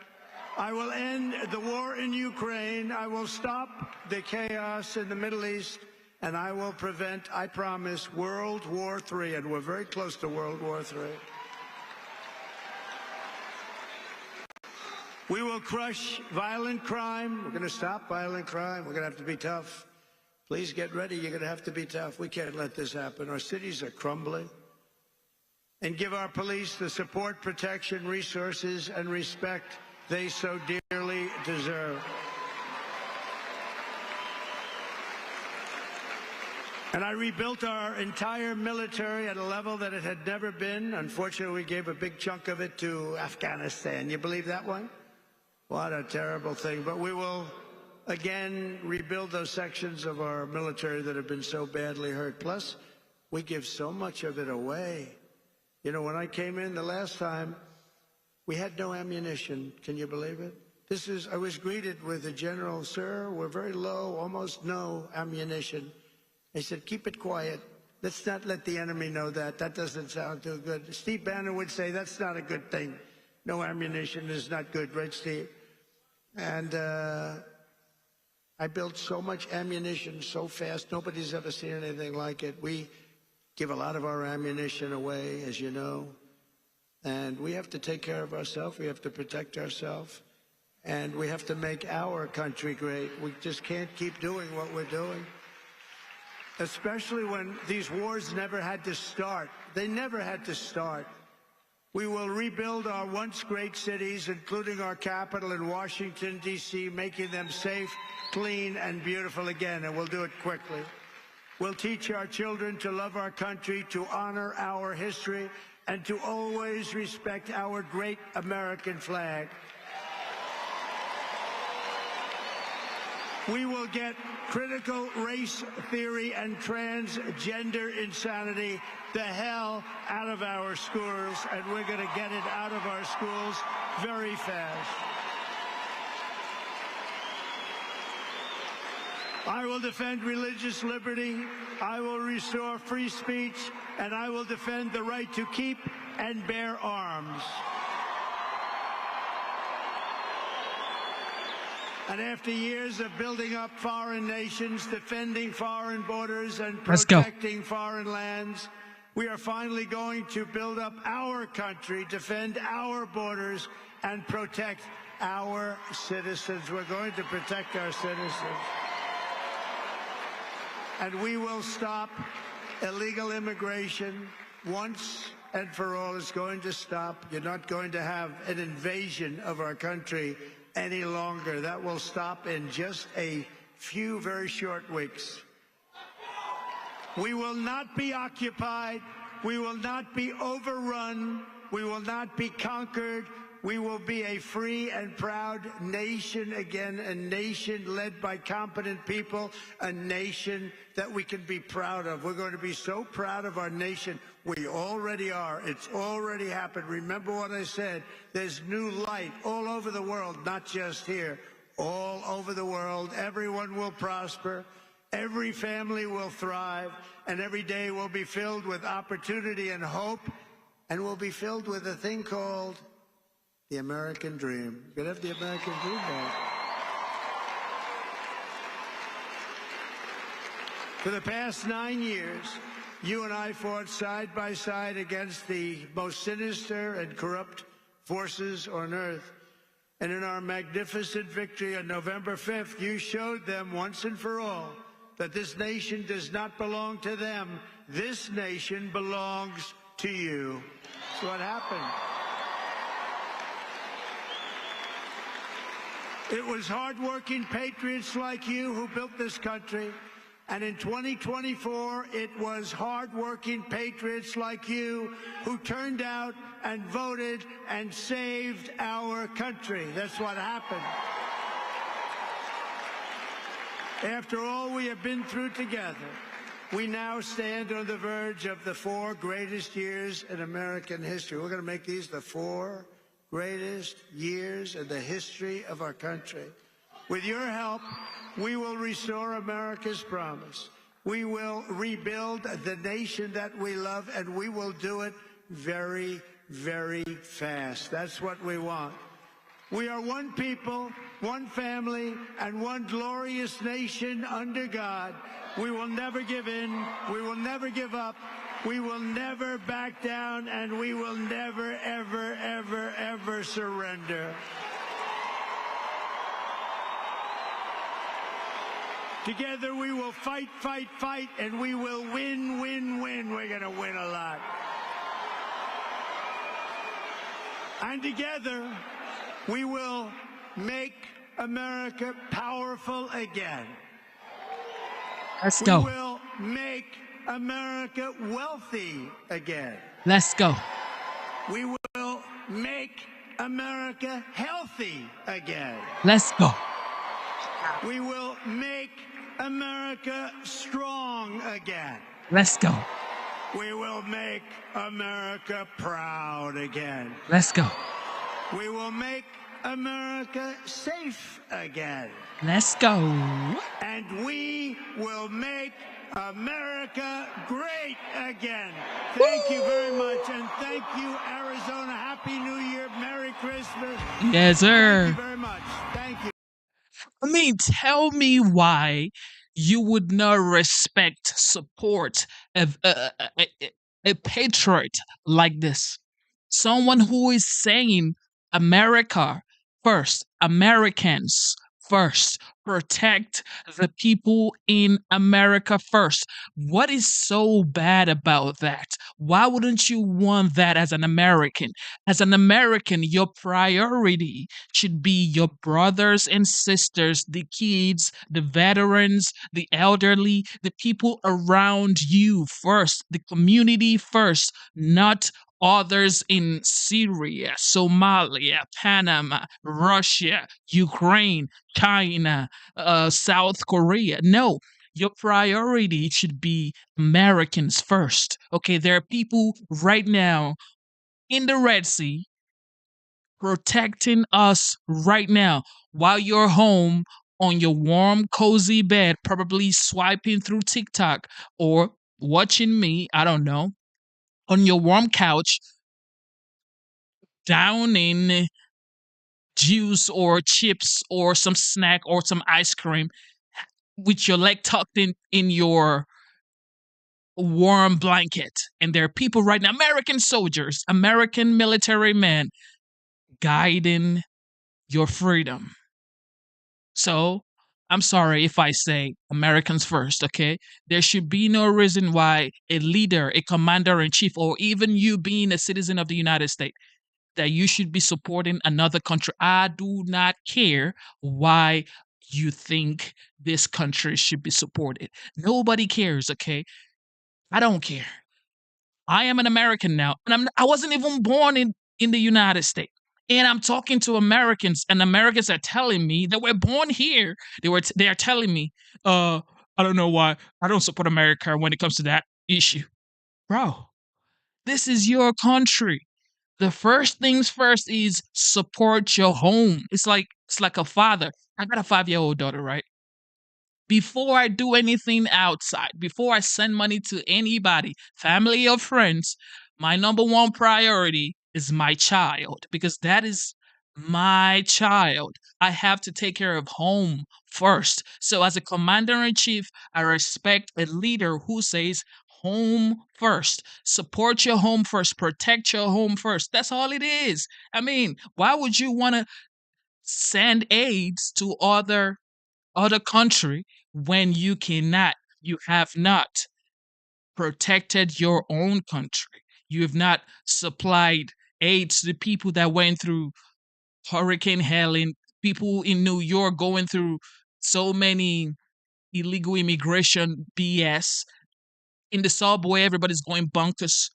I will end the war in Ukraine. I will stop the chaos in the Middle East, and I will prevent, I promise, World War III. And we're very close to World War III. We will crush violent crime. We're going to stop violent crime. We're going to have to be tough. Please get ready. You're going to have to be tough. We can't let this happen. Our cities are crumbling. And give our police the support, protection, resources, and respect they so dearly deserve. And I rebuilt our entire military at a level that it had never been. Unfortunately, we gave a big chunk of it to Afghanistan. You believe that one? What a terrible thing. But we will again rebuild those sections of our military that have been so badly hurt. Plus, we give so much of it away. You know, when I came in the last time, we had no ammunition. Can you believe it? I was greeted with a general, sir, we're very low, almost no ammunition. I said, keep it quiet. Let's not let the enemy know that. That doesn't sound too good. Steve Bannon would say that's not a good thing. No ammunition is not good, right, Steve? And I built so much ammunition so fast, nobody's ever seen anything like it. We give a lot of our ammunition away, as you know. And we have to take care of ourselves. We have to protect ourselves. And we have to make our country great. We just can't keep doing what we're doing. Especially when these wars never had to start. They never had to start. We will rebuild our once great cities, including our capital in Washington, D.C., making them safe, clean, and beautiful again, and we'll do it quickly. We'll teach our children to love our country, to honor our history, and to always respect our great American flag. We will get critical race theory and transgender insanity the hell out of our schools, and we're going to get it out of our schools very fast. I will defend religious liberty, I will restore free speech, and I will defend the right to keep and bear arms. And after years of building up foreign nations, defending foreign borders, and protecting foreign lands, we are finally going to build up our country, defend our borders, and protect our citizens. We're going to protect our citizens. And we will stop illegal immigration once and for all. It's going to stop. You're not going to have an invasion of our country any longer. That will stop in just a few very short weeks. We will not be occupied. We will not be overrun. We will not be conquered. We will be a free and proud nation again, a nation led by competent people, a nation that we can be proud of. We're going to be so proud of our nation. We already are. It's already happened. Remember what I said. There's new light all over the world, not just here. All over the world. Everyone will prosper. Every family will thrive. And every day will be filled with opportunity and hope. And will be filled with a thing called the American dream. You could have the American dream back. For the past 9 years, you and I fought side by side against the most sinister and corrupt forces on earth. And in our magnificent victory on November 5th, you showed them once and for all that this nation does not belong to them. This nation belongs to you. That's what happened. It was hardworking patriots like you who built this country. And in 2024, it was hardworking patriots like you who turned out and voted and saved our country. That's what happened. After all we have been through together, we now stand on the verge of the 4 greatest years in American history. We're going to make these the 4 greatest years in the history of our country. With your help, we will restore America's promise. We will rebuild the nation that we love, and we will do it very, very fast. That's what we want. We are one people, one family, and one glorious nation under God. We will never give in. We will never give up. We will never back down, and we will never, ever, ever, ever surrender. Together we will fight, fight, fight, and we will win, win, win. We're going to win a lot. And together we will make America powerful again. Let's go. We will make America wealthy again. Let's go. We will make America healthy again. Let's go. We will make America strong again. Let's go. We will make America proud again. Let's go. We will make America safe again. Let's go. And we will make America great again. Thank you very much. And thank you, Arizona. Happy New Year. Merry Christmas. Yes, sir. Thank you very much. Thank you. I mean, tell me why you would not respect, support a patriot like this. Someone who is saying America first, Americans first, protect the people in America first. What is so bad about that? Why wouldn't you want that as an American? As an American, your priority should be your brothers and sisters, the kids, the veterans, the elderly, the people around you first, the community first, not others in Syria, Somalia, Panama, Russia, Ukraine, China, South Korea. No, your priority should be Americans first. Okay, there are people right now in the Red Sea protecting us right now while you're home on your warm, cozy bed, probably swiping through TikTok or watching me, I don't know, on your warm couch, downing juice or chips or some snack or some ice cream with your leg tucked in your warm blanket. And there are people right now, American soldiers, American military men, guiding your freedom. So I'm sorry if I say Americans first, okay? There should be no reason why a leader, a commander in chief, or even you being a citizen of the United States, that you should be supporting another country. I do not care why you think this country should be supported. Nobody cares, okay? I don't care. I am an American now, and I wasn't even born in the United States. And I'm talking to Americans, and Americans are telling me that we're born here. They are telling me, I don't know why I don't support America when it comes to that issue. Bro, this is your country. The first things first is support your home. It's like a father. I got a 5-year-old daughter, right? Before I do anything outside, before I send money to anybody, family or friends, my number one priority is my child because that is my child. I have to take care of home first. So, as a commander in chief, I respect a leader who says, home first. Support your home first. Protect your home first. That's all it is. I mean, why would you want to send aids to other country when you have not protected your own country? You have not supplied aid to the people that went through Hurricane Helen, people in New York going through so many illegal immigration BS. In the subway, everybody's going bonkers.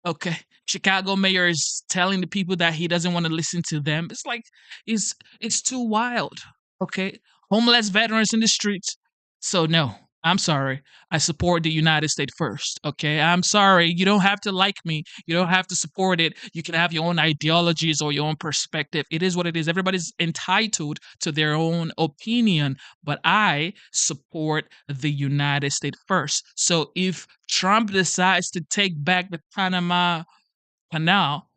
Okay. Chicago mayor is telling the people that he doesn't want to listen to them. It's like it's too wild. Okay. Homeless veterans in the streets. So no, I'm sorry. I support the United States first. Okay. I'm sorry. You don't have to like me. You don't have to support it. You can have your own ideologies or your own perspective. It is what it is. Everybody's entitled to their own opinion, but I support the United States first. So if Trump decides to take back the Panama Canal,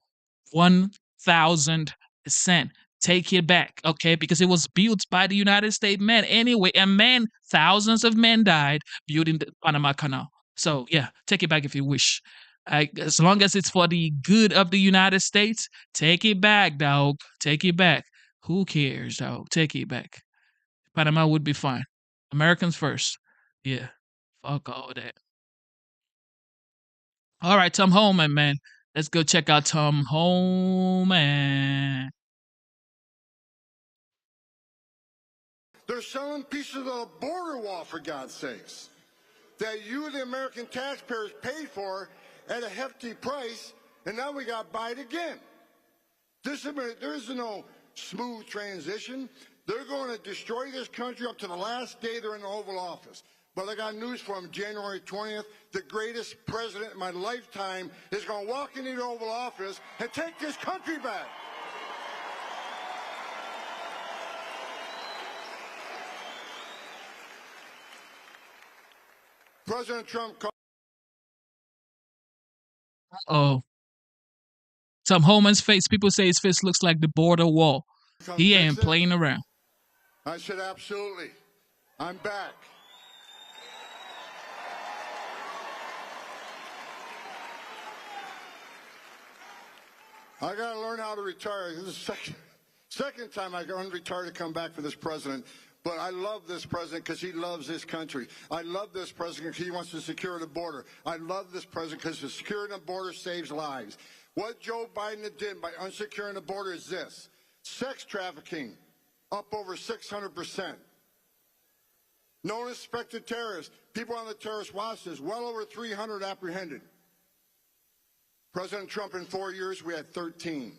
1,000%. Take it back, okay? Because it was built by the United States men anyway. And thousands of men died building the Panama Canal. So, yeah, take it back if you wish. As long as it's for the good of the United States, take it back, dog. Take it back. Who cares, dog? Take it back. Panama would be fine. Americans first. Yeah. Fuck all that. All right, Tom Homan, man. Let's go check out Tom Homan. They're selling pieces of the border wall, for God's sakes, that you, the American taxpayers, paid for at a hefty price, and now we got to buy it again. There is no smooth transition. They're going to destroy this country up to the last day they're in the Oval Office. But I got news for them. January 20th, the greatest president in my lifetime is going to walk into the Oval Office and take this country back. President Trump called. Oh, some Homan's face. People say his face looks like the border wall. He ain't playing around. I said, absolutely. I'm back. I got to learn how to retire. This is the second time I got unretired to come back for this president. But I love this president because he loves this country. I love this president because he wants to secure the border. I love this president because the securing the border saves lives. What Joe Biden did by unsecuring the border is this. Sex trafficking, up over 600%. Known as suspected terrorists, people on the terrorist watch list, well over 300 apprehended. President Trump, in 4 years, we had 13.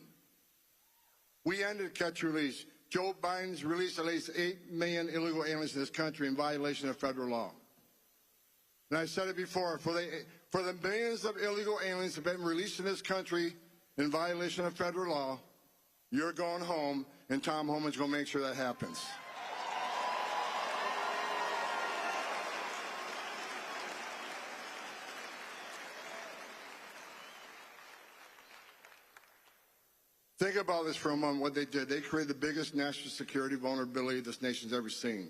We ended catch-release. Joe Biden's released at least 8 million illegal aliens in this country in violation of federal law. And I said it before, for the millions of illegal aliens that have been released in this country in violation of federal law, you're going home, and Tom Homan's going to make sure that happens. Think about this for a moment, what they did. They created the biggest national security vulnerability this nation's ever seen.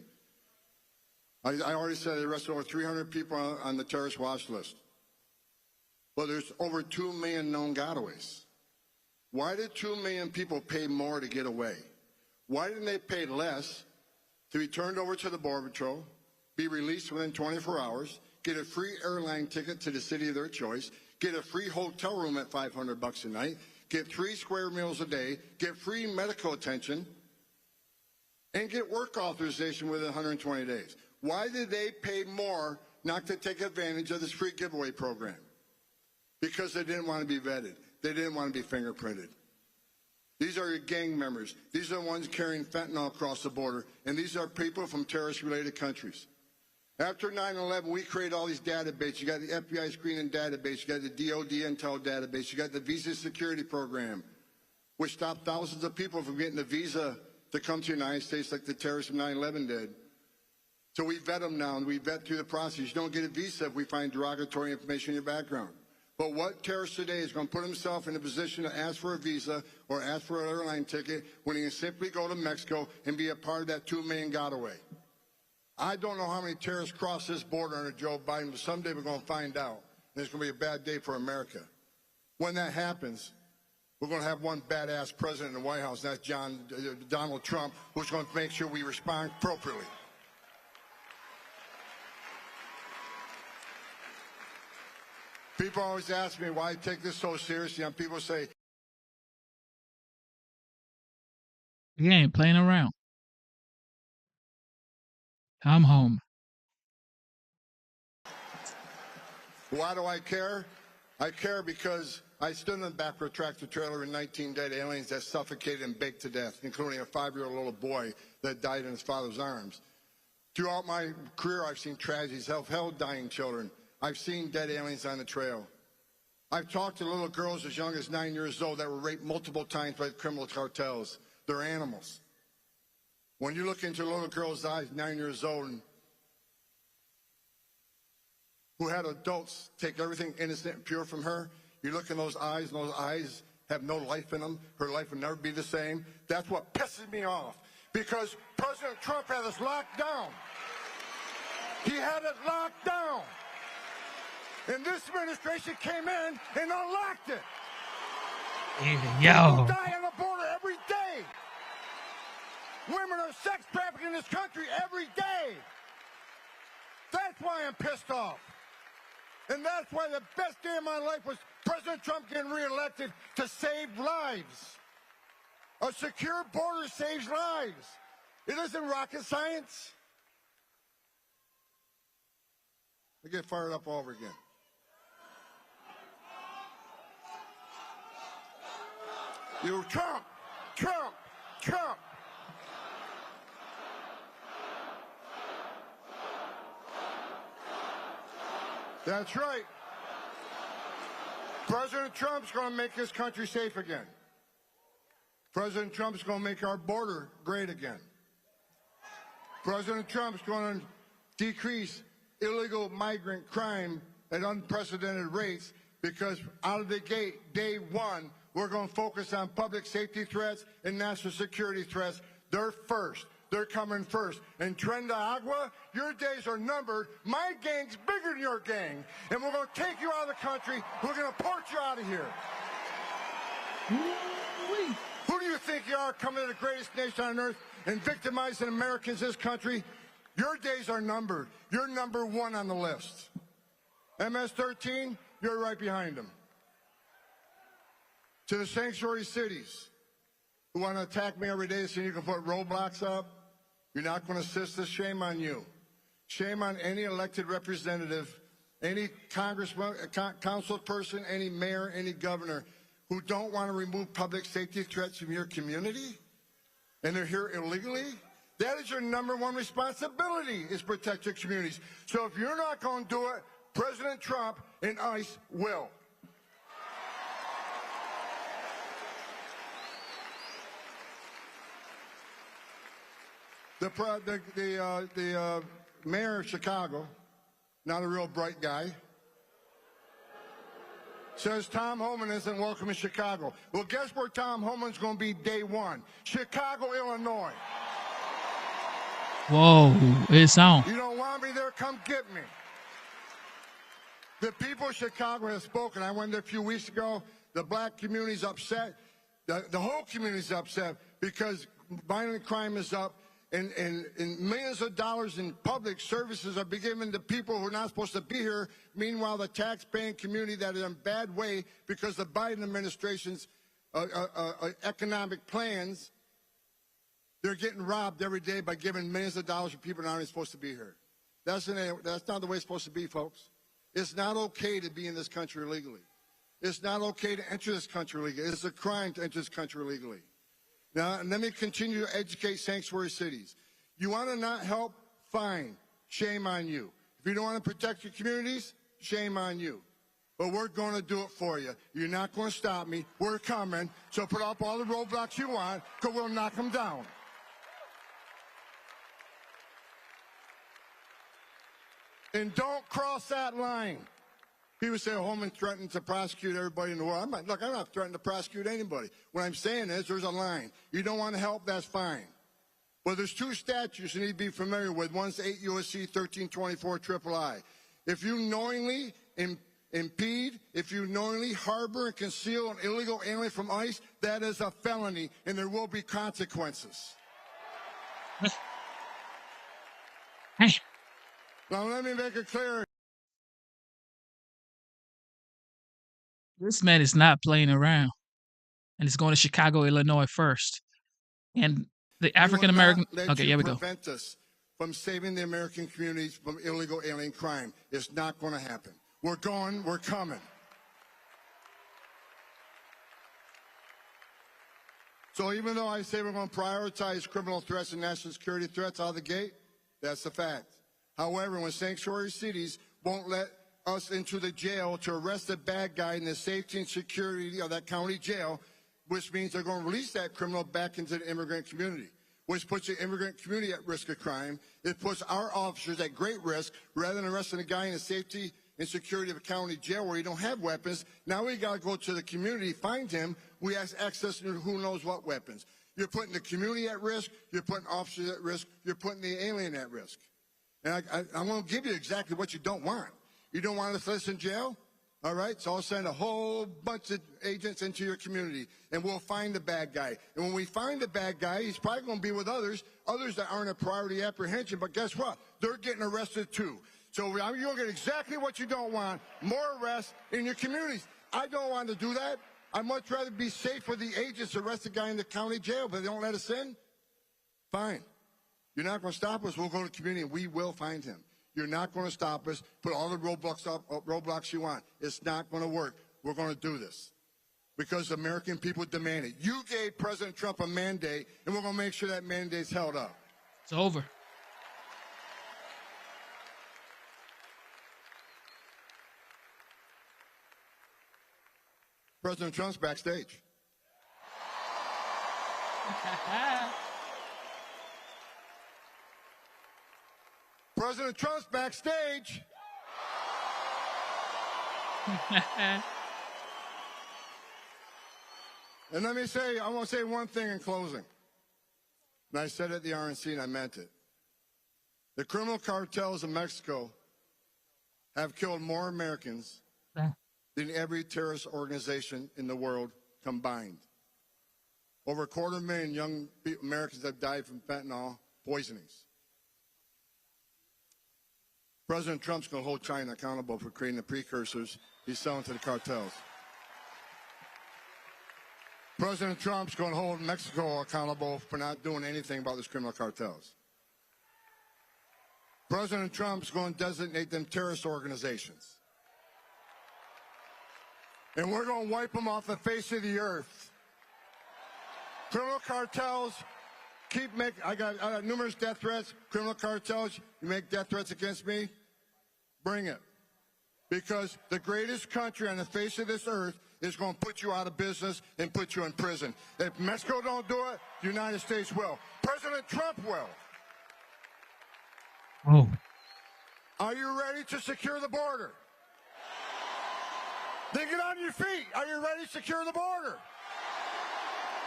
I already said they arrested over 300 people on the terrorist watch list. Well, there's over 2 million known gotaways. Why did 2 million people pay more to get away? Why didn't they pay less to be turned over to the Border Patrol, be released within 24 hours, get a free airline ticket to the city of their choice, get a free hotel room at $500 a night, get 3 square meals a day, get free medical attention, and get work authorization within 120 days? Why did they pay more not to take advantage of this free giveaway program? Because they didn't want to be vetted. They didn't want to be fingerprinted. These are your gang members. These are the ones carrying fentanyl across the border, and these are people from terrorist-related countries. After 9/11, we created all these databases. You got the FBI screening database. You got the DOD intel database. You got the visa security program, which stopped thousands of people from getting a visa to come to the United States like the terrorists of 9/11 did. So we vet them now, and we vet through the process. You don't get a visa if we find derogatory information in your background. But what terrorist today is going to put himself in a position to ask for a visa or ask for an airline ticket when he can simply go to Mexico and be a part of that 2 million gotaway? I don't know how many terrorists cross this border under Joe Biden, but someday we're going to find out. And it's going to be a bad day for America. When that happens, we're going to have one badass president in the White House, and that's Donald Trump, who's going to make sure we respond appropriately. People always ask me why I take this so seriously, and people say, He ain't playing around. I'm home. why do I care? I care because I stood in the back of a tractor trailer with 19 dead aliens that suffocated and baked to death, including a 5-year-old little boy that died in his father's arms. Throughout my career, I've seen tragedies, held dying children. I've seen dead aliens on the trail. I've talked to little girls as young as 9 years old that were raped multiple times by criminal cartels. They're animals. When you look into a little girl's eyes, 9 years old, who had adults take everything innocent and pure from her, you look in those eyes, and those eyes have no life in them. Her life will never be the same. That's what pisses me off, because President Trump had us locked down. He had us locked down. And this administration came in and unlocked it. Yo. People die on the border every day. Women are sex trafficked in this country every day. That's why I'm pissed off. And that's why the best day of my life was President Trump getting reelected to save lives. A secure border saves lives. It isn't rocket science. I get fired up all over again. You Trump, Trump, Trump. That's right. President Trump's going to make this country safe again. President Trump's going to make our border great again. President Trump's going to decrease illegal migrant crime at unprecedented rates, because out of the gate, day one, we're going to focus on public safety threats and national security threats. They're first. They're coming first. And Tren de Agua, your days are numbered. My gang's bigger than your gang. And we're going to take you out of the country. We're going to port you out of here. Who do you think you are, coming to the greatest nation on earth and victimizing Americans in this country? Your days are numbered. You're number one on the list. MS-13, you're right behind them. To the sanctuary cities who want to attack me every day so you can put roadblocks up, you're not going to assist us. Shame on you. Shame on any elected representative, any congressman, council person, any mayor, any governor who don't want to remove public safety threats from your community, and they're here illegally. That is your number one responsibility, is protect your communities. So if you're not going to do it, President Trump and ICE will. The mayor of Chicago, not a real bright guy, says Tom Homan isn't welcome in Chicago. Well, guess where Tom Homan's going to be day one? Chicago, Illinois. Whoa, it's on. You don't want me there? Come get me. The people of Chicago have spoken. I went there a few weeks ago. The black community's upset. The whole community's upset because violent crime is up. And millions of dollars in public services are being given to people who are not supposed to be here. Meanwhile, the tax-paying community that is in a bad way because the Biden administration's economic plans, they're getting robbed every day by giving millions of dollars to people that aren't supposed to be here. That's not the way it's supposed to be, folks. It's not okay to be in this country illegally. It's not okay to enter this country illegally. It's a crime to enter this country illegally. Now, let me continue to educate sanctuary cities. You want to not help? Fine. Shame on you. If you don't want to protect your communities, shame on you. But we're going to do it for you. You're not going to stop me. We're coming. So put up all the roadblocks you want, because we'll knock them down. And don't cross that line. People say, Homan threatened to prosecute everybody in the world. I'm not threatening to prosecute anybody. What I'm saying is there's a line. You don't want to help, that's fine. Well, there's two statutes you need to be familiar with. One's 8 U.S.C. 1324 III. If you knowingly impede, if you knowingly harbor and conceal an illegal alien from ICE, that is a felony, and there will be consequences. Now, let me make it clear. This man is not playing around, and it's going to Chicago, Illinois first. And the African American. Okay, here we go. Prevent us from saving the American communities from illegal alien crime. It's not going to happen. We're going. We're coming. So even though I say we're going to prioritize criminal threats and national security threats out of the gate, that's a fact. However, when sanctuary cities won't let us into the jail to arrest the bad guy in the safety and security of that county jail, which means they're going to release that criminal back into the immigrant community, which puts the immigrant community at risk of crime. It puts our officers at great risk. Rather than arresting a guy in the safety and security of a county jail where he don't have weapons, now we got to go to the community, find him. We have access to who knows what weapons. You're putting the community at risk. You're putting officers at risk. You're putting the alien at risk. And I'm going to give you exactly what you don't want. You don't want us to list in jail? All right, so I'll send a whole bunch of agents into your community, and we'll find the bad guy. And when we find the bad guy, he's probably going to be with others that aren't a priority apprehension, but guess what? They're getting arrested too. So you're going to get exactly what you don't want, more arrests in your communities. I don't want to do that. I'd much rather be safe for the agents to arrest the guy in the county jail, but they don't let us in. Fine. You're not going to stop us. We'll go to the community, and we will find him. You're not going to stop us. Put all the roadblocks you want. It's not going to work. We're going to do this because the American people demand it. You gave President Trump a mandate, and we're going to make sure that mandate's held up. It's over. President Trump's backstage. President Trump's backstage. And let me say, I want to say one thing in closing. And I said it at the RNC and I meant it. The criminal cartels in Mexico have killed more Americans than every terrorist organization in the world combined. Over 250,000 young Americans have died from fentanyl poisonings. President Trump's going to hold China accountable for creating the precursors he's selling to the cartels. President Trump's going to hold Mexico accountable for not doing anything about these criminal cartels. President Trump's going to designate them terrorist organizations. And we're going to wipe them off the face of the earth. Criminal cartels keep making, I got numerous death threats. Criminal cartels, you make death threats against me, bring it. Because the greatest country on the face of this earth is going to put you out of business and put you in prison. If Mexico don't do it, the United States will. President Trump will. Oh. Are you ready to secure the border? Then get on your feet. Are you ready to secure the border?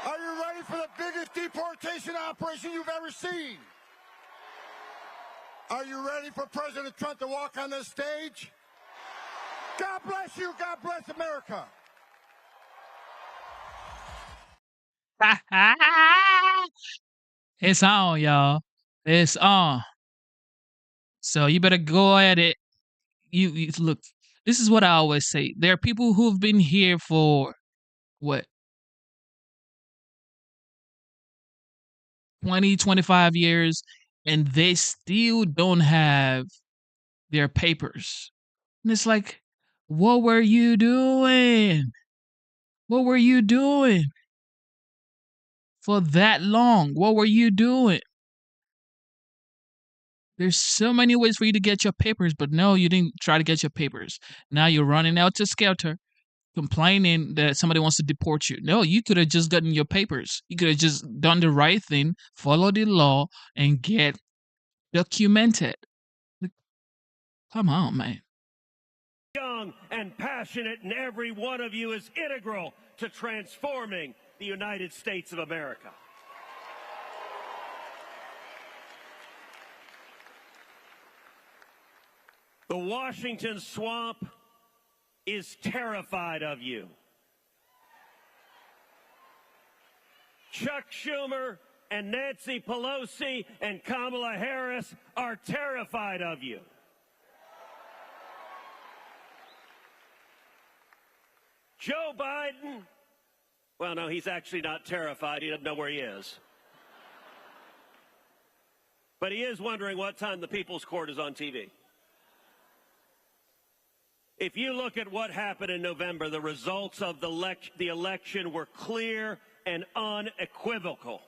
Are you ready for the biggest deportation operation you've ever seen? Are you ready for President Trump to walk on this stage? God bless you. God bless America. It's on, y'all. It's on. So you better go at it. You look. This is what I always say. There are people who've been here for what 20, 25 years, and they still don't have their papers. And it's like, what were you doing? What were you doing for that long? What were you doing? There's so many ways for you to get your papers, but no, you didn't try to get your papers. Now you're running out to skelter, complaining that somebody wants to deport you. No, you could have just gotten your papers. You could have just done the right thing, follow the law, and get documented. Come on, man. Young and passionate, and every one of you is integral to transforming the United States of America. The Washington swamp is terrified of you. Chuck Schumer and Nancy Pelosi and Kamala Harris are terrified of you. Joe Biden, well, no, he's actually not terrified. He doesn't know where he is. But he is wondering what time the People's Court is on TV. If you look at what happened in November, the results of the election were clear and unequivocal.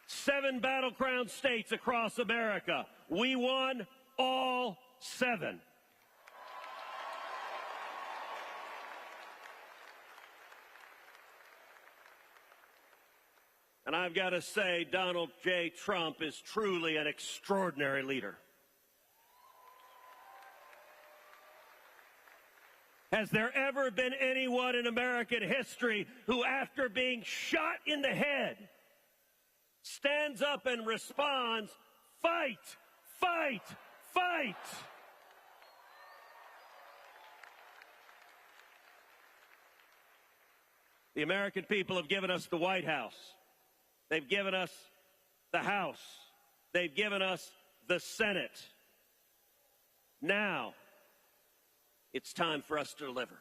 7 battleground states across America. We won all 7. And I've got to say, Donald J. Trump is truly an extraordinary leader. Has there ever been anyone in American history who, after being shot in the head, stands up and responds, fight, fight, fight? The American people have given us the White House. They've given us the House. They've given us the Senate. Now, it's time for us to deliver.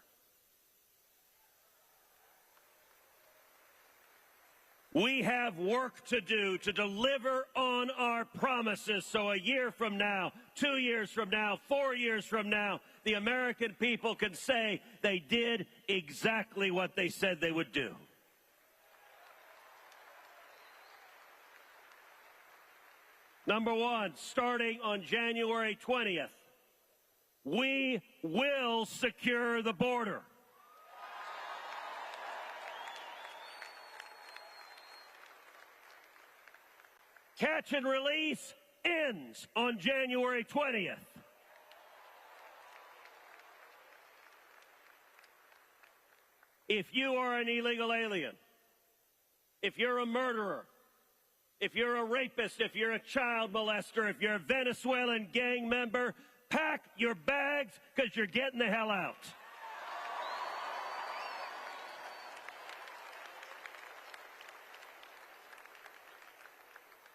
We have work to do to deliver on our promises, so a year from now, 2 years from now, 4 years from now, the American people can say they did exactly what they said they would do. Number one, starting on January 20th, we will secure the border. Catch and release ends on January 20th. If you are an illegal alien, if you're a murderer, if you're a rapist, if you're a child molester, if you're a Venezuelan gang member, pack your bags because you're getting the hell out.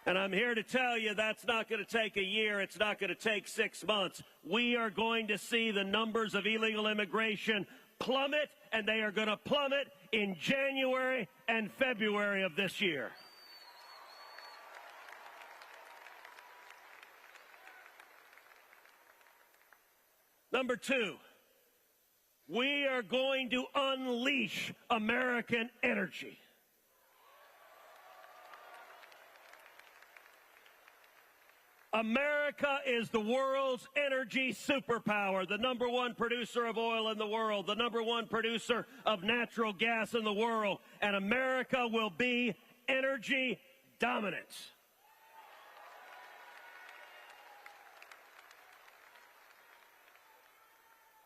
And I'm here to tell you that's not going to take a year. It's not going to take 6 months. We are going to see the numbers of illegal immigration plummet, and they are going to plummet in January and February of this year. Number two, we are going to unleash American energy. America is the world's energy superpower, the #1 producer of oil in the world, the #1 producer of natural gas in the world, and America will be energy dominant.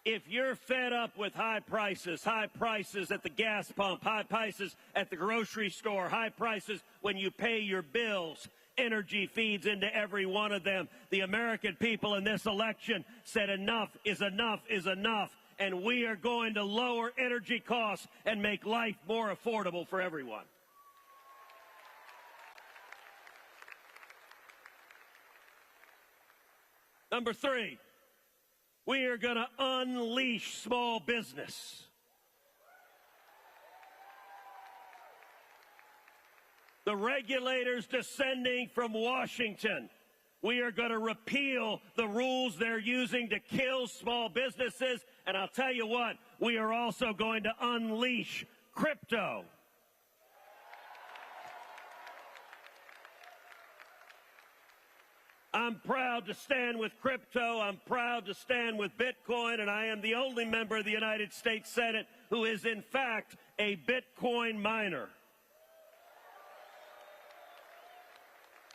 If you're fed up with high prices at the gas pump, high prices at the grocery store, high prices when you pay your bills, energy feeds into every one of them. The American people in this election said enough is enough is enough, and we are going to lower energy costs and make life more affordable for everyone. Number three, we are going to unleash small business. The regulators descending from Washington, we are going to repeal the rules they're using to kill small businesses. And I'll tell you what, we are also going to unleash crypto. I'm proud to stand with crypto. I'm proud to stand with Bitcoin, and I am the only member of the United States Senate who is, in fact, a Bitcoin miner.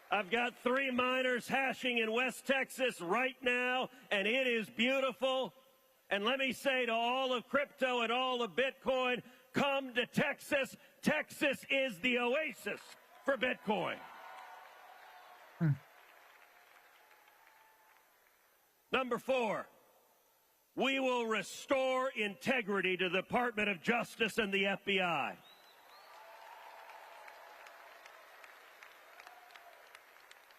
I've got 3 miners hashing in West Texas right now, and it is beautiful. And let me say to all of crypto and all of Bitcoin, come to Texas. Texas is the oasis for Bitcoin. Number 4, we will restore integrity to the Department of Justice and the FBI.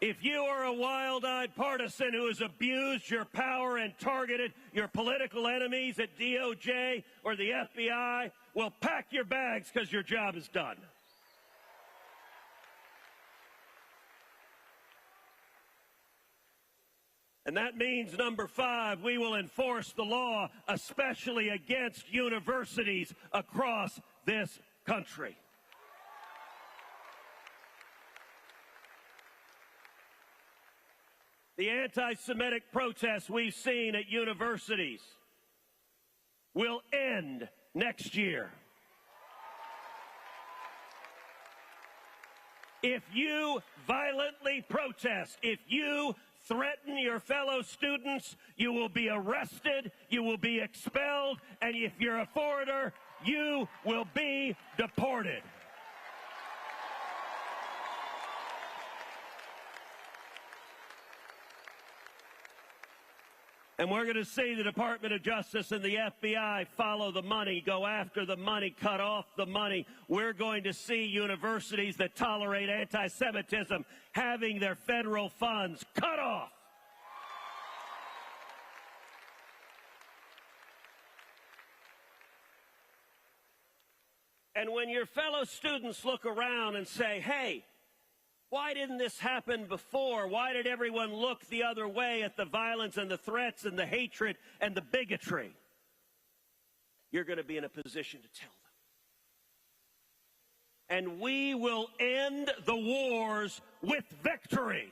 If you are a wild-eyed partisan who has abused your power and targeted your political enemies at DOJ or the FBI, well, pack your bags because your job is done. And that means, number 5, we will enforce the law, especially against universities across this country. The anti-Semitic protests we've seen at universities will end next year. If you violently protest, if you threaten your fellow students, you will be arrested, you will be expelled, and if you're a foreigner, you will be deported. And we're going to see the Department of Justice and the FBI follow the money, go after the money, cut off the money. We're going to see universities that tolerate anti-Semitism having their federal funds cut off. And when your fellow students look around and say, hey, why didn't this happen before? Why did everyone look the other way at the violence and the threats and the hatred and the bigotry? You're going to be in a position to tell them. And we will end the wars with victory.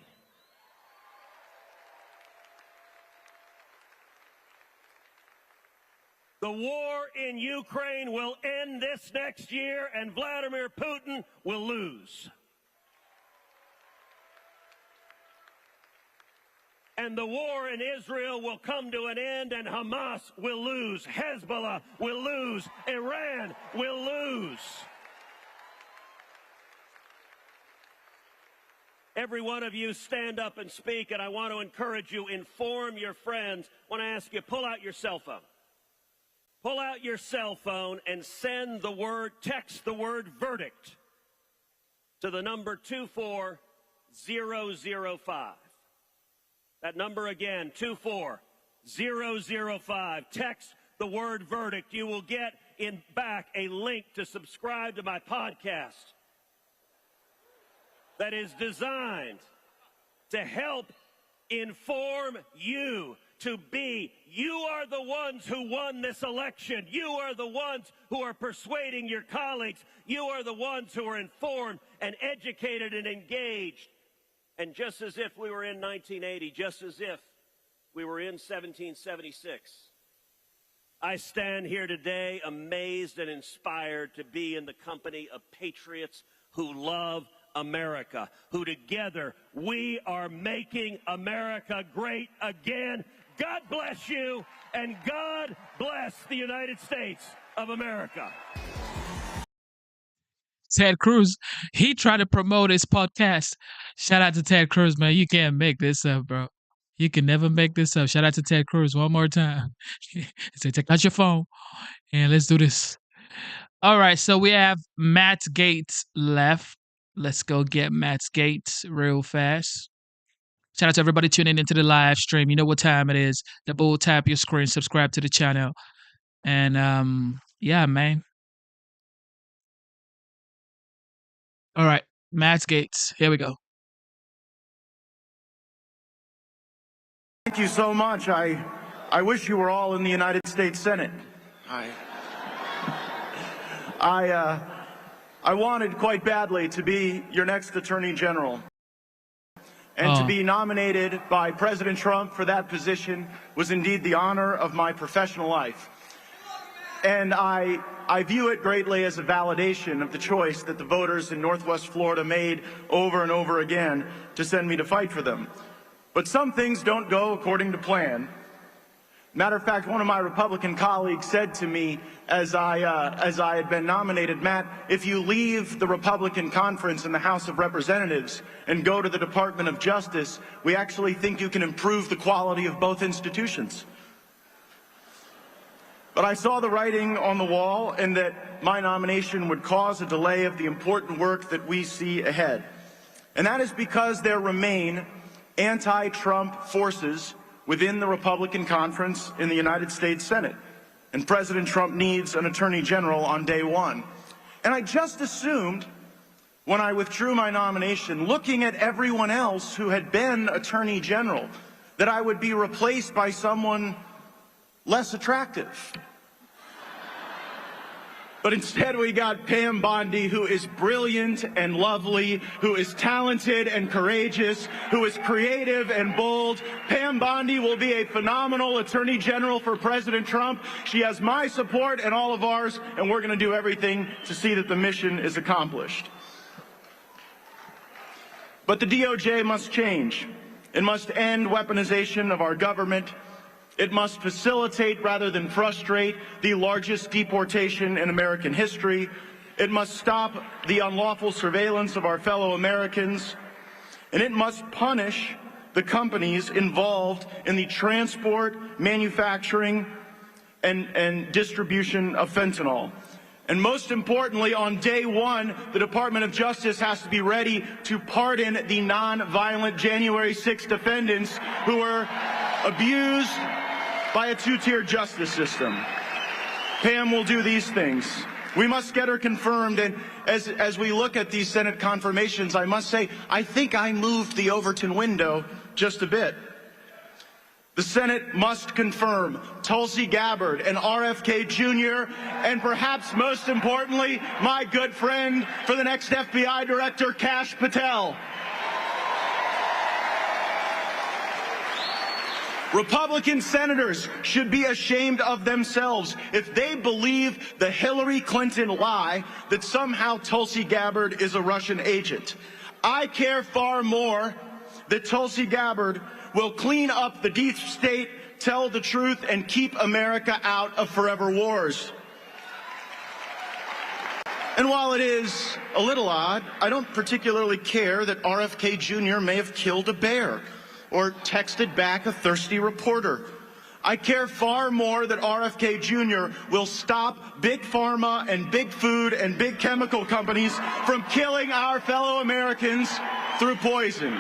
The war in Ukraine will end this next year, and Vladimir Putin will lose. and the war in Israel will come to an end, and Hamas will lose, Hezbollah will lose, Iran will lose. Every one of you stand up and speak, and I want to encourage you, inform your friends. I want to ask you, pull out your cell phone. Pull out your cell phone and send the word, text the word verdict to the number 24005. That number again, 24005. Text the word verdict. You will get back a link to subscribe to my podcast that is designed to help inform you. You are the ones who won this election. You are the ones who are persuading your colleagues. You are the ones who are informed and educated and engaged. And just as if we were in 1980, just as if we were in 1776, I stand here today amazed and inspired to be in the company of patriots who love America, who together we are making America great again. God bless you, and God bless the United States of America. Ted Cruz, he tried to promote his podcast. Shout out to Ted Cruz, man. You can't make this up, bro. You can never make this up. Shout out to Ted Cruz one more time. Say, take out your phone and let's do this. All right, so we have Matt Gaetz left. Let's go get Matt Gaetz real fast. Shout out to everybody tuning into the live stream. You know what time it is. Double tap your screen, subscribe to the channel. And yeah, man. All right, Matt Gaetz. Here we go. Thank you so much. I wish you were all in the United States Senate. I wanted quite badly to be your next Attorney General. And to be nominated by President Trump for that position was indeed the honor of my professional life. And I view it greatly as a validation of the choice that the voters in Northwest Florida made over and over again to send me to fight for them. But some things don't go according to plan. Matter of fact, one of my Republican colleagues said to me as I had been nominated, Matt, if you leave the Republican conference in the House of Representatives and go to the Department of Justice, we actually think you can improve the quality of both institutions. But I saw the writing on the wall and that my nomination would cause a delay of the important work that we see ahead. And that is because there remain anti-Trump forces within the Republican conference in the United States Senate. And President Trump needs an Attorney General on day one. And I just assumed when I withdrew my nomination, looking at everyone else who had been Attorney General, that I would be replaced by someone less attractive. But instead we got Pam Bondi, who is brilliant and lovely, who is talented and courageous, who is creative and bold. Pam Bondi will be a phenomenal Attorney General for President Trump. She has my support and all of ours, and we're going to do everything to see that the mission is accomplished. But the DOJ must change. It must end weaponization of our government. It must facilitate rather than frustrate the largest deportation in American history. It must stop the unlawful surveillance of our fellow Americans. And it must punish the companies involved in the transport, manufacturing, and distribution of fentanyl. And most importantly, on day one, the Department of Justice has to be ready to pardon the non-violent January 6th defendants who were abused by a two-tier justice system. Pam will do these things. We must get her confirmed, and as we look at these Senate confirmations, I must say, I think I moved the Overton window just a bit. The Senate must confirm Tulsi Gabbard and RFK Jr., and perhaps most importantly, my good friend for the next FBI Director, Kash Patel. Republican senators should be ashamed of themselves if they believe the Hillary Clinton lie that somehow Tulsi Gabbard is a Russian agent. I care far more that Tulsi Gabbard will clean up the deep state, tell the truth, and keep America out of forever wars. And while it is a little odd, I don't particularly care that RFK Jr. may have killed a bear or texted back a thirsty reporter. I care far more that RFK Jr. will stop big pharma and big food and big chemical companies from killing our fellow Americans through poison.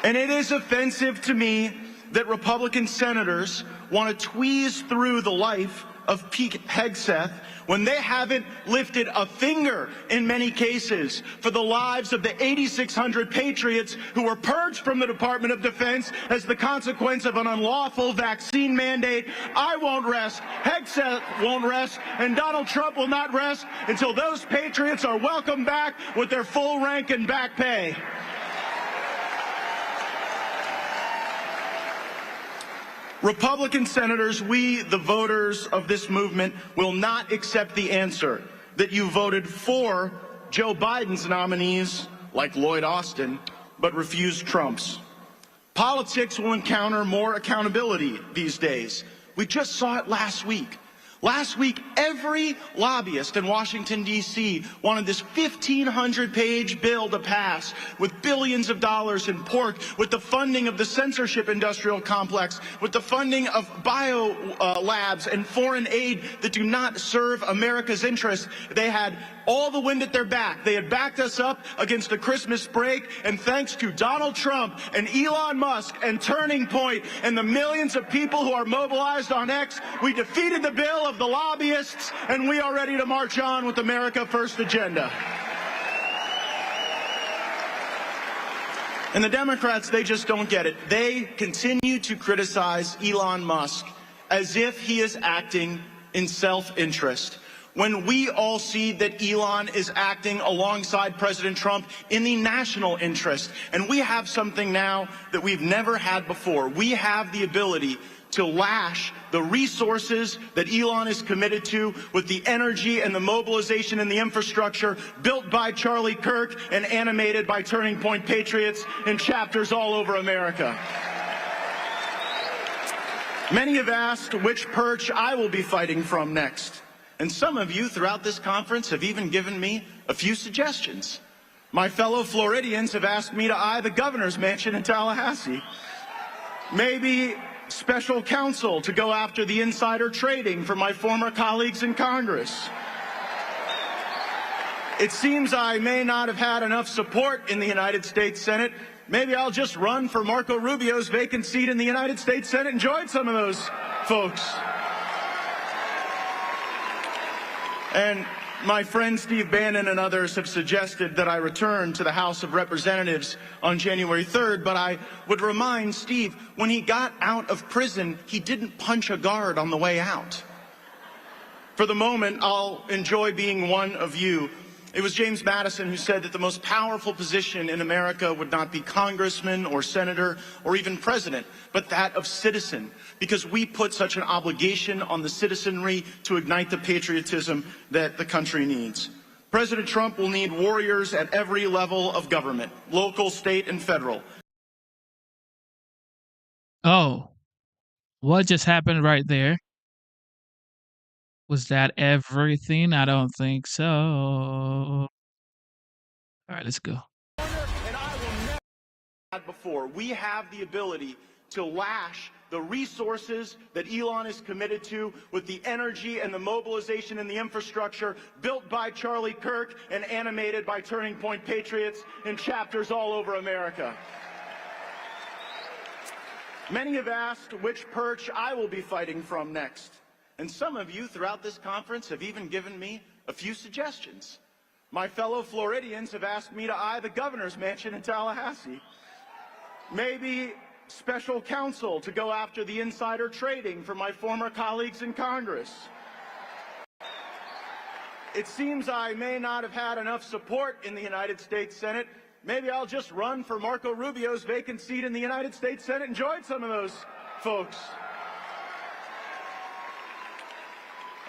And it is offensive to me that Republican senators want to tweeze through the life of Pete Hegseth when they haven't lifted a finger in many cases for the lives of the 8,600 patriots who were purged from the Department of Defense as the consequence of an unlawful vaccine mandate. I won't rest, Hegseth won't rest, and Donald Trump will not rest until those patriots are welcomed back with their full rank and back pay. Republican senators, we, the voters of this movement, will not accept the answer that you voted for Joe Biden's nominees, like Lloyd Austin, but refused Trump's. Politics will encounter more accountability these days. We just saw it last week. Last week, every lobbyist in Washington, D.C. wanted this 1,500-page bill to pass with billions of dollars in pork, with the funding of the censorship industrial complex, with the funding of bio labs and foreign aid that do not serve America's interests. They had all the wind at their back. They had backed us up against a Christmas break, and thanks to Donald Trump and Elon Musk and Turning Point and the millions of people who are mobilized on X, we defeated the bill of the lobbyists, and we are ready to march on with America First agenda. And the Democrats, they just don't get it. They continue to criticize Elon Musk as if he is acting in self-interest, when we all see that Elon is acting alongside President Trump in the national interest. And we have something now that we've never had before. We have the ability to lash the resources that Elon is committed to with the energy and the mobilization and the infrastructure built by Charlie Kirk and animated by Turning Point patriots in chapters all over America. Many have asked which perch I will be fighting from next. And some of you throughout this conference have even given me a few suggestions. My fellow Floridians have asked me to eye the governor's mansion in Tallahassee. Maybe special counsel to go after the insider trading for my former colleagues in Congress. It seems I may not have had enough support in the United States Senate. Maybe I'll just run for Marco Rubio's vacant seat in the United States Senate and join some of those folks. And my friend Steve Bannon and others have suggested that I return to the House of Representatives on January 3rd, but I would remind Steve, when he got out of prison, he didn't punch a guard on the way out. For the moment, I'll enjoy being one of you. It was James Madison who said that the most powerful position in America would not be congressman or senator or even president, but that of citizen, because we put such an obligation on the citizenry to ignite the patriotism that the country needs. President Trump will need warriors at every level of government, local, state, and federal. Oh, what just happened right there? Was that everything? I don't think so. All right, let's go. Before, we have the ability to lash the resources that Elon is committed to with the energy and the mobilization and the infrastructure built by Charlie Kirk and animated by Turning Point patriots in chapters all over America. Many have asked which perch I will be fighting from next. And some of you throughout this conference have even given me a few suggestions. My fellow Floridians have asked me to eye the governor's mansion in Tallahassee. Maybe special counsel to go after the insider trading for my former colleagues in Congress. It seems I may not have had enough support in the United States Senate. Maybe I'll just run for Marco Rubio's vacant seat in the United States Senate and join some of those folks.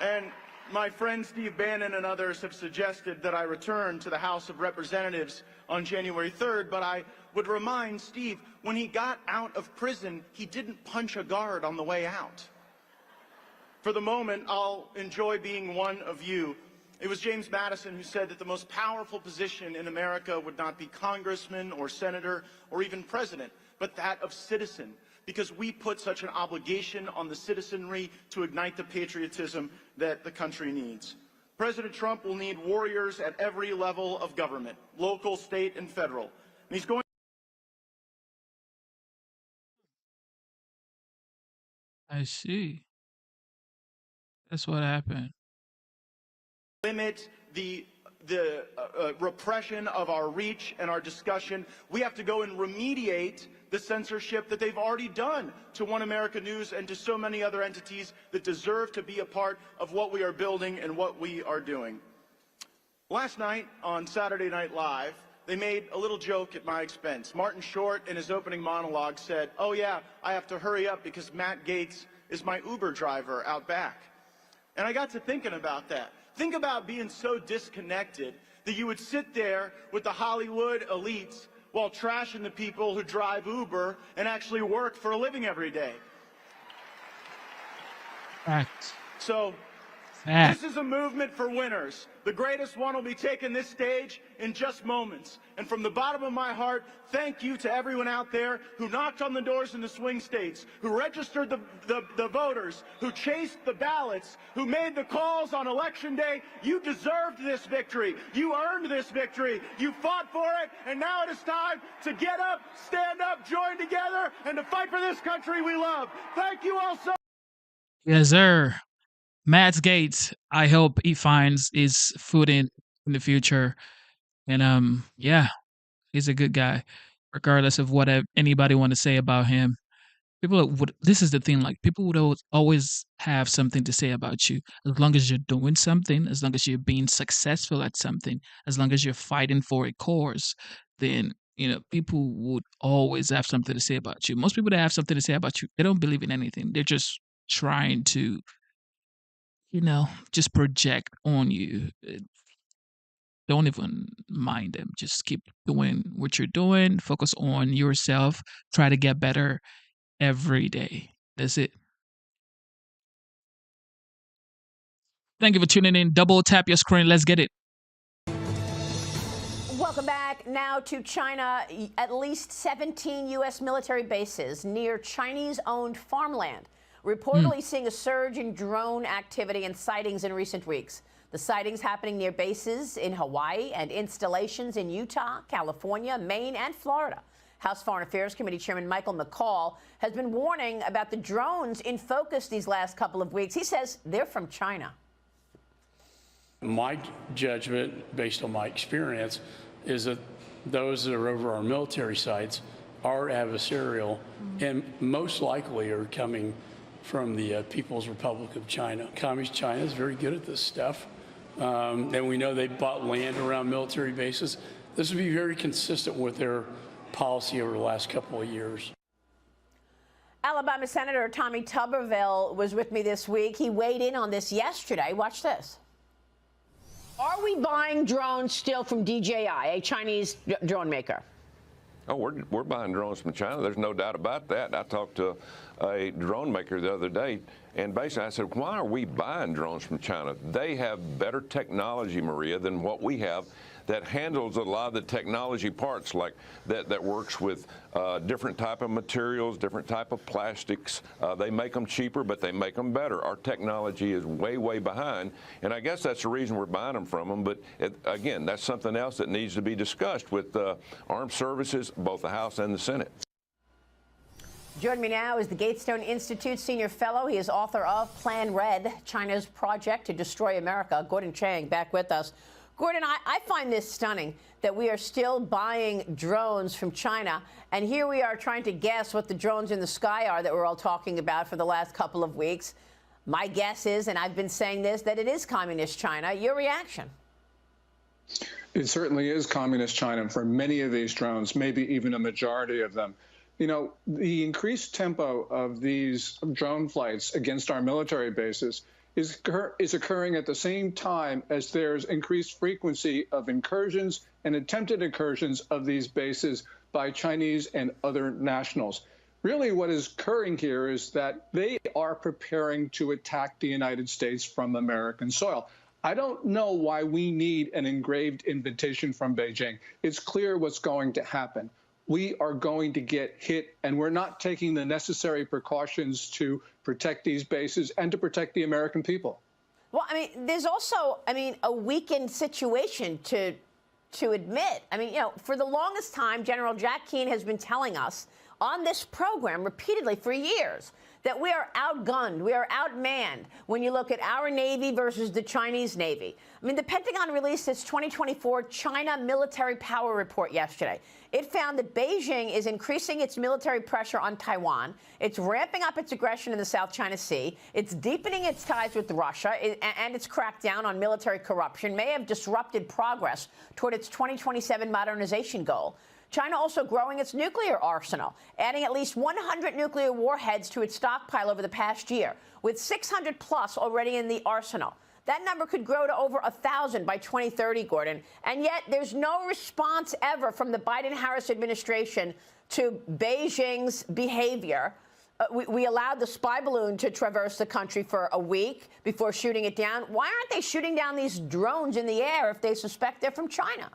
And my friend Steve Bannon and others have suggested that I return to the House of Representatives on January 3rd, but I would remind Steve, when he got out of prison, he didn't punch a guard on the way out. For the moment, I'll enjoy being one of you. It was James Madison who said that the most powerful position in America would not be congressman or senator or even president, but that of citizen, because we put such an obligation on the citizenry to ignite the patriotism that the country needs. President Trump will need warriors at every level of government, local, state, and federal. And he's going I see. That's what happened. limit the repression of our reach and our discussion. We have to go and remediate the censorship that they've already done to One America News and to so many other entities that deserve to be a part of what we are building and what we are doing. Last night on Saturday Night Live, they made a little joke at my expense. Martin Short, in his opening monologue, said, "Oh yeah, I have to hurry up because Matt Gaetz is my Uber driver out back." And I got to thinking about that. Think about being so disconnected that you would sit there with the Hollywood elites while trashing the people who drive Uber and actually work for a living every day. Fact. So Fact. this is a movement for winners. The greatest one will be taking this stage in just moments. And from the bottom of my heart, thank you to everyone out there who knocked on the doors in the swing states, who registered the voters, who chased the ballots, who made the calls on Election Day. You deserved this victory. You earned this victory. You fought for it. And now it is time to get up, stand up, join together, and to fight for this country we love. Thank you all so much. Yes, sir. Matt Gaetz, I hope he finds his footing in the future. And yeah, he's a good guy, regardless of what anybody want to say about him. People would. This is the thing. Like people would always have something to say about you, as long as you're doing something, as long as you're being successful at something, as long as you're fighting for a cause. Then people would always have something to say about you. Most people that have something to say about you, they don't believe in anything. They're just trying to just project on you. Don't even mind them. Just keep doing what you're doing. Focus on yourself. Try to get better every day. That's it. Thank you for tuning in. Double tap your screen. Let's get it. Welcome back. Now to China. At least 17 U.S. military bases near Chinese-owned farmland reportedly seeing a surge in drone activity and sightings in recent weeks. The sightings happening near bases in Hawaii and installations in Utah, California, Maine, and Florida. House Foreign Affairs Committee Chairman Michael McCaul has been warning about the drones in focus these last couple of weeks. He says they're from China. My judgment, based on my experience, is that those that are over our military sites are adversarial and most likely are coming from the People's Republic of China. Communist China is very good at this stuff. And we know they bought land around military bases. This would be very consistent with their policy over the last couple of years. Alabama Senator Tommy Tuberville was with me this week. He weighed in on this yesterday. Watch this. Are we buying drones still from DJI, a Chinese drone maker? Oh, we're buying drones from China. There's no doubt about that. I talked to a drone maker the other day, and basically I said, why are we buying drones from China? They have better technology, Maria, than what we have that handles a lot of the technology parts, like that works with different type of materials, different type of plastics. They make them cheaper, but they make them better. Our technology is way, way behind, and I guess that's the reason we're buying them from them. But again, that's something else that needs to be discussed with armed services, both the House and the Senate. Joining me now is the Gatestone Institute Senior Fellow. He is author of Plan Red, China's Project to Destroy America. Gordon Chang back with us. Gordon, I find this stunning that we are still buying drones from China, and here we are trying to guess what the drones in the sky are that we're all talking about for the last couple of weeks. My guess is, and I've been saying this, that it is communist China. Your reaction? It certainly is communist China for many of these drones, maybe even a majority of them. You know, the increased tempo of these drone flights against our military bases is occurring at the same time as there's increased frequency of incursions and attempted incursions of these bases by Chinese and other nationals. Really, what is occurring here is that they are preparing to attack the United States from American soil. I don't know why we need an engraved invitation from Beijing. It's clear what's going to happen. We are going to get hit, and we're not taking the necessary precautions to protect these bases and to protect the American people. Well, I mean, there's also, a weakened situation to admit. For the longest time, General Jack Keane has been telling us on this program repeatedly for years that we are outgunned, we are outmanned when you look at our Navy versus the Chinese Navy. The Pentagon released its 2024 China Military Power Report yesterday. It found that Beijing is increasing its military pressure on Taiwan. It's ramping up its aggression in the South China Sea. It's deepening its ties with Russia, and its crackdown on military corruption may have disrupted progress toward its 2027 modernization goal. China also growing its nuclear arsenal, adding at least 100 nuclear warheads to its stockpile over the past year, with 600 plus already in the arsenal. That number could grow to over 1,000 by 2030, Gordon. And yet there's no response ever from the Biden-Harris administration to Beijing's behavior. We allowed the spy balloon to traverse the country for a week before shooting it down. Why aren't they shooting down these drones in the air if they suspect they're from China?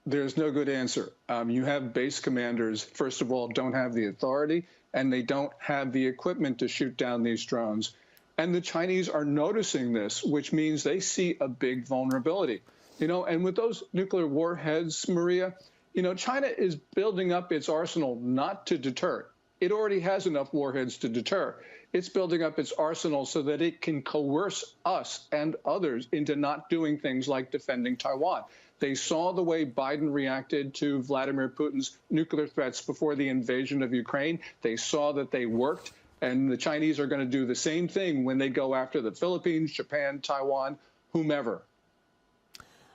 There's no good answer. You have base commanders, first of all, don't have the authority, and they don't have the equipment to shoot down these drones. And the Chinese are noticing this, which means they see a big vulnerability. And with those nuclear warheads, Maria, China is building up its arsenal not to deter. It already has enough warheads to deter. It's building up its arsenal so that it can coerce us and others into not doing things like defending Taiwan. They saw the way Biden reacted to Vladimir Putin's nuclear threats before the invasion of Ukraine. They saw that they worked, and the Chinese are going to do the same thing when they go after the Philippines, Japan, Taiwan, whomever.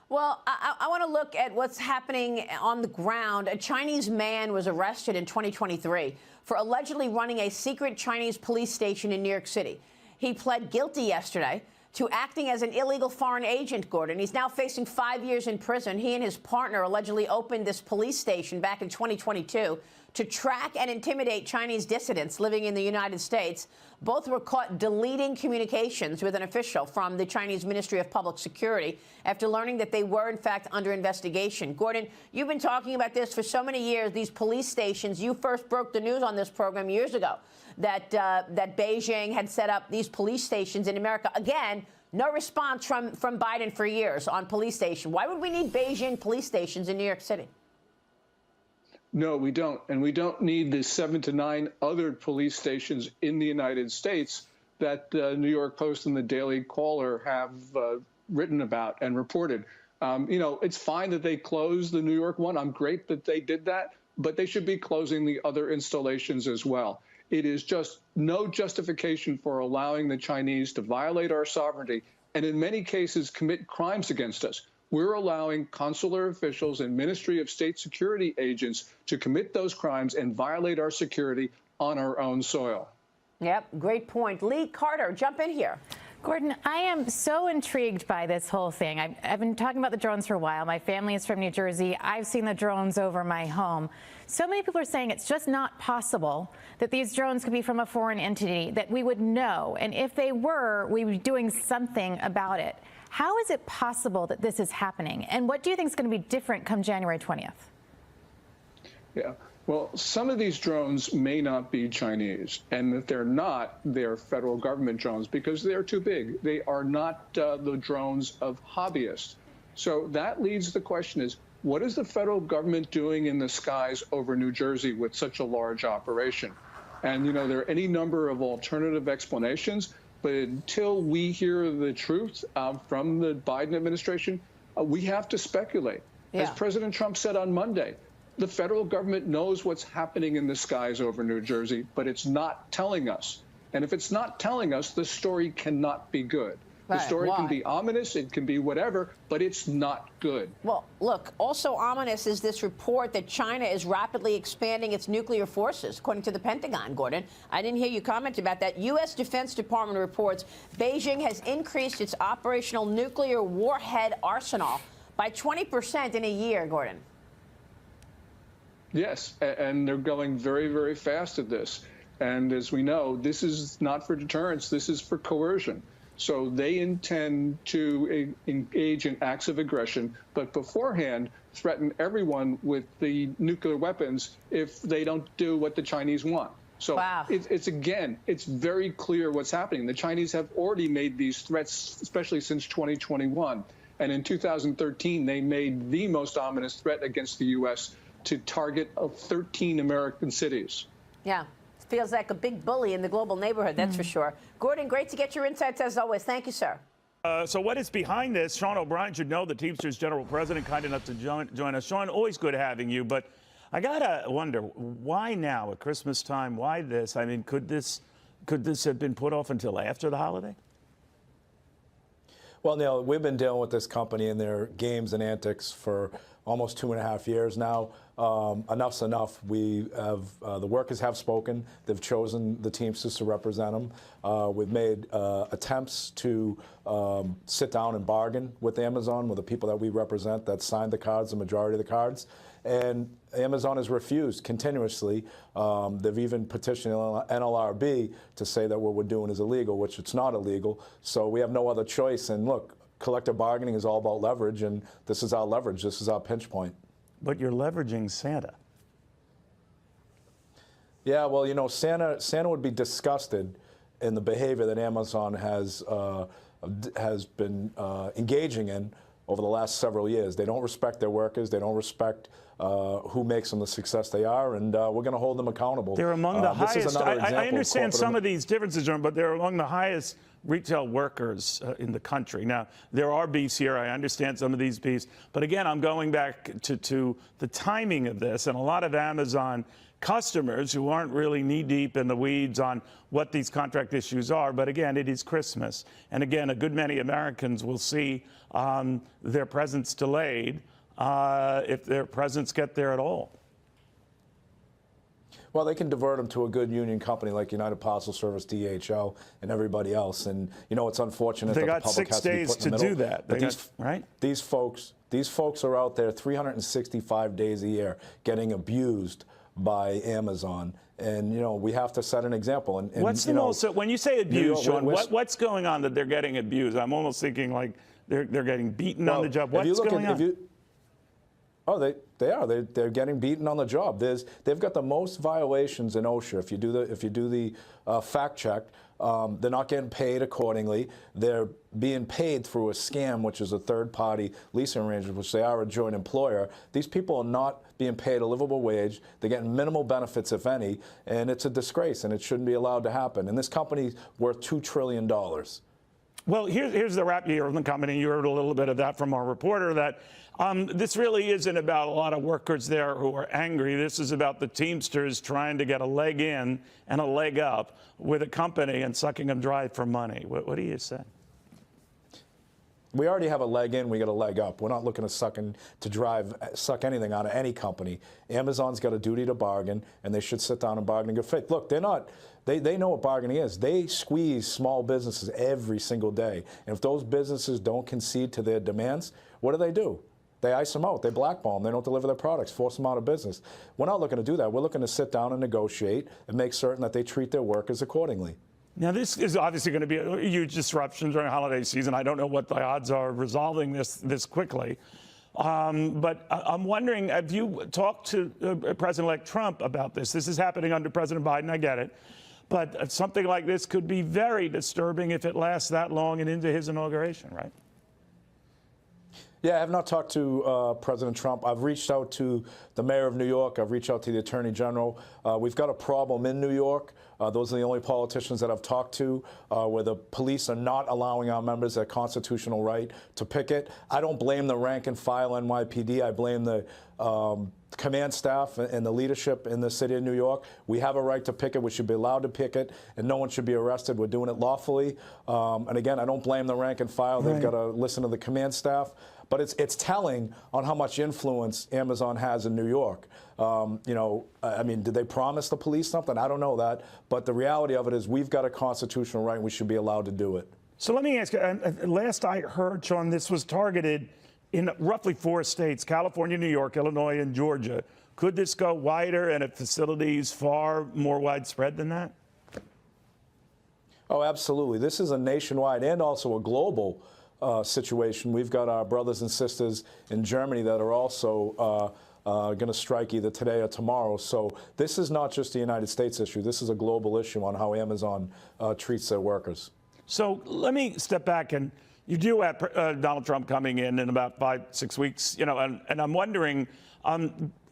Well, I want to look at what's happening on the ground. A Chinese man was arrested in 2023 for allegedly running a secret Chinese police station in New York City. He pled guilty yesterday to acting as an illegal foreign agent, Gordon. He's now facing 5 years in prison. He and his partner allegedly opened this police station back in 2022 to track and intimidate Chinese dissidents living in the United States. Both were caught deleting communications with an official from the Chinese Ministry of Public Security after learning that they were, in fact, under investigation. Gordon, you've been talking about this for so many years, these police stations. You first broke the news on this program years ago that Beijing had set up these police stations in America. Again, no response from Biden for years on police station. Why would we need Beijing police stations in New York City? No, we don't. And we don't need the 7 to 9 other police stations in the United States that the New York Post and the Daily Caller have written about and reported. It's fine that they closed the New York one. I'm great that they did that, but they should be closing the other installations as well. It is just no justification for allowing the Chinese to violate our sovereignty and in many cases commit crimes against us. We're allowing consular officials and Ministry of State security agents to commit those crimes and violate our security on our own soil. Yep, great point. Lee Carter, jump in here. Gordon, I am so intrigued by this whole thing. I've been talking about the drones for a while. My family is from New Jersey. I've seen the drones over my home. So many people are saying it's just not possible that these drones could be from a foreign entity, that we would know. And if they were, we would be doing something about it. How is it possible that this is happening? And what do you think is going to be different come January 20th? Yeah. Well, some of these drones may not be Chinese, and if they're not, they're federal government drones because they're too big. They are not the drones of hobbyists. So that leads the question is, what is the federal government doing in the skies over New Jersey with such a large operation? And, there are any number of alternative explanations, but until we hear the truth from the Biden administration, we have to speculate. Yeah. As President Trump said on Monday, the federal government knows what's happening in the skies over New Jersey, but it's not telling us. And if it's not telling us, the story cannot be good. The Right, story can why? be ominous, it can be whatever, but it's not good. Well, look, also ominous is this report that China is rapidly expanding its nuclear forces, according to the Pentagon, Gordon. I didn't hear you comment about that. U.S. Defense Department reports Beijing has increased its operational nuclear warhead arsenal by 20% in a year, Gordon. Yes, and they're going very, very fast at this. And as we know, this is not for deterrence, this is for coercion. So they intend to engage in acts of aggression, but beforehand threaten everyone with the nuclear weapons if they don't do what the Chinese want. So it's very clear what's happening. The Chinese have already made these threats, especially since 2021. And in 2013, they made the most ominous threat against the U.S. to target 13 American cities. Yeah. Feels like a big bully in the global neighborhood, that's for sure. Gordon, great to get your insights as always. Thank you, sir. So what is behind this? Sean O'Brien should know, the Teamsters General President, kind enough to join us. Sean, always good having you, but I gotta wonder, why now at Christmas time? Why this? I mean, could this have been put off until after the holiday? Well, Neil, we've been dealing with this company and their games and antics for almost 2.5 years now. Enough's enough. We have the workers have spoken. They've chosen the Teamsters to represent them. We've made attempts to sit down and bargain with Amazon, with the people that we represent that signed the cards, the majority of the cards. And Amazon has refused continuously. They've even petitioned NLRB to say that what we're doing is illegal, which it's not illegal. So we have no other choice. And look, collective bargaining is all about leverage, and this is our leverage. This is our pinch point. But you're leveraging Santa. Yeah, well, you know, Santa would be disgusted in the behavior that Amazon has been engaging in over the last several years. They don't respect their workers. They don't respect who makes them the success they are, and we're going to hold them accountable. They're among the highest. I understand some of these these differences, John, but they're among the highest retail workers in the country. Now, there are beefs here. I understand some of these beefs. But again, I'm going back to the timing of this, and a lot of Amazon customers who aren't really knee-deep in the weeds on what these contract issues are. But again, it is Christmas. And again, a good many Americans will see their presents delayed if their presents get there at all. Well, they can divert them to a good union company like United Parcel Service, DHL, and everybody else. And, you know, it's unfortunate they that got the public 6 has to be days put in to the do middle. that. But Right? These folks are out there 365 days a year getting abused by Amazon. And, you know, we have to set an example. And what's the most, when you say abuse, Sean, what's going on that they're getting abused? I'm almost thinking like they're getting beaten on the job. What's going on? Oh, they are. They're getting beaten on the job. They've got the most violations in OSHA. If you do the fact check, they're not getting paid accordingly. They're being paid through a scam, which is a third-party leasing arrangement, which they are a joint employer. These people are not being paid a livable wage. They're getting minimal benefits, if any, and it's a disgrace, and it shouldn't be allowed to happen. And this company's worth $2 trillion. Well, here's the rap year of the company. You heard a little bit of that from our reporter, that this really isn't about a lot of workers there who are angry. This is about the Teamsters trying to get a leg in and a leg up with a company and sucking them dry for money. What do you say? We already have a leg in, we got a leg up. We're not looking to suck anything out of any company. Amazon's got a duty to bargain, and they should sit down and bargain in good faith. Look, they know what bargaining is. They squeeze small businesses every single day. And if those businesses don't concede to their demands, what do? They ice them out. They blackball them. They don't deliver their products, force them out of business. We're not looking to do that. We're looking to sit down and negotiate and make certain that they treat their workers accordingly. Now, this is obviously going to be a huge disruption during the holiday season. I don't know what the odds are of resolving this quickly. But I'm wondering, have you talked to President-elect Trump about this? This is happening under President Biden, I get it. But something like this could be very disturbing if it lasts that long and into his inauguration, right? Yeah, I have not talked to President Trump. I've reached out to the mayor of New York. I've reached out to the attorney general. We've got a problem in New York. Those are the only politicians that I've talked to, where the police are not allowing our members their constitutional right to picket. I don't blame the rank and file NYPD. I blame the command staff and the leadership in the city of New York. We have a right to picket. We should be allowed to picket, and no one should be arrested. We're doing it lawfully. And again, I don't blame the rank and file. They've got to listen to the command staff. But it's telling on how much influence Amazon has in New York. You know, I mean, did they promise the police something? I don't know that. But the reality of it is we've got a constitutional right and we should be allowed to do it. So let me ask you, last I heard, Sean, this was targeted in roughly 4 states, California, New York, Illinois, and Georgia. Could this go wider and at facilities far more widespread than that? Oh, absolutely. This is a nationwide and also a global situation. We've got our brothers and sisters in Germany that are also going to strike either today or tomorrow. So this is not just a United States issue. This is a global issue on how Amazon treats their workers. So let me step back, and you do have Donald Trump coming in about 5-6 weeks, you know, and I'm wondering,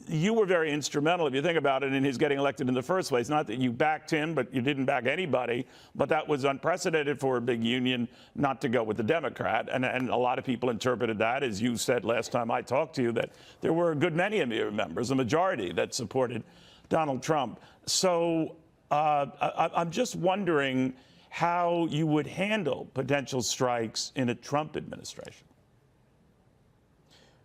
you were very instrumental, if you think about it, in his getting elected in the first place. Not that you backed him, but you didn't back anybody. But that was unprecedented for a big union not to go with the Democrat. And a lot of people interpreted that, as you said last time I talked to you, that there were a good many of your members, a majority, that supported Donald Trump. So I'm just wondering how you would handle potential strikes in a Trump administration.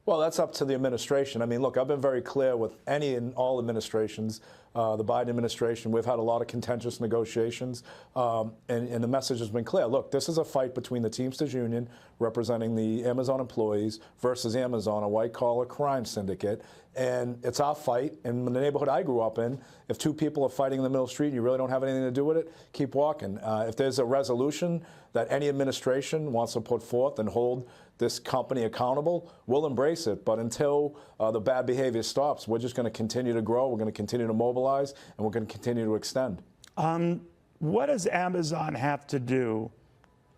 Well, that's up to the administration. I mean, look, I've been very clear with any and all administrations. The Biden administration, we've had a lot of contentious negotiations, and the message has been clear. Look, this is a fight between the Teamsters Union, representing the Amazon employees, versus Amazon, a white-collar crime syndicate. And it's our fight. And in the neighborhood I grew up in, if 2 people are fighting in the middle of the street and you really don't have anything to do with it, keep walking. If there's a resolution that any administration wants to put forth and hold this company accountable, we'll embrace it. But until the bad behavior stops, we're just going to continue to grow, we're going to continue to mobilize, and we're going to continue to extend. What does Amazon have to do,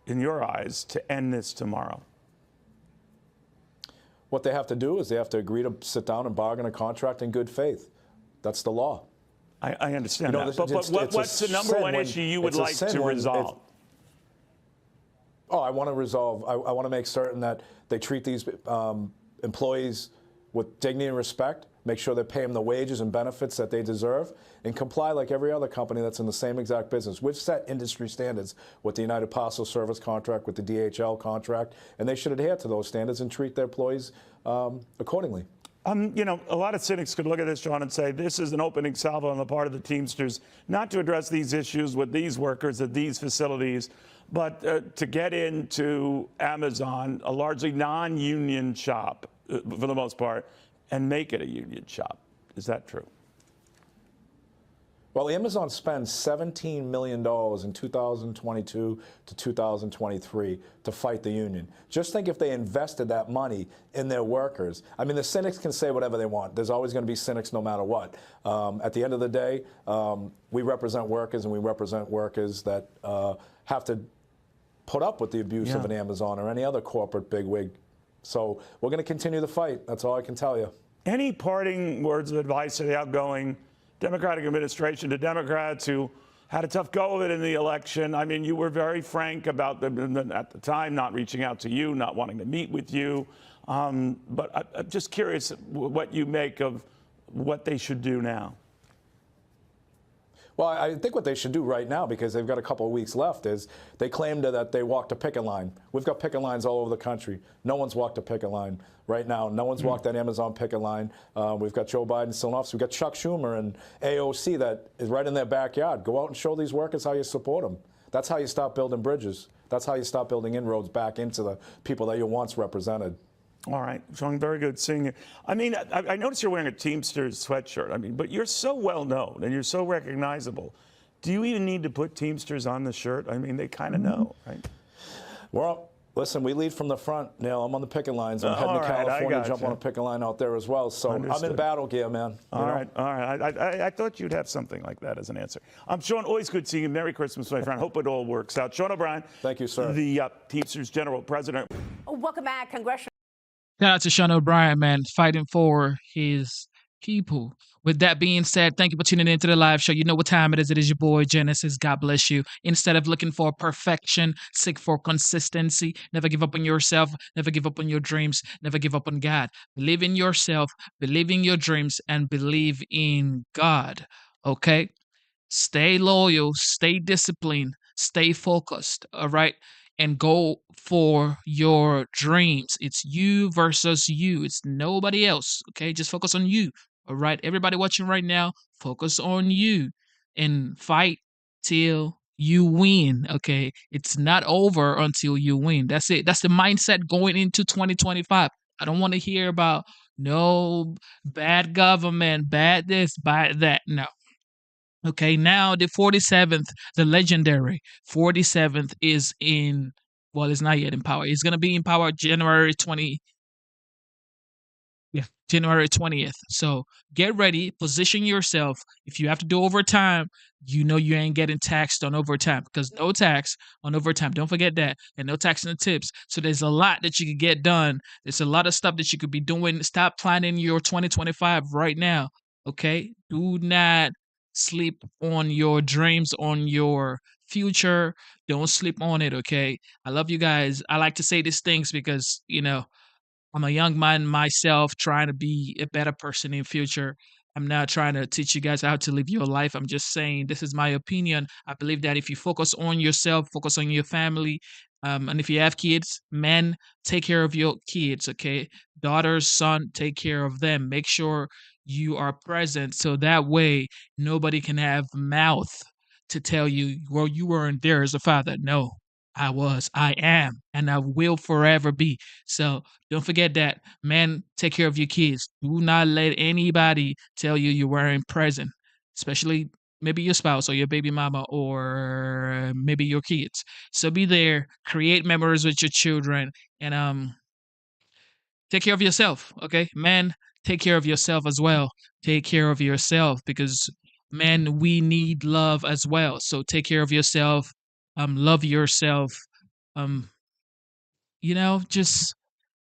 in your eyes, to end this tomorrow? What they have to do is they have to agree to sit down and bargain a contract in good faith. That's the law. I understand that. But what's the number one issue you would like to resolve? Oh, I want to resolve. I want to make certain that they treat these employees with dignity and respect, make sure they pay them the wages and benefits that they deserve, and comply like every other company that's in the same exact business. We've set industry standards with the United Parcel Service contract, with the DHL contract, and they should adhere to those standards and treat their employees accordingly. You know, a lot of cynics could look at this, John, and say this is an opening salvo on the part of the Teamsters not to address these issues with these workers at these facilities, but to get into Amazon, a largely non-union shop for the most part, and make it a union shop. Is that true? Well, Amazon spends $17 million in 2022 to 2023 to fight the union. Just think if they invested that money in their workers. I mean, the cynics can say whatever they want. There's always going to be cynics no matter what. At the end of the day, we represent workers, and we represent workers that have to put up with the abuse of an Amazon or any other corporate bigwig. So we're going to continue the fight. That's all I can tell you. Any parting words of advice to the outgoing Democratic administration, to Democrats who had a tough go of it in the election? I mean, you were very frank about them at the time, not reaching out to you, not wanting to meet with you. But I'm just curious what you make of what they should do now. Well, I think what they should do right now, because they've got a couple of weeks left, is they claimed that they walked a picket line. We've got picket lines all over the country. No one's walked a picket line right now. No one's walked that Amazon picket line. We've got Joe Biden still in office. We've got Chuck Schumer and AOC that is right in their backyard. Go out and show these workers how you support them. That's how you stop building bridges. That's how you stop building inroads back into the people that you once represented. All right, Sean, very good seeing you. I mean, I noticed you're wearing a Teamsters sweatshirt. I mean, but you're so well known and you're so recognizable. Do you even need to put Teamsters on the shirt? I mean, they kind of know, right? Well, listen, we lead from the front, Neil. I'm on the picket lines. I'm heading to California to jump on a picket line out there as well. So I'm in battle gear, man. All right. I thought you'd have something like that as an answer. Sean, always good seeing you. Merry Christmas, my friend. Hope it all works out. Sean O'Brien. Thank you, sir. The Teamsters General President. Welcome back. Congressional. Shout out to Sean O'Brien, man, fighting for his people. With that being said, thank you for tuning into the live show. You know what time it is. It is your boy Genesis. God bless you. Instead of looking for perfection, seek for consistency. Never give up on yourself. Never give up on your dreams. Never give up on God. Believe in yourself, believe in your dreams, and believe in God. Okay? Stay loyal, stay disciplined, stay focused, all right? And go for your dreams. It's you versus you. It's nobody else, okay? Just focus on you, all right? Everybody watching right now, focus on you and fight till you win, okay? It's not over until you win. That's it. That's the mindset going into 2025. I don't want to hear about no bad government, bad this, bad that. No. Okay, now the 47th, the legendary 47th is in, well, it's not yet in power. It's going to be in power January 20th. So get ready, position yourself. If you have to do overtime, you know you ain't getting taxed on overtime because no tax on overtime. Don't forget that. And no tax on the tips. So there's a lot that you could get done. There's a lot of stuff that you could be doing. Stop planning your 2025 right now. Okay? Do not sleep on your dreams, on your future. Don't sleep on it, okay? I love you guys. I like to say these things because, I'm a young man myself trying to be a better person in future. I'm not trying to teach you guys how to live your life. I'm just saying this is my opinion. I believe that if you focus on yourself, focus on your family, and if you have kids, men, take care of your kids, okay? Daughters, son, take care of them. Make sure you are present so that way nobody can have mouth to tell you, well, you weren't there as a father. No, I was, I am, and I will forever be. So don't forget that. Man, take care of your kids. Do not let anybody tell you you weren't present, especially maybe your spouse or your baby mama or maybe your kids. So be there, create memories with your children, and take care of yourself, okay? Man, take care of yourself as well. Take care of yourself because man, we need love as well. So take care of yourself, love yourself, um, just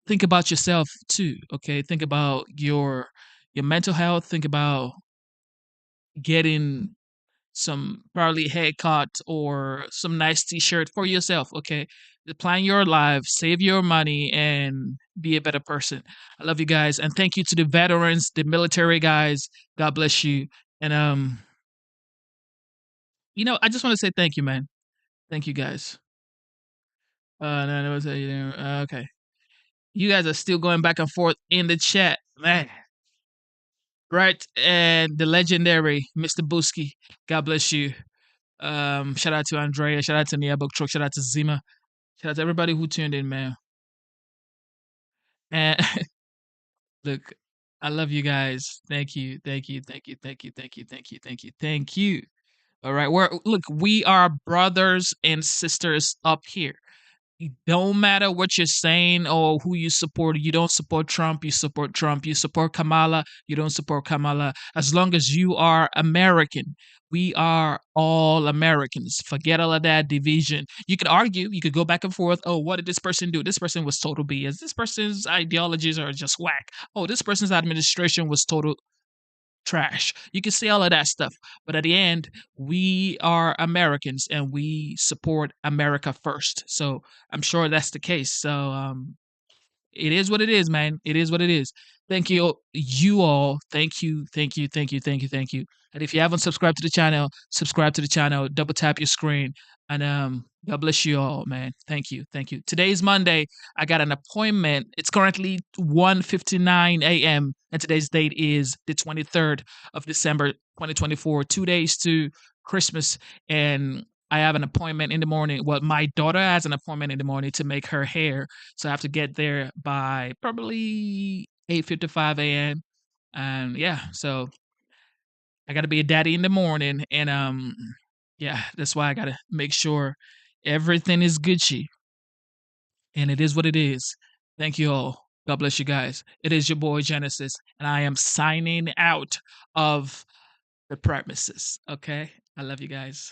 think about yourself too, okay? Think about your mental health, think about getting some probably haircut or some nice t-shirt for yourself, okay? Plan your life, save your money, and be a better person. I love you guys, and thank you to the veterans, the military guys. God bless you. And I just want to say thank you, man. Thank you guys. No, no, okay. You guys are still going back and forth in the chat, man. Right, and the legendary Mr. Busky. God bless you. Shout out to Andrea. Shout out to Nia Book Truck. Shout out to Zima. Shout out to everybody who tuned in, man. And look, I love you guys. Thank you. Thank you. Thank you. Thank you. Thank you. Thank you. Thank you. Thank you. All right. We are brothers and sisters up here. It don't matter what you're saying or who you support. You don't support Trump, you support Trump. You support Kamala, you don't support Kamala. As long as you are American, we are all Americans. Forget all of that division. You could argue, you could go back and forth. Oh, what did this person do? This person was total BS. This person's ideologies are just whack. Oh, this person's administration was total trash. You can say all of that stuff, but at the end, we are Americans and we support America first. So I'm sure that's the case. So it is what it is, man. It is what it is. Thank you all. Thank you, thank you, thank you, thank you, thank you. And if you haven't subscribed to the channel, subscribe to the channel. Double tap your screen, and God bless you all, man. Thank you, thank you. Today's Monday. I got an appointment. It's currently 1:59 a.m. and today's date is the 23rd of December, 2024. 2 days to Christmas, and I have an appointment in the morning. Well, my daughter has an appointment in the morning to make her hair, so I have to get there by probably 8:55 a.m. And yeah, so I got to be a daddy in the morning, and yeah, that's why I got to make sure everything is Gucci, and it is what it is. Thank you all. God bless you guys. It is your boy Genesis, and I am signing out of the premises. Okay, I love you guys.